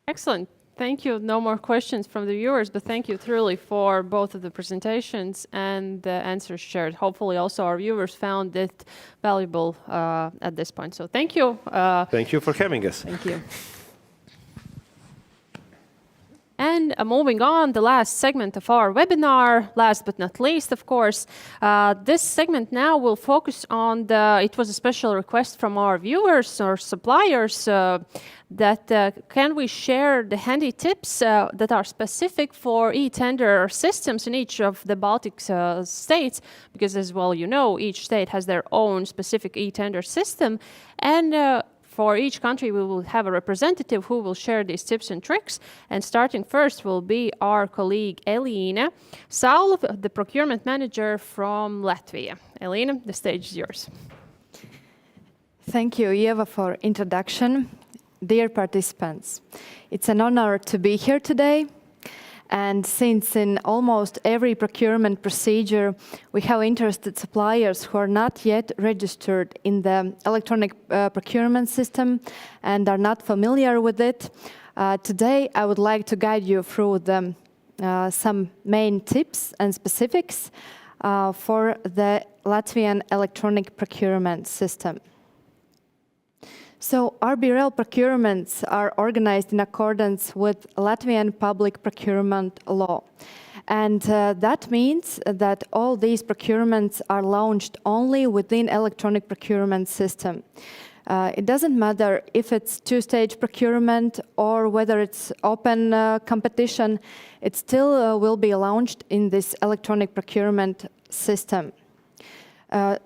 Excellent. Thank you. No more questions from the viewers, but thank you truly for both of the presentations and the answers shared. Hopefully also our viewers found it valuable at this point. So thank you. Thank you for having us. Thank you. And moving on, the last segment of our webinar, last but not least, of course, this segment now will focus on it was a special request from our viewers or suppliers that can we share the handy tips that are specific for e-tender systems in each of the Baltic states, because as well you know, each state has their own specific e-tender system, and for each country, we will have a representative who will share these tips and tricks. And starting first will be our colleague Elina Saul, the procurement manager from Latvia. Elina, the stage is yours. Thank you, Eva, for introduction. Dear participants, it's an honor to be here today. And since in almost every procurement procedure, we have interested suppliers who are not yet registered in the electronic procurement system and are not familiar with it, today I would like to guide you through some main tips and specifics for the Latvian electronic procurement system. So RBRL procurements are organized in accordance with Latvian public procurement law. And that means that all these procurements are launched only within electronic procurement system. It doesn't matter if it's two-stage procurement or whether it's open competition, it still will be launched in this electronic procurement system.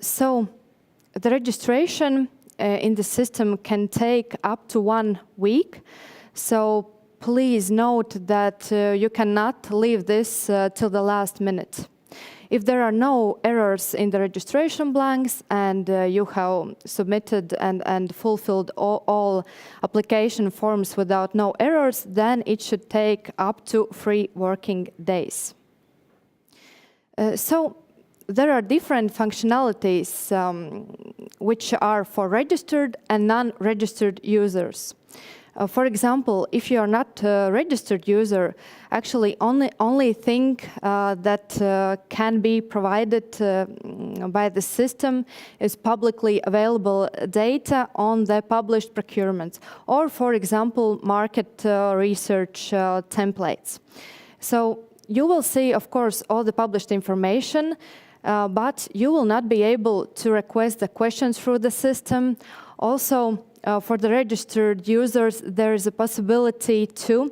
So the registration in the system can take up to 1 week. So please note that you cannot leave this till the last minute. If there are no errors in the registration blanks and you have submitted and fulfilled all application forms without no errors, then it should take up to 3 working days. So there are different functionalities which are for registered and non-registered users. For example, if you are not a registered user, actually only thing that can be provided by the system is publicly available data on the published procurements, or for example, market research templates. So you will see, of course, all the published information, but you will not be able to request the questions through the system. Also, for the registered users, there is a possibility to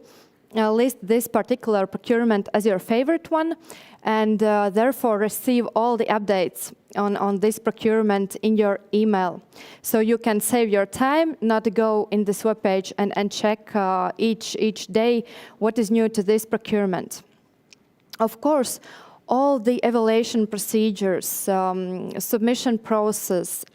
list this particular procurement as your favorite one and therefore receive all the updates on this procurement in your email. So you can save your time, not go in this webpage and check each day what is new to this procurement. Of course, all the evaluation procedures, submission process,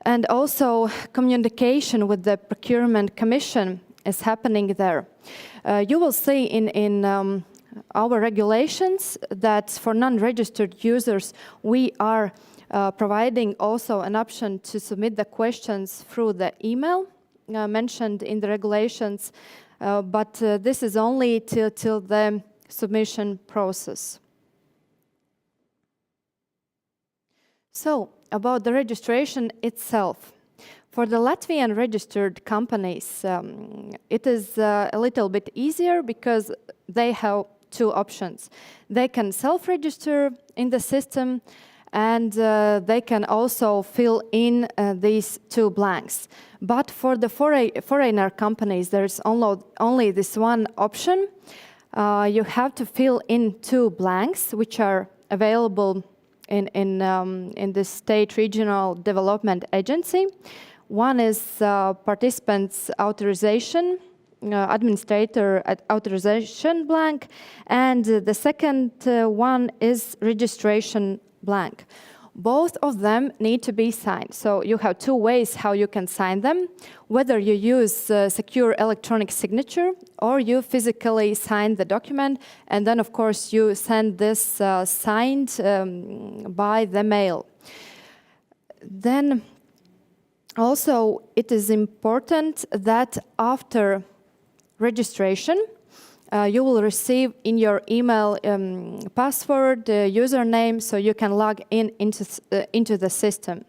and also communication with the procurement commission is happening there. You will see in our regulations that for non-registered users, we are providing also an option to submit the questions through the email mentioned in the regulations, but this is only till the submission process. So, about the registration itself. For the Latvian registered companies, it is a little bit easier because they have 2 options. They can self-register in the system and they can also fill in these 2 blanks. But for the foreigner companies, there's only this one option. You have to fill in 2 blanks, which are available in the state regional development agency. One is participants authorization, administrator authorization blank, and the second one is registration blank. Both of them need to be signed. So you have 2 ways how you can sign them, whether you use secure electronic signature or you physically sign the document, and then of course you send this signed by the mail. Then also it is important that after registration, you will receive in your email password, username, so you can log into the system.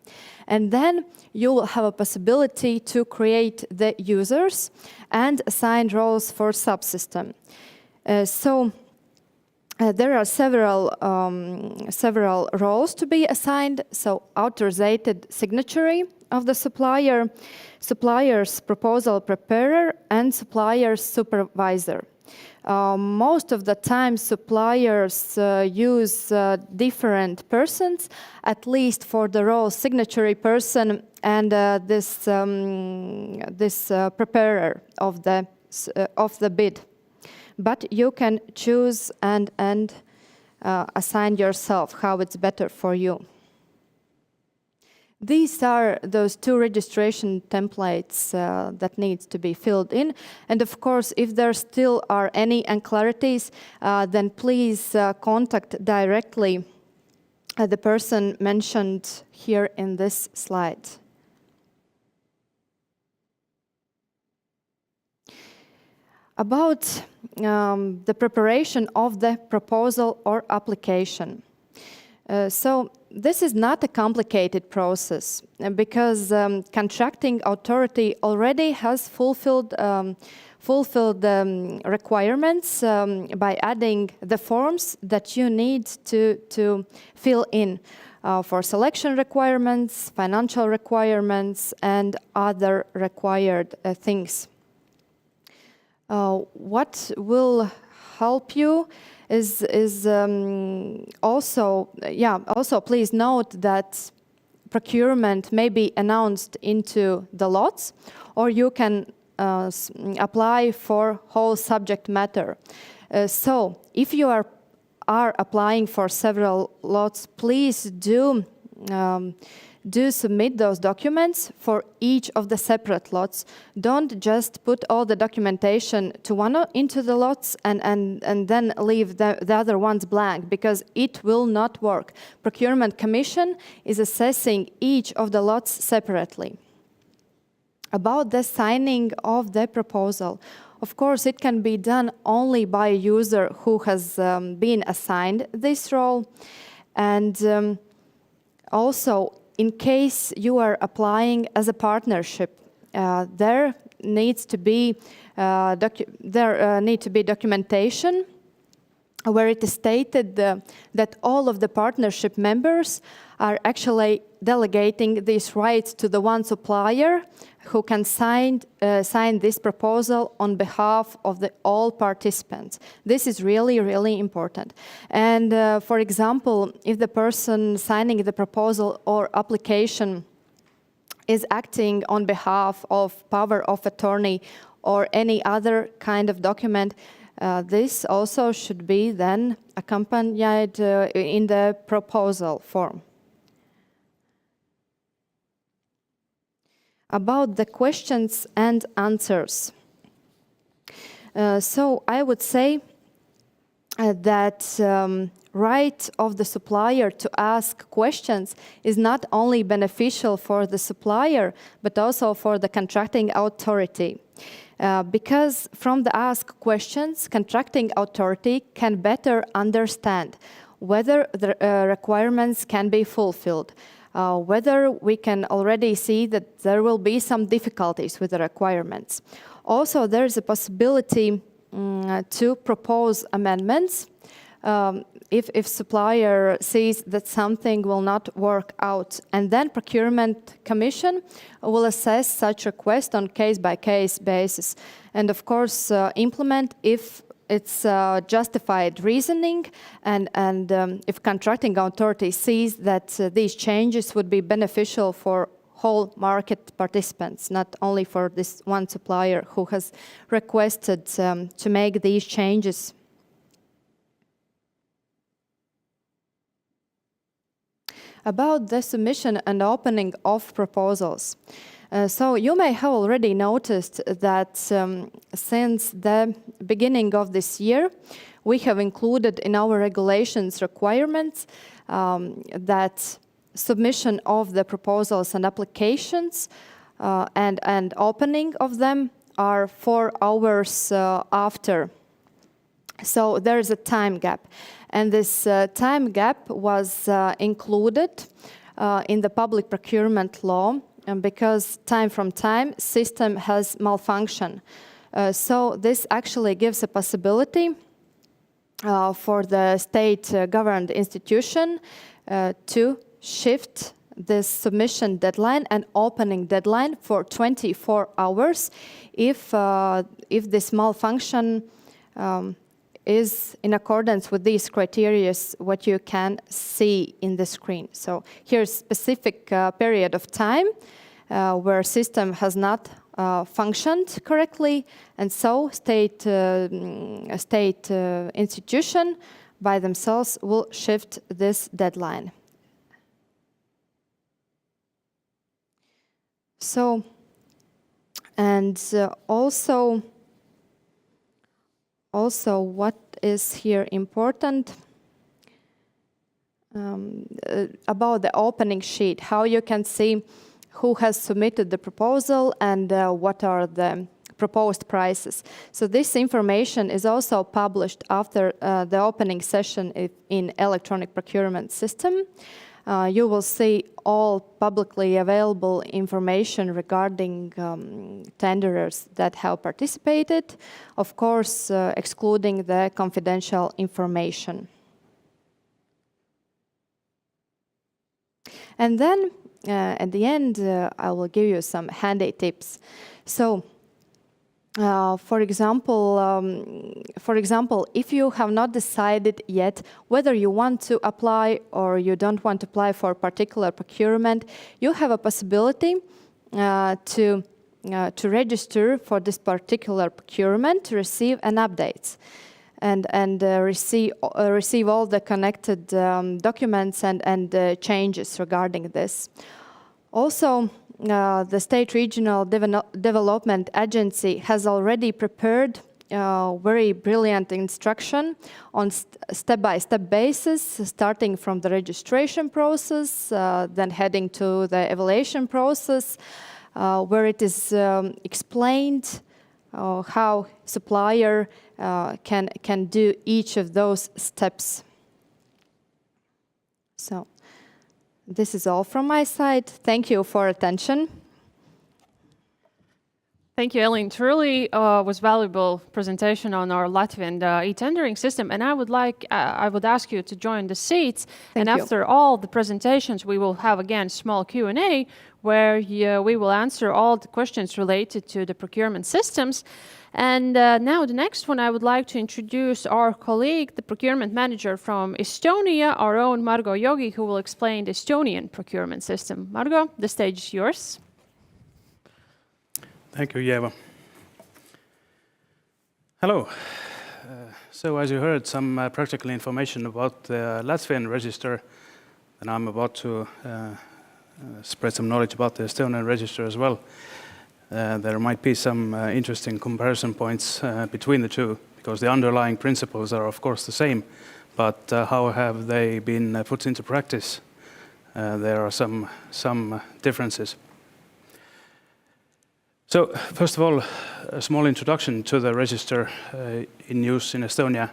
And then you will have a possibility to create the users and assign roles for subsystem. There are several roles to be assigned. So authorized signatory of the supplier, supplier's proposal preparer, and supplier's supervisor. Most of the time, suppliers use different persons, at least for the role signatory person and this preparer of the bid. But you can choose and assign yourself how it's better for you. These are those 2 registration templates that needs to be filled in. And of course, if there still are any unclarities, then please contact directly the person mentioned here in this slide. About the preparation of the proposal or application. So this is not a complicated process because contracting authority already has fulfilled requirements by adding the forms that you need to fill in for selection requirements, financial requirements, and other required things. What will help you is also please note that procurement may be announced into the lots, or you can apply for whole subject matter. So if you are applying for several lots, please do submit those documents for each of the separate lots. Don't just put all the documentation into the lots and then leave the other ones blank, because it will not work. Procurement Commission is assessing each of the lots separately. About the signing of the proposal, of course, it can be done only by a user who has been assigned this role. And also, in case you are applying as a partnership, there needs to be documentation where it is stated that all of the partnership members are actually delegating these rights to the one supplier who can sign this proposal on behalf of all participants. This is really, really important. And for example, if the person signing the proposal or application is acting on behalf of power of attorney or any other kind of document, this also should be then accompanied in the proposal form. About the questions and answers. So I would say that right of the supplier to ask questions is not only beneficial for the supplier, but also for the contracting authority. Because from the asked questions, contracting authority can better understand whether the requirements can be fulfilled, whether we can already see that there will be some difficulties with the requirements. Also, there is a possibility to propose amendments if supplier sees that something will not work out, and then Procurement Commission will assess such request on case-by-case basis, and of course implement if it's justified reasoning, and if contracting authority sees that these changes would be beneficial for whole market participants, not only for this one supplier who has requested to make these changes. About the submission and opening of proposals. So you may have already noticed that since the beginning of this year, we have included in our regulations requirements that submission of the proposals and applications and opening of them are 4 hours after. So there is a time gap. And this time gap was included in the public procurement law, because time from time system has malfunction. So this actually gives a possibility for the state governed institution to shift this submission deadline and opening deadline for 24 hours if this malfunction is in accordance with these criteria, what you can see in the screen. So here's specific period of time where system has not functioned correctly, and so state institution by themselves will shift this deadline. So, and also what is here important about the opening sheet, how you can see who has submitted the proposal and what are the proposed prices. So this information is also published after the opening session in electronic procurement system. You will see all publicly available information regarding tenderers that have participated, of course, excluding the confidential information. And then at the end, I will give you some handy tips. So, for example, if you have not decided yet whether you want to apply or you don't want to apply for a particular procurement, you have a possibility to register for this particular procurement to receive an update and receive all the connected documents and changes regarding this. Also, the State Regional Development Agency has already prepared very brilliant instruction on step-by-step basis, starting from the registration process, then heading to the evaluation process, where it is explained how supplier can do each of those steps. So, this is all from my side. Thank you for attention. Thank you, Elin. It really was valuable presentation on our Latvian e-tendering system, and I would ask you to join the seats. Thank you. After all the presentations, we will have again small Q&A where we will answer all the questions related to the procurement systems. And now the next one, I would like to introduce our colleague, the procurement manager from Estonia, our own Margo Yogi, who will explain the Estonian procurement system. Margo, the stage is yours. Thank you, Yeva. Hello. So as you heard, some practical information about the Latvian register, and I'm about to spread some knowledge about the Estonian register as well. There might be some interesting comparison points between the two, because the underlying principles are of course the same, but how have they been put into practice? There are some differences. So first of all, a small introduction to the register in use in Estonia.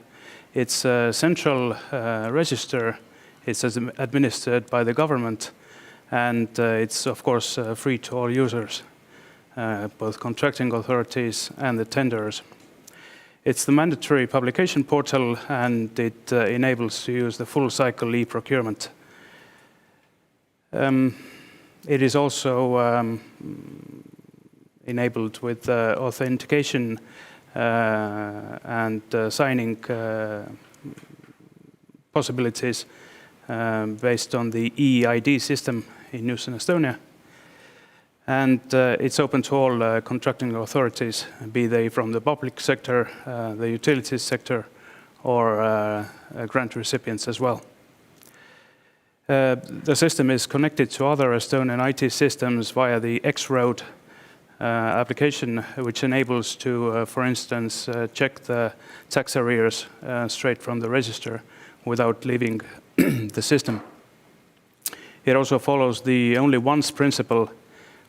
It's a central register. It's administered by the government, and it's of course free to all users. Both contracting authorities and the tenders. It's the mandatory publication portal, and it enables to use the full cycle e-procurement. It is also enabled with authentication and signing possibilities based on the EEID system in use in Estonia. And it's open to all contracting authorities, be they from the public sector, the utilities sector, or grant recipients as well. The system is connected to other Estonian IT systems via the X-Road application, which enables to, for instance, check the tax arrears straight from the register without leaving the system. It also follows the only once principle,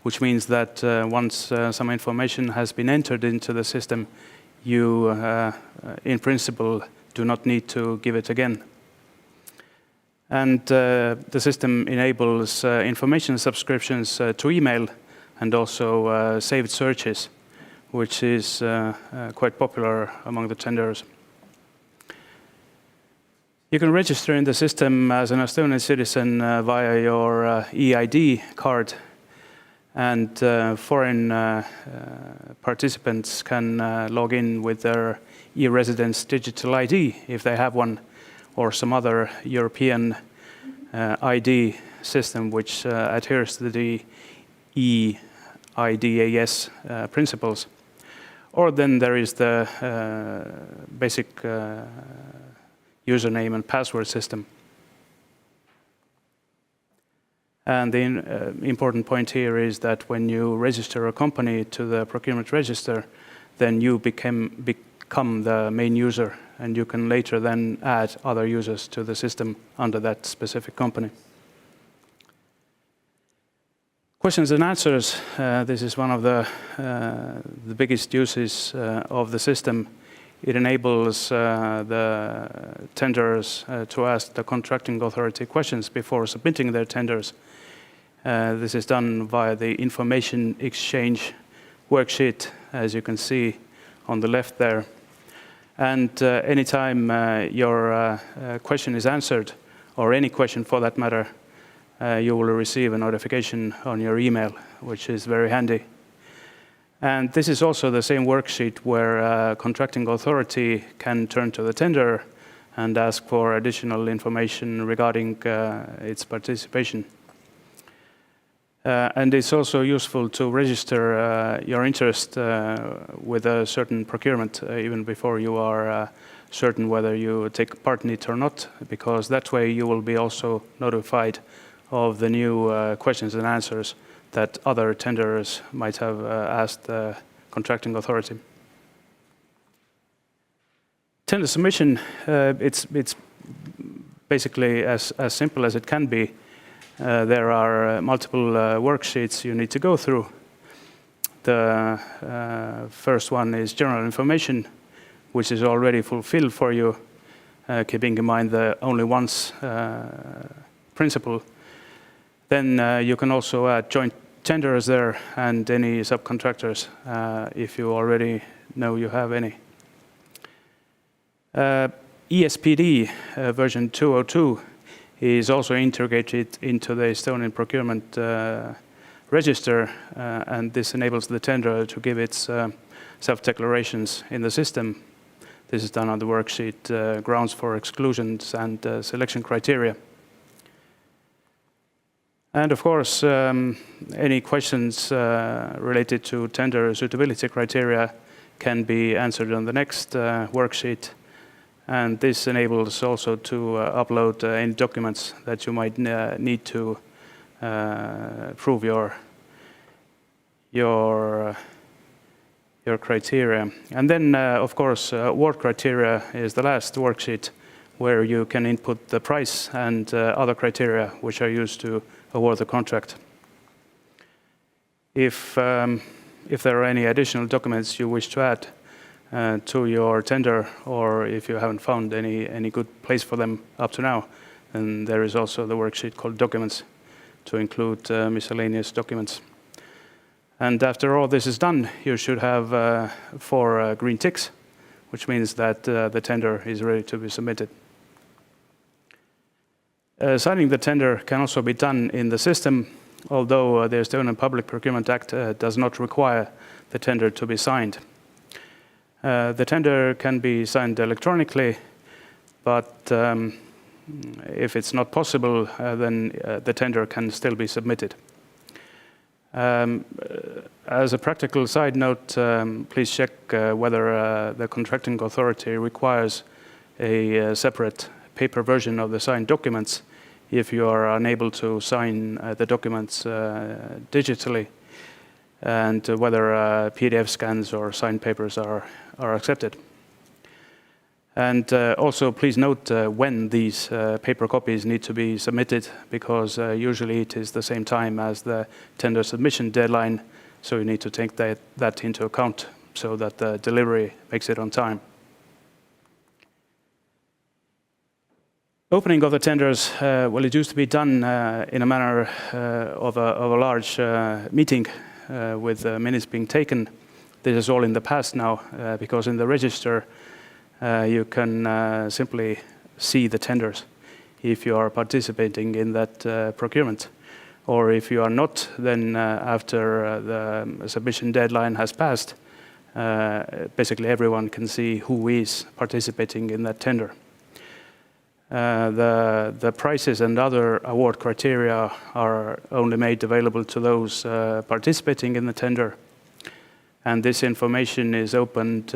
which means that once some information has been entered into the system, you, in principle, do not need to give it again. And the system enables information subscriptions to email and also saved searches, which is quite popular among the tenders. You can register in the system as an Estonian citizen via your EID card. And foreign participants can log in with their e-residence digital ID if they have one, or some other European ID system which adheres to the EIDAS principles. Or then there is the basic username and password system. And the important point here is that when you register a company to the procurement register, then you become the main user, and you can later then add other users to the system under that specific company. Questions and answers. This is one of the biggest uses of the system. It enables the tenders to ask the contracting authority questions before submitting their tenders. This is done via the information exchange worksheet, as you can see on the left there. And anytime your question is answered, or any question for that matter, you will receive a notification on your email, which is very handy. And this is also the same worksheet where a contracting authority can turn to the tender and ask for additional information regarding its participation. And it's also useful to register your interest with a certain procurement even before you are certain whether you take part in it or not, because that way you will be also notified of the new questions and answers that other tenders might have asked the contracting authority. Tender submission, it's basically as simple as it can be. There are multiple worksheets you need to go through. The first one is general information, which is already fulfilled for you, keeping in mind the only once principle. Then you can also add joint tenders there and any subcontractors if you already know you have any. ESPD version 202 is also integrated into the Estonian procurement register, and this enables the tender to give its self-declarations in the system. This is done on the worksheet grounds for exclusions and selection criteria. And of course, any questions related to tender suitability criteria can be answered on the next worksheet. And this enables also to upload any documents that you might need to prove your criteria. And then, of course, award criteria is the last worksheet where you can input the price and other criteria which are used to award the contract. If there are any additional documents you wish to add to your tender, or if you haven't found any good place for them up to now, then there is also the worksheet called Documents to include miscellaneous documents. And after all this is done, you should have 4 green ticks, which means that the tender is ready to be submitted. Signing the tender can also be done in the system, although the Estonian Public Procurement Act does not require the tender to be signed. The tender can be signed electronically, but if it's not possible, then the tender can still be submitted. As a practical side note, please check whether the contracting authority requires a separate paper version of the signed documents if you are unable to sign the documents digitally, and whether PDF scans or signed papers are accepted. And also please note when these paper copies need to be submitted, because usually it is the same time as the tender submission deadline, so you need to take that into account so that the delivery makes it on time. Opening of the tenders, well, it used to be done in a manner of a large meeting with minutes being taken. This is all in the past now, because in the register you can simply see the tenders if you are participating in that procurement. Or if you are not, then after the submission deadline has passed, basically everyone can see who is participating in that tender. The prices and other award criteria are only made available to those participating in the tender. And this information is opened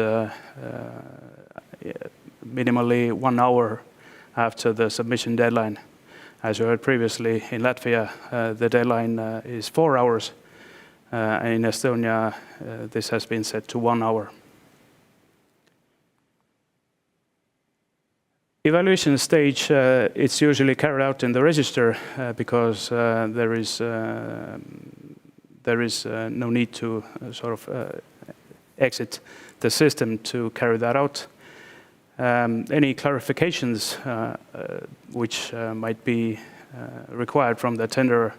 minimally 1 hour after the submission deadline. As you heard previously, in Latvia, the deadline is 4 hours. In Estonia, this has been set to 1 hour. Evaluation stage, it's usually carried out in the register because there is no need to exit the system to carry that out. Any clarifications which might be required from the tenderer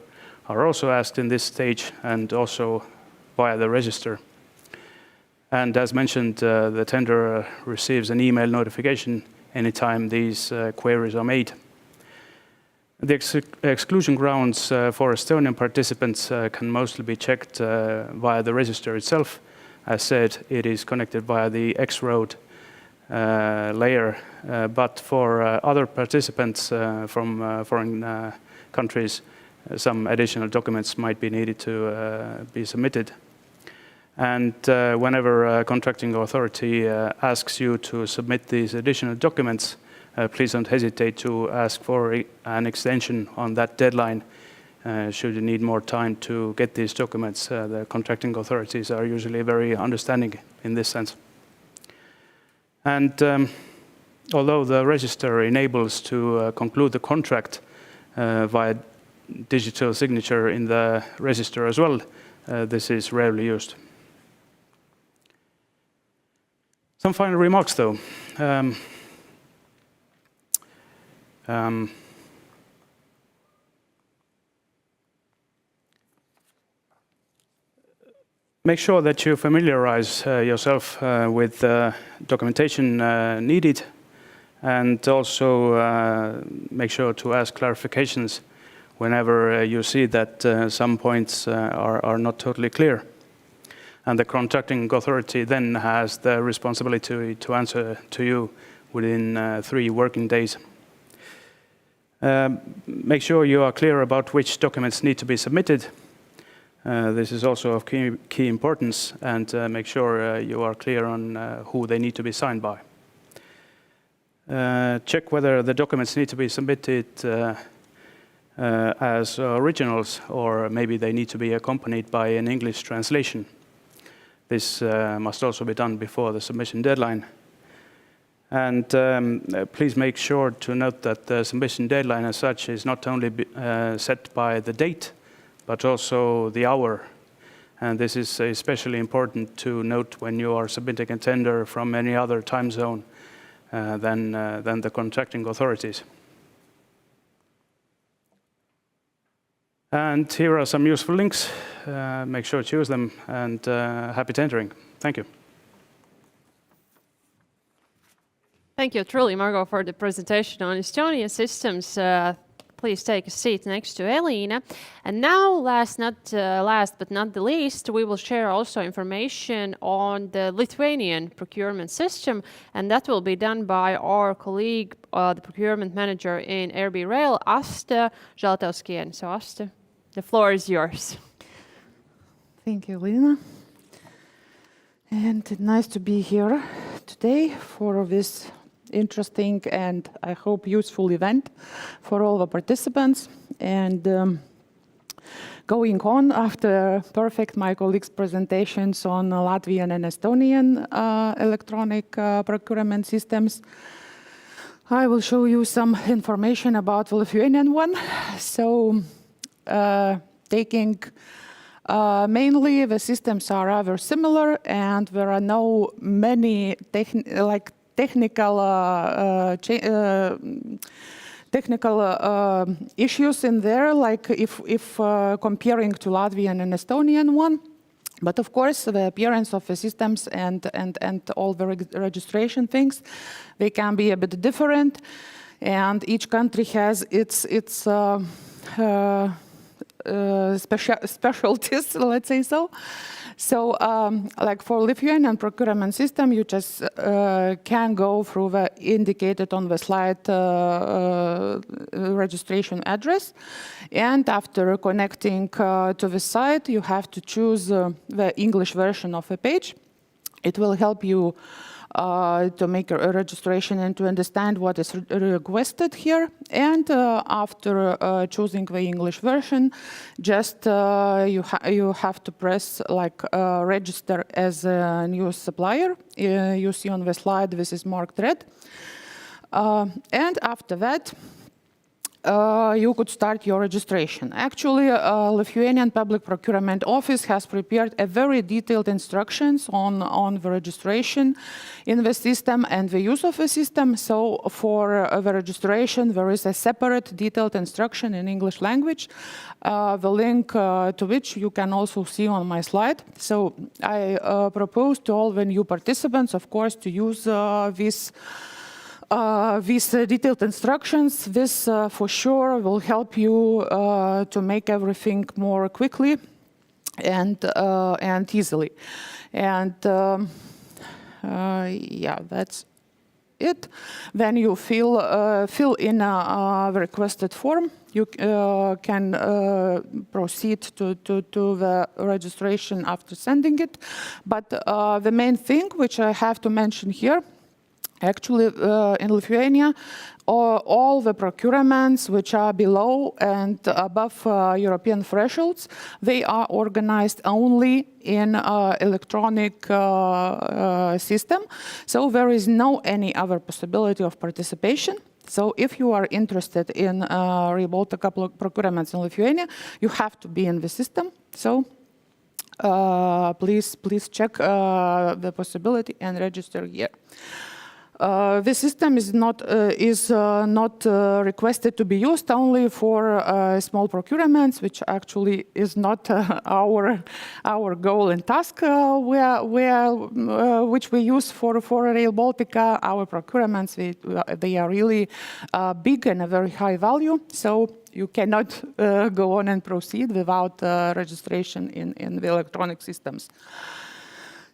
are also asked in this stage and also via the register. And as mentioned, the tenderer receives an email notification anytime these queries are made. The exclusion grounds for Estonian participants can mostly be checked via the register itself. As said, it is connected via the X-road layer, but for other participants from foreign countries, some additional documents might be needed to be submitted. And whenever a contracting authority asks you to submit these additional documents, please don't hesitate to ask for an extension on that deadline should you need more time to get these documents. The contracting authorities are usually very understanding in this sense. And although the register enables to conclude the contract via digital signature in the register as well, this is rarely used. Some final remarks, though. Make sure that you familiarize yourself with the documentation needed, and also make sure to ask clarifications whenever you see that some points are not totally clear. And the contracting authority then has the responsibility to answer to you within 3 working days. Make sure you are clear about which documents need to be submitted. This is also of key importance, and make sure you are clear on who they need to be signed by. Check whether the documents need to be submitted as originals, or maybe they need to be accompanied by an English translation. This must also be done before the submission deadline. And please make sure to note that the submission deadline as such is not only set by the date, but also the hour. And this is especially important to note when you are submitting a tender from any other time zone than the contracting authorities. And here are some useful links. Make sure to use them, and happy tendering. Thank you. Thank you truly, Margo, for the presentation on Estonia systems. Please take a seat next to Elina. And now, last but not the least, we will share also information on the Lithuanian procurement system, and that will be done by our colleague, the procurement manager in RB Rail, Eiropas Dzelzceļa. So, Asta, the floor is yours. Thank you, Lina. And nice to be here today for this interesting and I hope useful event for all the participants. And going on after my colleagues' presentations on Latvian and Estonian electronic procurement systems, I will show you some information about the Lithuanian one. So taking mainly the systems are rather similar, and there are no many technical issues in there, like if comparing to Latvian and Estonian one. But of course, the appearance of the systems and all the registration things, they can be a bit different, and each country has its specialties, let's say so. So, like for Lithuanian procurement system, you just can go through the indicated on the slide registration address. And after connecting to the site, you have to choose the English version of the page. It will help you to make a registration and to understand what is requested here. And after choosing the English version, just you have to press like register as a new supplier. You see on the slide this is marked red. And after that, you could start your registration. Actually, Lithuanian Public Procurement Office has prepared a very detailed instructions on the registration in the system and the use of the system. So for the registration, there is a separate detailed instruction in English language, the link to which you can also see on my slide. So I propose to all the new participants, of course, to use these detailed instructions. This for sure will help you to make everything more quickly and easily. And yeah, that's it. Then you fill in the requested form. You can proceed to the registration after sending it. But the main thing which I have to mention here, actually, in Lithuania, all the procurements which are below and above European thresholds, they are organized only in electronic system. So there is no any other possibility of participation. So if you are interested in Rail Baltica procurements in Lithuania, you have to be in the system. So please check the possibility and register here. The system is not requested to be used only for small procurements, which actually is not our goal and task which we use for Rail Baltica. Our procurements, they are really big and a very high value, so you cannot go on and proceed without registration in the electronic systems.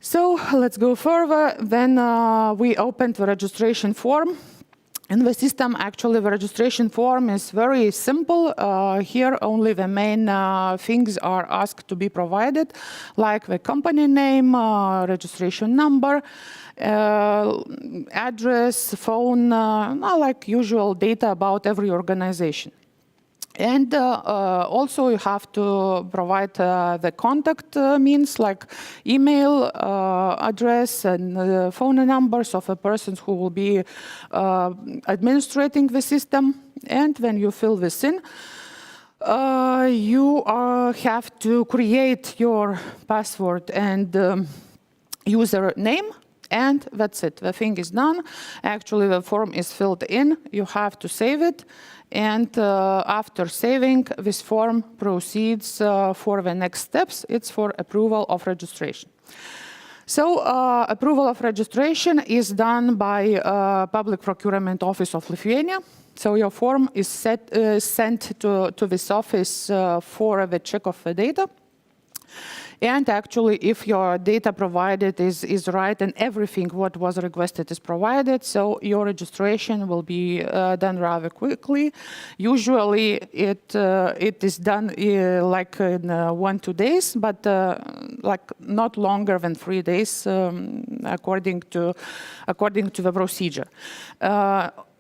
So let's go further. Then we opened the registration form. In the system, actually, the registration form is very simple. Here, only the main things are asked to be provided, like the company name, registration number, address, phone, like usual data about every organization. And also you have to provide the contact means like email, address and phone numbers of the persons who will be administrating the system. And when you fill this in, you have to create your password and username. And that's it. The thing is done. Actually, the form is filled in. You have to save it. And after saving, this form proceeds for the next steps. It's for approval of registration. So approval of registration is done by Public Procurement Office of Lithuania. So your form is sent to this office for the check of the data. And actually, if your data provided is right and everything what was requested is provided, so your registration will be done rather quickly. Usually, it is done like in 1-2 days, but like not longer than 3 days, according to the procedure.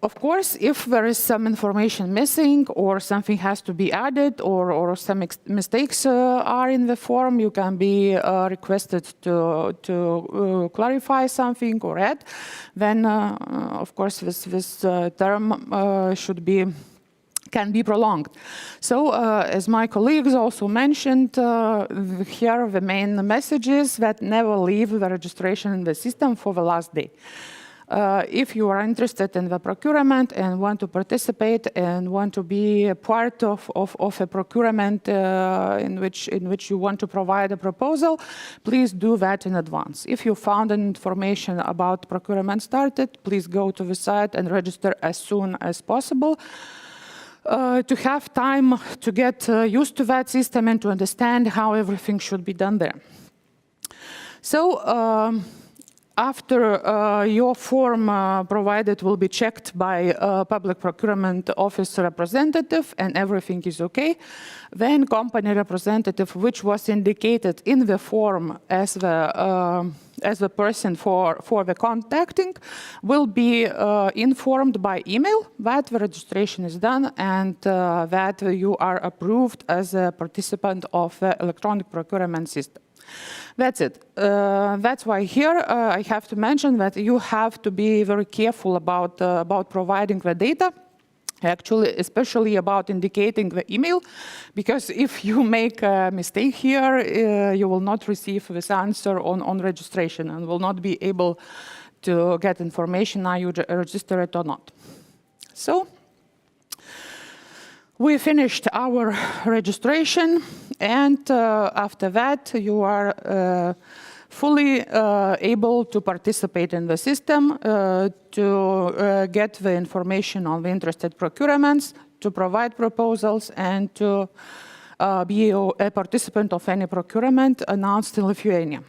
Of course, if there is some information missing or something has to be added or some mistakes are in the form, you can be requested to clarify something or add. Then, of course, this term can be prolonged. So, as my colleagues also mentioned, here the main message is that never leave the registration in the system for the last day. If you are interested in the procurement and want to participate and want to be a part of a procurement in which you want to provide a proposal, please do that in advance. If you found information about procurement started, please go to the site and register as soon as possible. To have time to get used to that system and to understand how everything should be done there. So, After your form provided will be checked by a public procurement office representative and everything is okay, then company representative, which was indicated in the form as the person for the contacting, will be informed by email that the registration is done and that you are approved as a participant of the electronic procurement system. That's it. That's why here I have to mention that you have to be very careful about providing the data, actually, especially about indicating the email, because if you make a mistake here, you will not receive this answer on registration and will not be able to get information are you registered or not. So, we finished our registration, and after that, you are fully able to participate in the system, to get the information on the interested procurements, to provide proposals, and to be a participant of any procurement announced in Lithuania.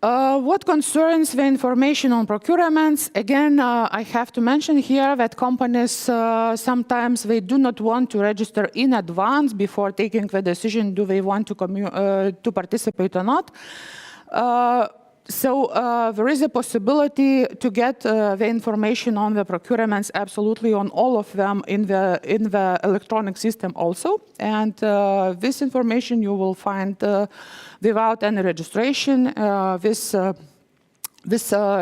What concerns the information on procurements, again, I have to mention here that companies sometimes they do not want to register in advance before taking the decision, do they want to participate or not. So there is a possibility to get the information on the procurements absolutely on all of them in the electronic system also. And this information you will find without any registration. This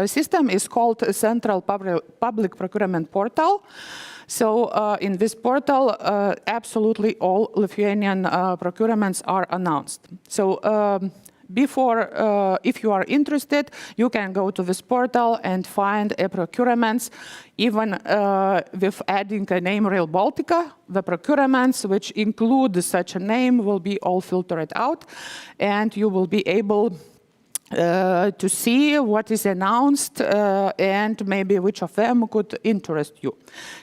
system is called Central Public Procurement Portal. So in this portal, absolutely all Lithuanian procurements are announced. So before, if you are interested, you can go to this portal and find a procurements, even with adding a name Rail Baltica. The procurements which include such a name will be all filtered out, and you will be able to see what is announced and maybe which of them could interest you.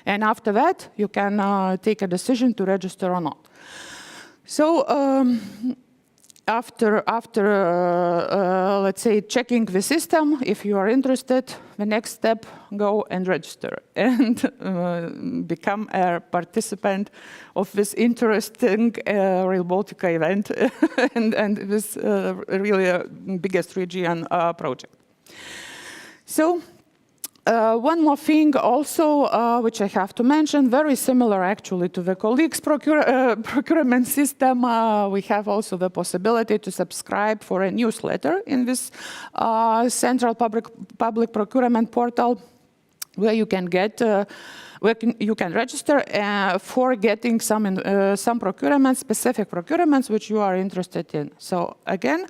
And after that, you can take a decision to register or not. So, after let's say, checking the system, if you are interested, the next step, go and register and become a participant of this interesting Rail Baltica event and this really biggest region project. So, one more thing also, which I have to mention, very similar actually to the colleagues' procurement system, we have also the possibility to subscribe for a newsletter in this Central Public Procurement Portal, where you can get you can register for getting some procurements, specific procurements which you are interested in. So again,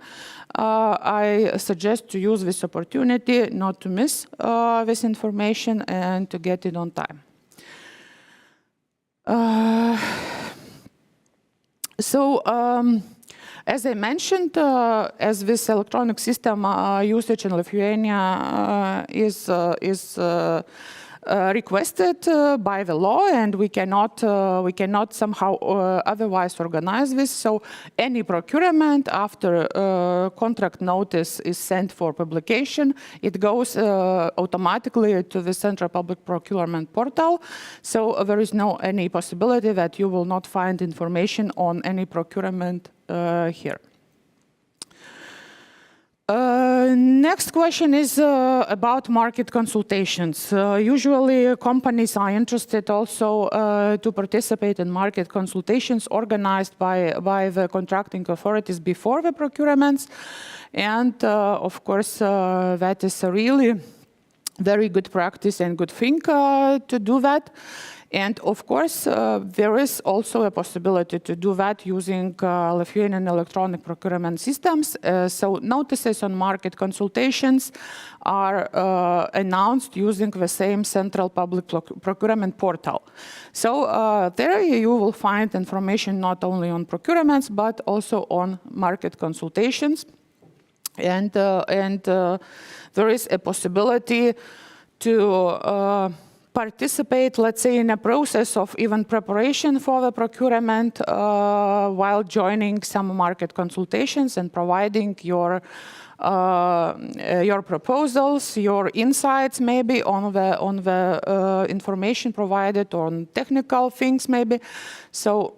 I suggest to use this opportunity not to miss this information and to get it on time. As I mentioned, as this electronic system usage in Lithuania is requested by the law, and we cannot somehow otherwise organize this. So any procurement after contract notice is sent for publication, it goes automatically to the Central Public Procurement Portal. So there is no any possibility that you will not find information on any procurement here. Next question is about market consultations. Usually companies are interested also to participate in market consultations organized by the contracting authorities before the procurements. And of course, that is a really very good practice and good thing to do that. And of course, there is also a possibility to do that using Lithuanian electronic procurement systems. So notices on market consultations are announced using the same Central Public Procurement Portal. So there you will find information not only on procurements, but also on market consultations. And there is a possibility to participate, let's say, in a process of even preparation for the procurement while joining some market consultations and providing your your proposals, your insights maybe on the information provided, on technical things maybe. So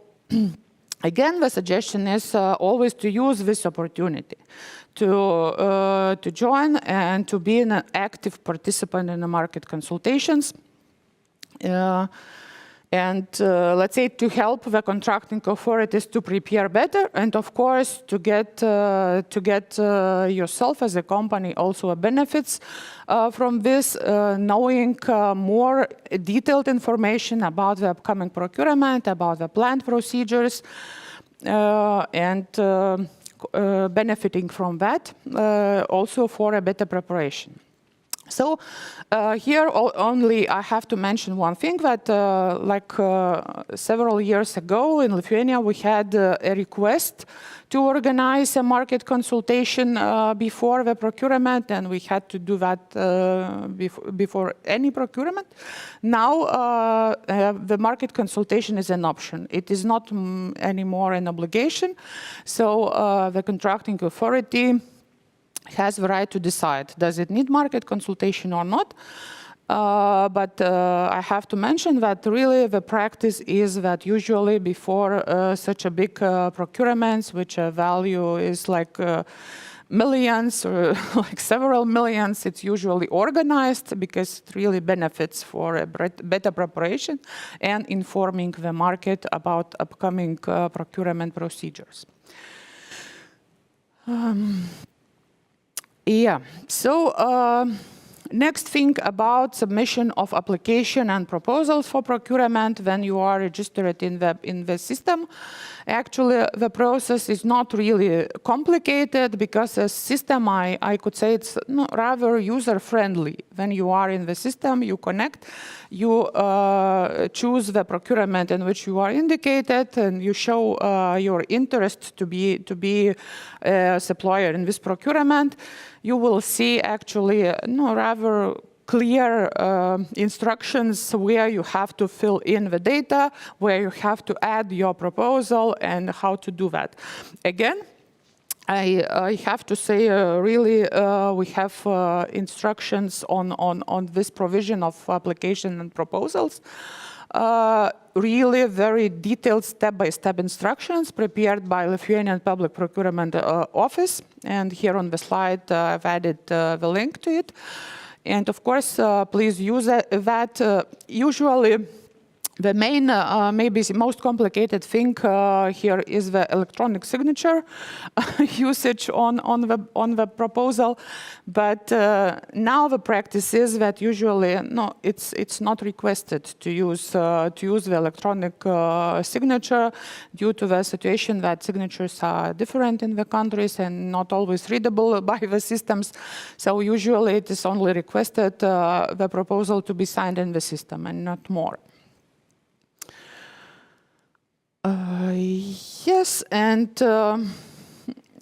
again, the suggestion is always to use this opportunity to join and to be an active participant in the market consultations. And let's say to help the contracting authorities to prepare better, and of course to get yourself as a company also benefits from this, knowing more detailed information about the upcoming procurement, about the planned procedures, and benefiting from that also for a better preparation. So here only I have to mention one thing, that several years ago in Lithuania we had a request to organize a market consultation before the procurement, and we had to do that before any procurement. Now the market consultation is an option. It is not anymore an obligation. So the contracting authority has the right to decide, does it need market consultation or not? But I have to mention that really the practice is that usually before such a big procurements, which value is like millions or like several millions, it's usually organized because it really benefits for a better preparation and informing the market about upcoming procurement procedures. Yeah, so next thing about submission of application and proposals for procurement when you are registered in the system. Actually, the process is not really complicated because the system, I could say it's rather user-friendly. When you are in the system, you connect, you choose the procurement in which you are indicated, and you show your interest to be a supplier in this procurement. You will see actually rather clear instructions where you have to fill in the data, where you have to add your proposal, and how to do that. Again, I have to say really we have instructions on this provision of application and proposals. Really very detailed step-by-step instructions prepared by Lithuanian Public Procurement Office. And here on the slide, I've added the link to it. And of course, please use that. Usually, the main, maybe the most complicated thing here is the electronic signature usage on the proposal. But now the practice is that usually it's not requested to use the electronic signature due to the situation that signatures are different in the countries and not always readable by the systems. So usually it is only requested the proposal to be signed in the system and not more. Yes, and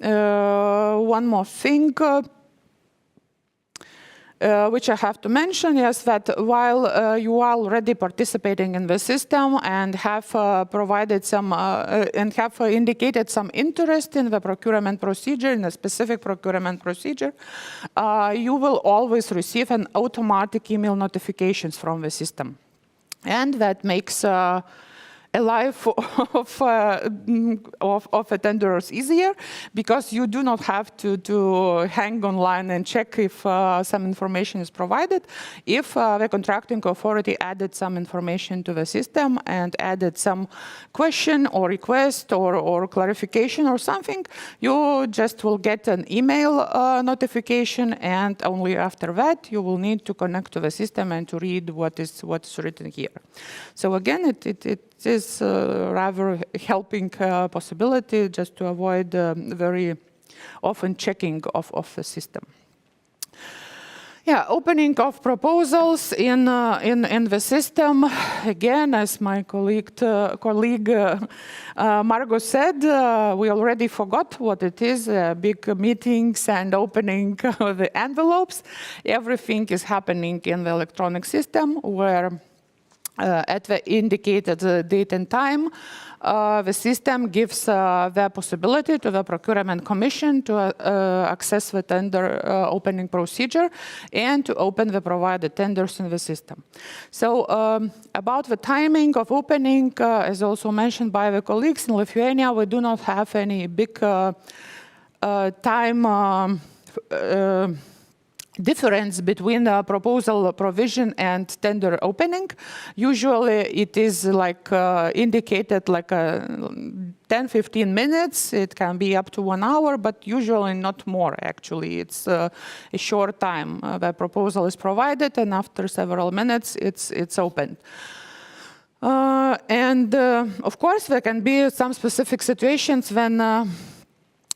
one more thing which I have to mention is that while you are already participating in the system and have provided some and have indicated some interest in the procurement procedure, in a specific procurement procedure, you will always receive an automatic email notifications from the system, and that makes a life of attenders easier, because you do not have to hang online and check if some information is provided. If the contracting authority added some information to the system and added some question or request or clarification or something, you just will get an email notification, and only after that you will need to connect to the system and to read what's written here. So again, it is rather helping possibility just to avoid very often checking of the system. Yeah, opening of proposals in the system. Again, as my colleague Margo said, we already forgot what it is, big meetings and opening the envelopes. Everything is happening in the electronic system, where at the indicated date and time, the system gives the possibility to the procurement commission to access the tender opening procedure and to open the provided tenders in the system. So about the timing of opening, as also mentioned by the colleagues, in Lithuania we do not have any big time difference between the proposal provision and tender opening. Usually it is like indicated like 10-15 minutes. It can be up to 1 hour, but usually not more actually. It's a short time. The proposal is provided and after several minutes it's opened. Of course there can be some specific situations when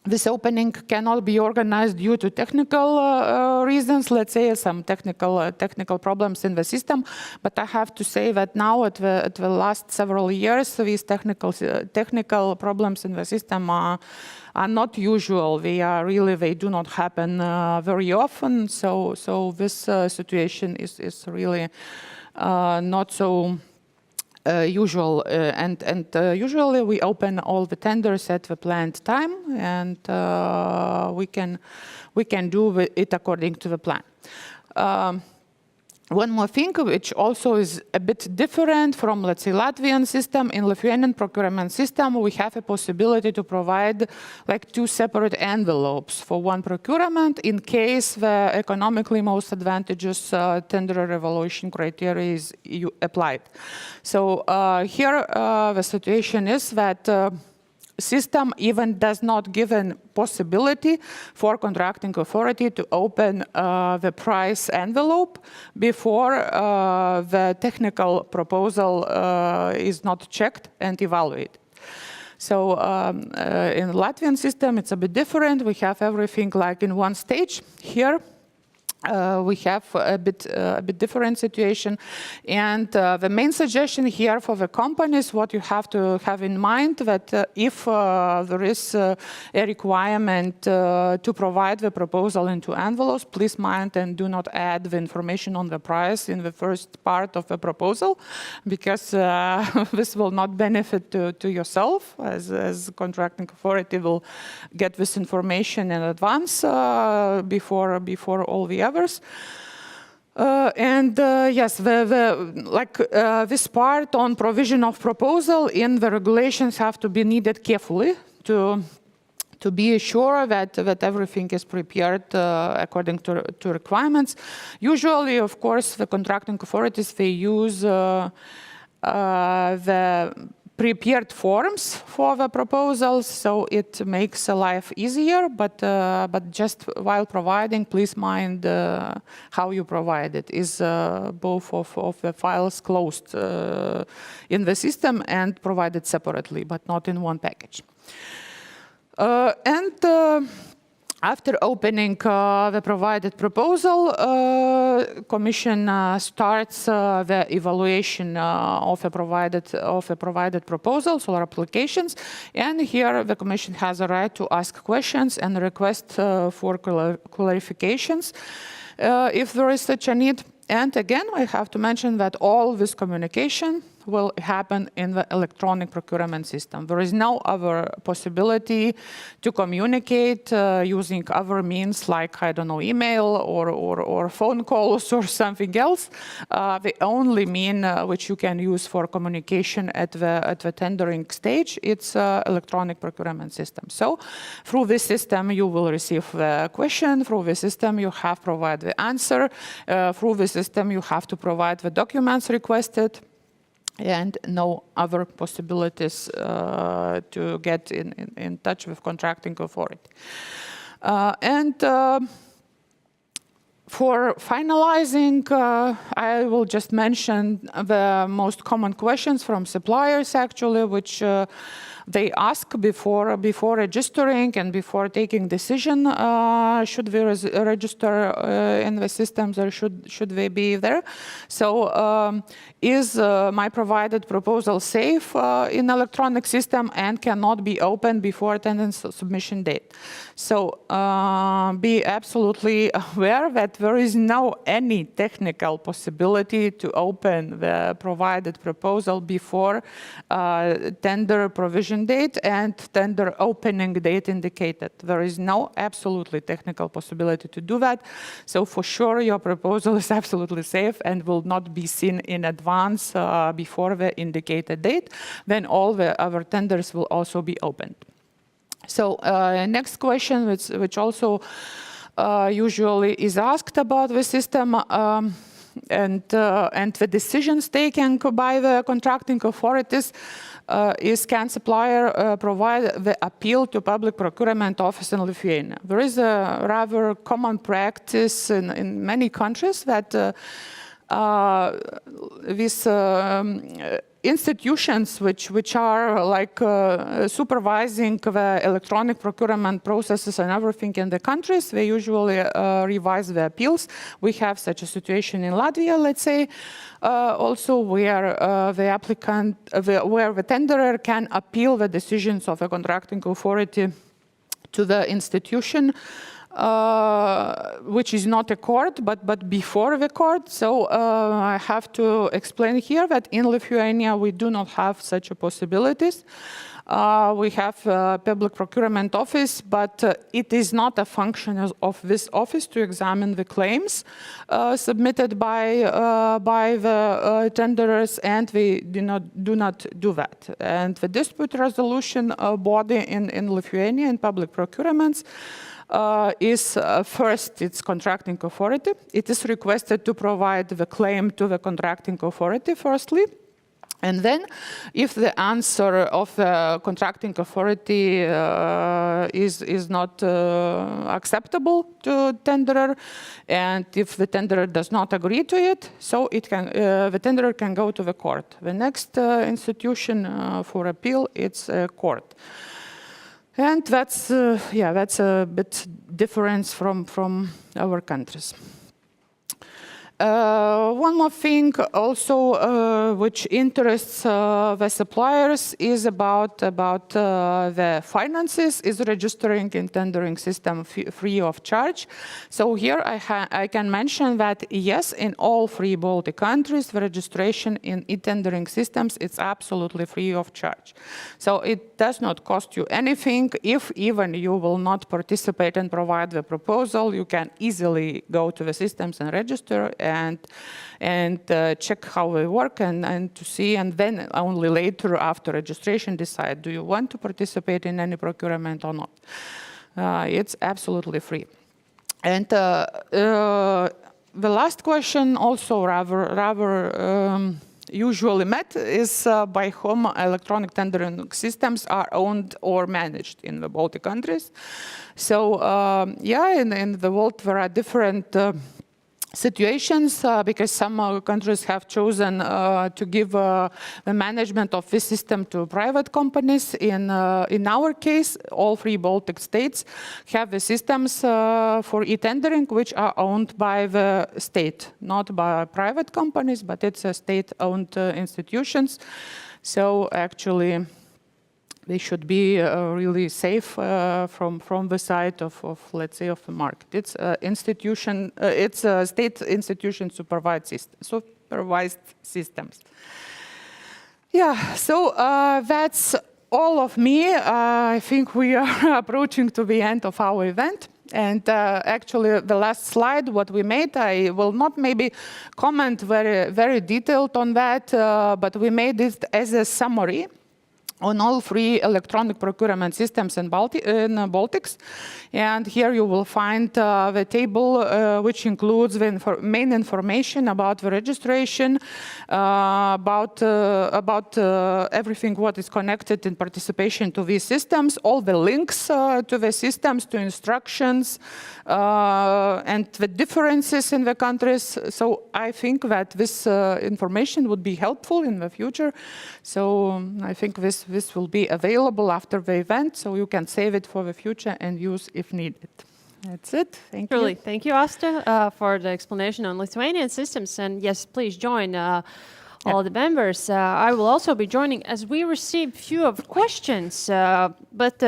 this opening cannot be organized due to technical reasons, let's say some technical problems in the system. But I have to say that now at the last several years, these technical problems in the system are not usual. They do not happen very often. So this situation is really not so usual, and usually we open all the tenders at the planned time, and we can do it according to the plan. One more thing, which also is a bit different from, let's say, Latvian system. In Lithuanian procurement system, we have a possibility to provide like 2 separate envelopes for one procurement in case the economically most advantageous tender evaluation criteria is applied. So here the situation is that system even does not give a possibility for contracting authority to open the price envelope before the technical proposal is not checked and evaluated. So in Latvian system, it's a bit different. We have everything like in one stage. Here, we have a bit different situation, and the main suggestion here for the companies, what you have to have in mind, that if there is a requirement to provide the proposal into envelopes, please mind and do not add the information on the price in the first part of the proposal, because this will not benefit to yourself, as contracting authority will get this information in advance before all the others. Yes, this part on provision of proposal in the regulations have to be needed carefully to be sure that everything is prepared according to requirements. Usually, of course, the contracting authorities, they use the prepared forms for the proposals, so it makes life easier, but just while providing, please mind how you provide it. Is both of the files closed in the system and provided separately, but not in one package. After opening the provided proposal, Commission starts the evaluation of a provided proposals or applications, and here the Commission has a right to ask questions and request for clarifications if there is such a need. And again, I have to mention that all this communication will happen in the electronic procurement system. There is no other possibility to communicate using other means like, I don't know, email or phone calls or something else. The only mean which you can use for communication at the tendering stage, it's electronic procurement system. So through this system, you will receive the question. Through the system, you have provide the answer. Through the system, you have to provide the documents requested, and no other possibilities to get in touch with contracting authority. For finalizing, I will just mention the most common questions from suppliers, actually, which they ask before registering and before taking decision, should we register in the systems or should they be there? So is my provided proposal safe in electronic system and cannot be opened before attendance submission date? So be absolutely aware that there is no any technical possibility to open the provided proposal before tender provision date and tender opening date indicated. There is no absolutely technical possibility to do that. So for sure your proposal is absolutely safe and will not be seen in advance before the indicated date. Then all the other tenders will also be opened. So next question, which also usually is asked about the system and the decisions taken by the contracting authorities is can supplier provide the appeal to public procurement office in Lithuania. There is a rather common practice in many countries that these institutions which are like supervising the electronic procurement processes and everything in the countries, they usually revise the appeals. We have such a situation in Latvia, let's say, also where the applicant, where the tenderer can appeal the decisions of a contracting authority to the institution, which is not a court, but before the court. So I have to explain here that in Lithuania we do not have such a possibilities. We have a public procurement office, but it is not a function of this office to examine the claims submitted by the tenderers, and we do not do that. And the dispute resolution body in Lithuania in public procurements is first its contracting authority. It is requested to provide the claim to the contracting authority firstly. And then, if the answer of the contracting authority is not acceptable to tenderer, and if the tenderer does not agree to it, so it can the tenderer can go to the court. The next institution for appeal is a court. And that's that's a bit difference from our countries. One more thing also which interests the suppliers is about the finances, is registering in tendering system free of charge. So here I can mention that yes, in all three Baltic countries, the registration in e-tendering systems is absolutely free of charge. So it does not cost you anything. If even you will not participate and provide the proposal, you can easily go to the systems and register and check how they work and to see, and then only later after registration decide, do you want to participate in any procurement or not. It's absolutely free. And the last question, also rather usually met, is by whom electronic tendering systems are owned or managed in the Baltic countries. So in the world there are different situations because some countries have chosen to give the management of this system to private companies. In our case, all three Baltic states have the systems for e-tendering which are owned by the state, not by private companies, but it's a state-owned institutions. So actually they should be really safe from the side of let's say, of the market. It's institution. It's a state institution supervised systems. Yeah. So that's all of me. I think we are approaching to the end of our event. And actually, the last slide, what we made, I will not maybe comment very detailed on that, but we made it as a summary on all three electronic procurement systems in Baltics. And here you will find the table which includes the main information about the registration, about everything what is connected in participation to these systems, all the links to the systems, to instructions, and the differences in the countries. So I think that this information would be helpful in the future. So I think this this will be available after the event, so you can save it for the future and use if needed. That's it. Thank you. Truly, thank you, Asta, for the explanation on Lithuanian systems. And yes, please join all the members. I will also be joining as we received few of questions, but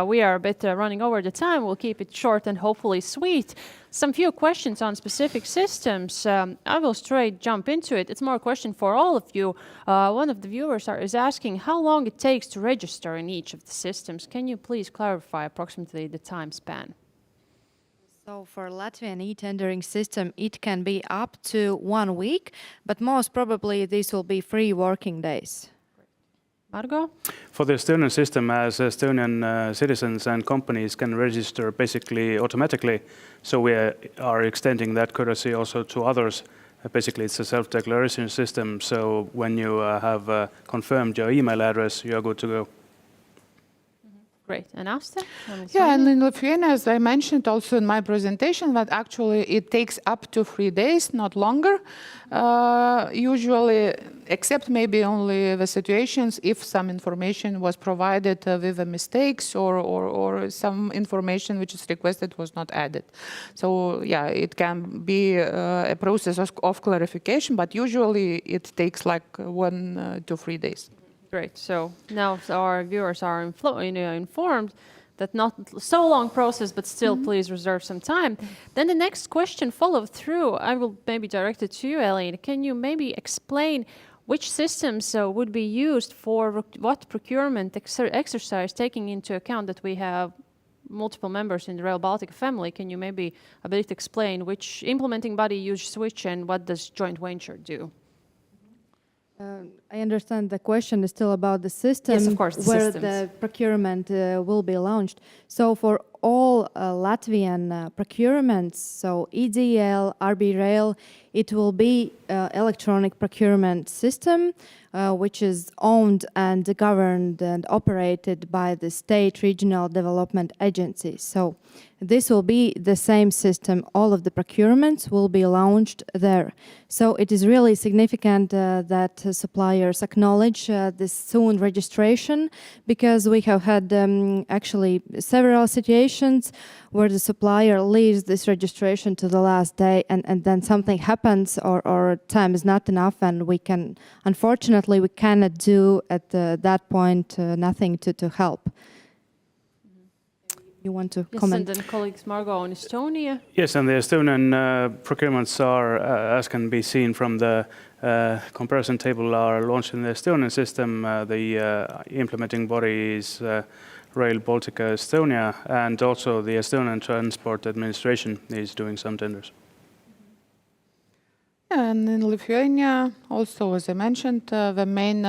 we are a bit running over the time. We'll keep it short and hopefully sweet. Some few questions on specific systems. I will straight jump into it. It's more a question for all of you. One of the viewers is asking how long it takes to register in each of the systems. Can you please clarify approximately the time span? So for Latvian e-tendering system, it can be up to 1 week, but most probably these will be 3 working days. Margo? For the Estonian system, as Estonian citizens and companies can register basically automatically, so we are extending that courtesy also to others. Basically, it's a self-declaration system, so when you have confirmed your email address, you are good to go. Great. And Asta? Yeah, and in Lithuania, as I mentioned also in my presentation, that actually it takes up to 3 days, not longer. Usually, except maybe only the situations if some information was provided with the mistakes or some information which is requested was not added. So yeah, it can be a process of clarification, but usually it takes like 1 to 3 days. Great. So now our viewers are informed that not so long process, but still please reserve some time. Then the next question follow through. I will maybe direct it to you, Elena. Can you maybe explain which systems would be used for what procurement exercise, taking into account that we have multiple members in the Rail Baltica family? Can you maybe a bit explain which implementing body uses which and what does joint venture do? I understand the question is still about the system, yes, of course, where the procurement will be launched. So for all Latvian procurements, so EDL, RB Rail, it will be electronic procurement system, which is owned and governed and operated by the state regional development agencies. So this will be the same system. All of the procurements will be launched there. So it is really significant that suppliers acknowledge this soon registration, because we have had actually several situations where the supplier leaves this registration to the last day and then something happens or time is not enough, and unfortunately we cannot do at that point nothing to help. You want to comment? And then colleagues Margo on Estonia. Yes, and the Estonian procurements are, as can be seen from the comparison table, are launched in the Estonian system. The implementing body is Rail Baltica Estonia, and also the Estonian Transport Administration is doing some tenders. And in Lithuania, also, as I mentioned, the main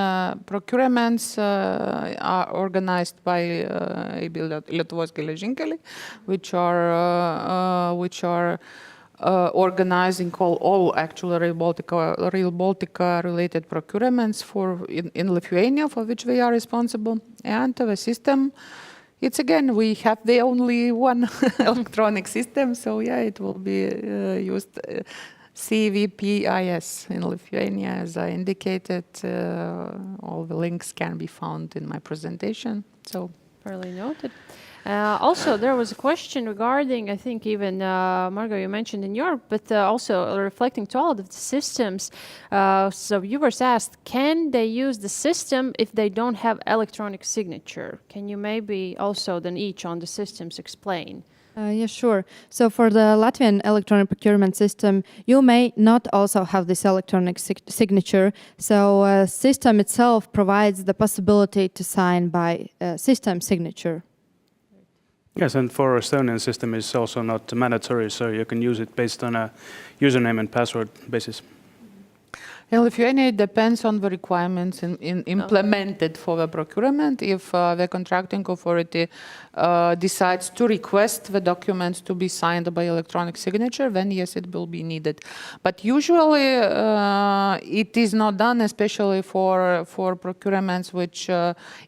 procurements are organized by Lietuvos geležinkeliai, which are organizing all actually Rail Baltica related procurements in Lithuania, for which they are responsible. And the system, it's again, we have the only one electronic system, so yeah, it will be used. CVPIS in Lithuania, as I indicated. All the links can be found in my presentation. So, fairly noted. Also, there was a question regarding, I think even Margo, you mentioned in Europe, but also reflecting to all of the systems. So viewers asked, can they use the system if they don't have electronic signature? Can you maybe also then each on the systems explain? Yeah, sure. So for the Latvian electronic procurement system, you may not also have this electronic signature. So system itself provides the possibility to sign by system signature. Yes, and for Estonian system is also not mandatory, so you can use it based on a username and password basis. In Lithuania, it depends on the requirements implemented for the procurement. If the contracting authority decides to request the documents to be signed by electronic signature, then yes, it will be needed. But usually it is not done, especially for procurements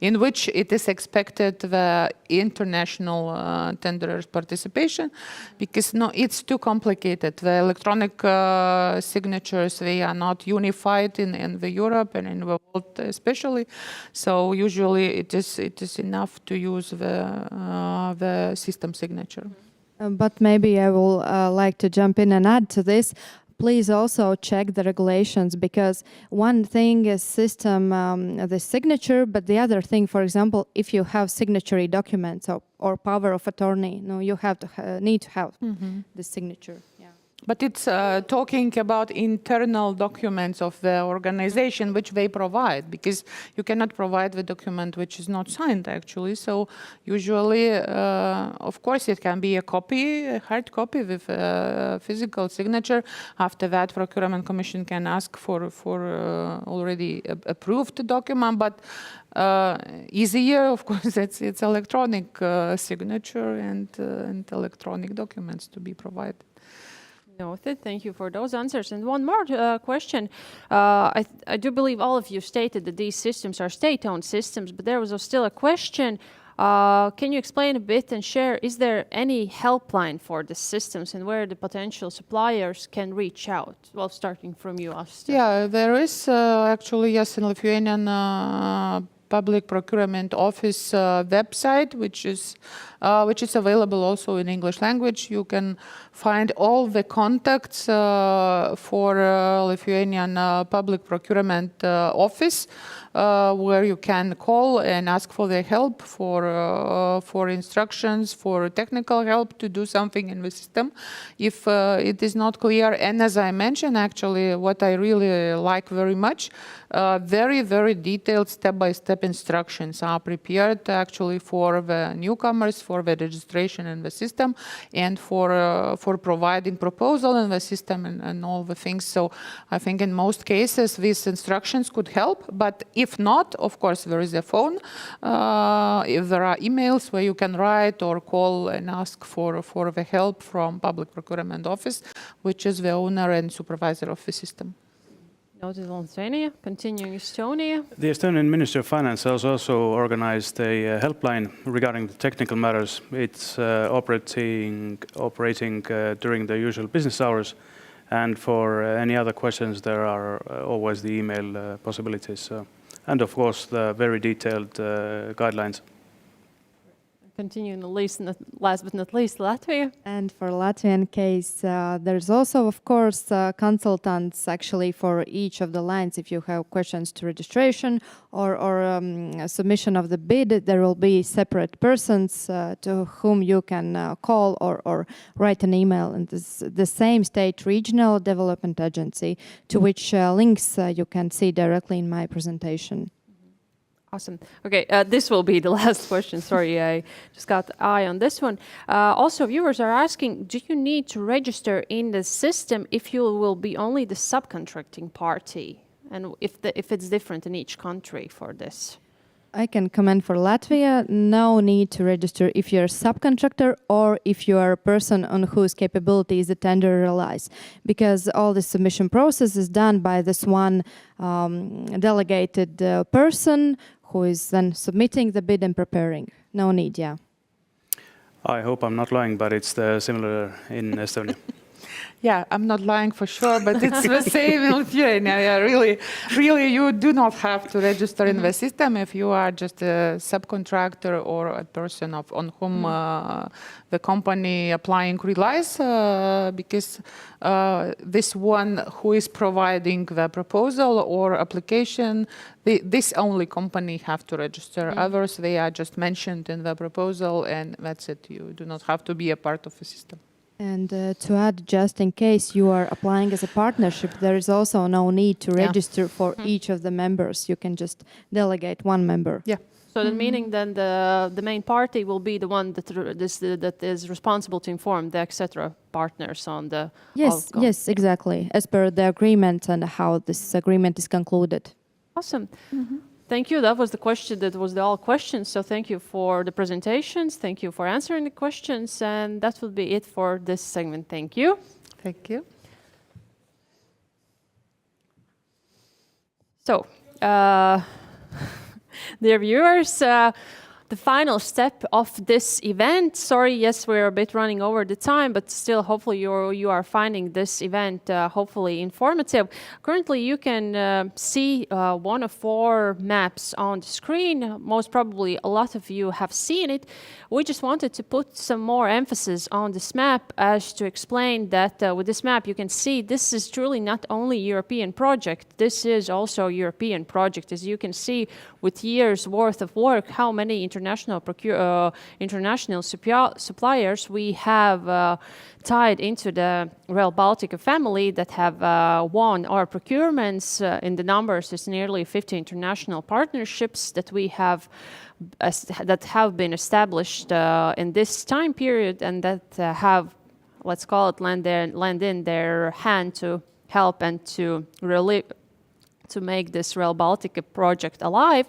in which it is expected the international tenderers' participation, because it's too complicated. The electronic signatures, they are not uniform electrified in the Europe and in the world especially. So usually it is enough to use the system signature. But maybe I will like to jump in and add to this. Please also check the regulations, because one thing is system, the signature, but the other thing, for example, if you have signatory documents or power of attorney, you have to need to have the signature. Yeah. But it's talking about internal documents of the organization which they provide, because you cannot provide the document which is not signed actually. So usually, of course, it can be a copy, a hard copy with a physical signature. After that, Procurement Commission can ask for already approved document, but easier, of course, it's electronic signature and electronic documents to be provided. Noted. Thank you for those answers. And one more question. I do believe all of you stated that these systems are state-owned systems, but there was still a question. Can you explain a bit and share, is there any helpline for the systems and where the potential suppliers can reach out? Well, starting from you, Asta. Yeah, there is actually, yes, in Lithuanian Public Procurement Office website, which is available also in English language. You can find all the contacts for Lithuanian Public Procurement Office, where you can call and ask for their help, for instructions, for technical help to do something in the system if it is not clear. And as I mentioned, actually, what I really like very much, very, very detailed step-by-step instructions are prepared actually for the newcomers, for the registration in the system, and for providing proposal in the system and all the things. So I think in most cases these instructions could help, but if not, of course, there is a phone. If there are emails where you can write or call and ask for the help from Public Procurement Office, which is the owner and supervisor of the system. Noted Lithuania. Continuing Estonia. The Estonian Ministry of Finance has also organized a helpline regarding the technical matters. It's operating during the usual business hours, and for any other questions, there are always the email possibilities, and of course the very detailed guidelines. Continuing the list, last but not least, Latvia. And for Latvian case, there's also, of course, consultants actually for each of the lines. If you have questions to registration or submission of the bid, there will be separate persons to whom you can call or write an email. And this, the same state regional development agency, to which links you can see directly in my presentation. Awesome. Okay, this will be the last question. Sorry, I just got the eye on this one. Also, viewers are asking, do you need to register in the system if you will be only the subcontracting party? And if it's different in each country for this? I can comment for Latvia. No need to register if you're a subcontractor or if you are a person on whose capabilities the tender relies, because all the submission process is done by this one delegated person who is then submitting the bid and preparing. No need, yeah. I hope I'm not lying, but it's similar in Estonia. Yeah, I'm not lying for sure, but it's the same in Lithuania. Yeah, really, you do not have to register in the system if you are just a subcontractor or a person on whom the company applying relies, because this one who is providing the proposal or application, this only company have to register. Others, they are just mentioned in the proposal, and that's it. You do not have to be a part of the system. And to add, just in case you are applying as a partnership, there is also no need to register for each of the members. You can just delegate one member. Yeah. So the meaning then the main party will be the one that is responsible to inform the etc. partners on the outcome. Yes, exactly, as per the agreement and how this agreement is concluded. Awesome. Thank you. That was the question. That was all questions. So thank you for the presentations. Thank you for answering the questions. And that will be it for this segment. Thank you. Thank you. So, dear viewers, the final step of this event. Sorry, yes, we're a bit running over the time, but still, hopefully you are finding this event hopefully informative. Currently, you can see one of 4 maps on the screen. Most probably a lot of you have seen it. We just wanted to put some more emphasis on this map as to explain that with this map you can see this is truly not only European project, this is also European project. As you can see with years worth of work, how many international suppliers we have tied into the Rail Baltica family that have won our procurements. In the numbers, it's nearly 50 international partnerships that we have that have been established in this time period and that have, let's call it, lend in their hand to help and to really to make this Rail Baltica project alive.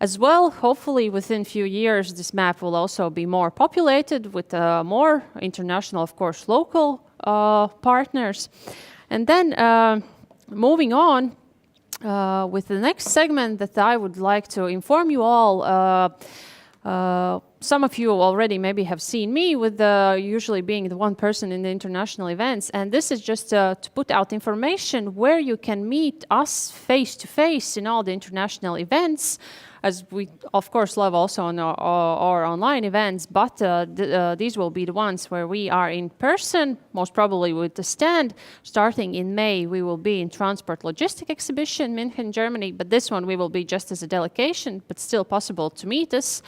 As well, hopefully within few years, this map will also be more populated with more international, of course, local partners. And then moving on with the next segment that I would like to inform you all. Some of you already maybe have seen me with usually being the one person in the international events. And this is just to put out information where you can meet us face to face in all the international events, as we of course love also on our online events, but these will be the ones where we are in person, most probably with the stand. Starting in May, we will be in Transport Logistic Exhibition, München, Germany, but this one we will be just as a delegation, but still possible to meet us.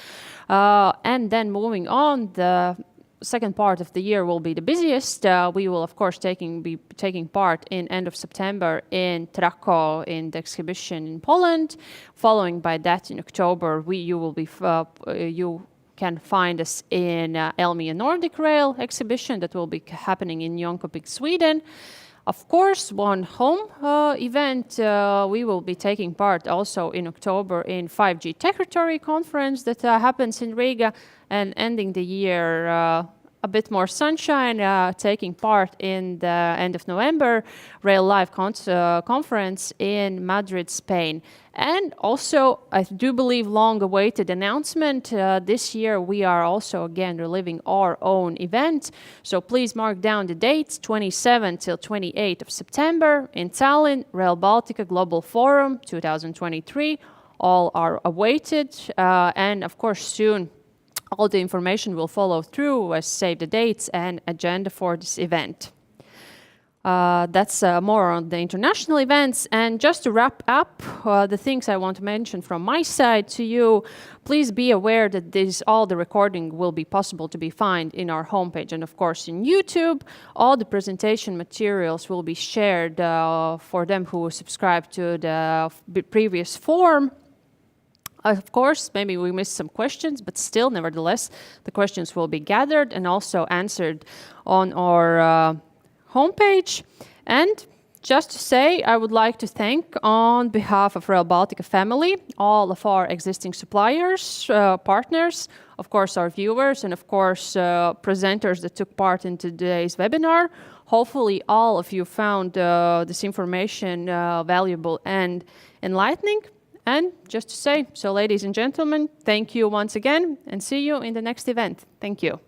And then moving on, the second part of the year will be the busiest. We will, of course, be taking part in end of September in Krakow in the exhibition in Poland. Following by that in October, you can find us in Elmia Nordic Rail exhibition that will be happening in Jönköping, Sweden. Of course, one home event, we will be taking part also in October in 5G Territory Conference that happens in Riga, and ending the year a bit more sunshine, taking part in the end of November Rail Live conference in Madrid, Spain. And also, I do believe, long-awaited announcement. This year, we are also again reliving our own event. So please mark down the dates, 27 till 28th of September in Tallinn, Rail Baltica Global Forum 2023. All are awaited. And of course, soon, all the information will follow through as save the dates and agenda for this event. That's more on the international events. And just to wrap up, the things I want to mention from my side to you, please be aware that all the recording will be possible to be found in our homepage and of course in YouTube. All the presentation materials will be shared for them who subscribe to the previous form. Of course, maybe we missed some questions, but still, nevertheless, the questions will be gathered and also answered on our homepage. And just to say, I would like to thank, on behalf of Rail Baltica family, all of our existing suppliers, partners, of course our viewers, and of course presenters that took part in today's webinar. Hopefully all of you found this information valuable and enlightening. And just to say, so ladies and gentlemen, thank you once again and see you in the next event. Thank you.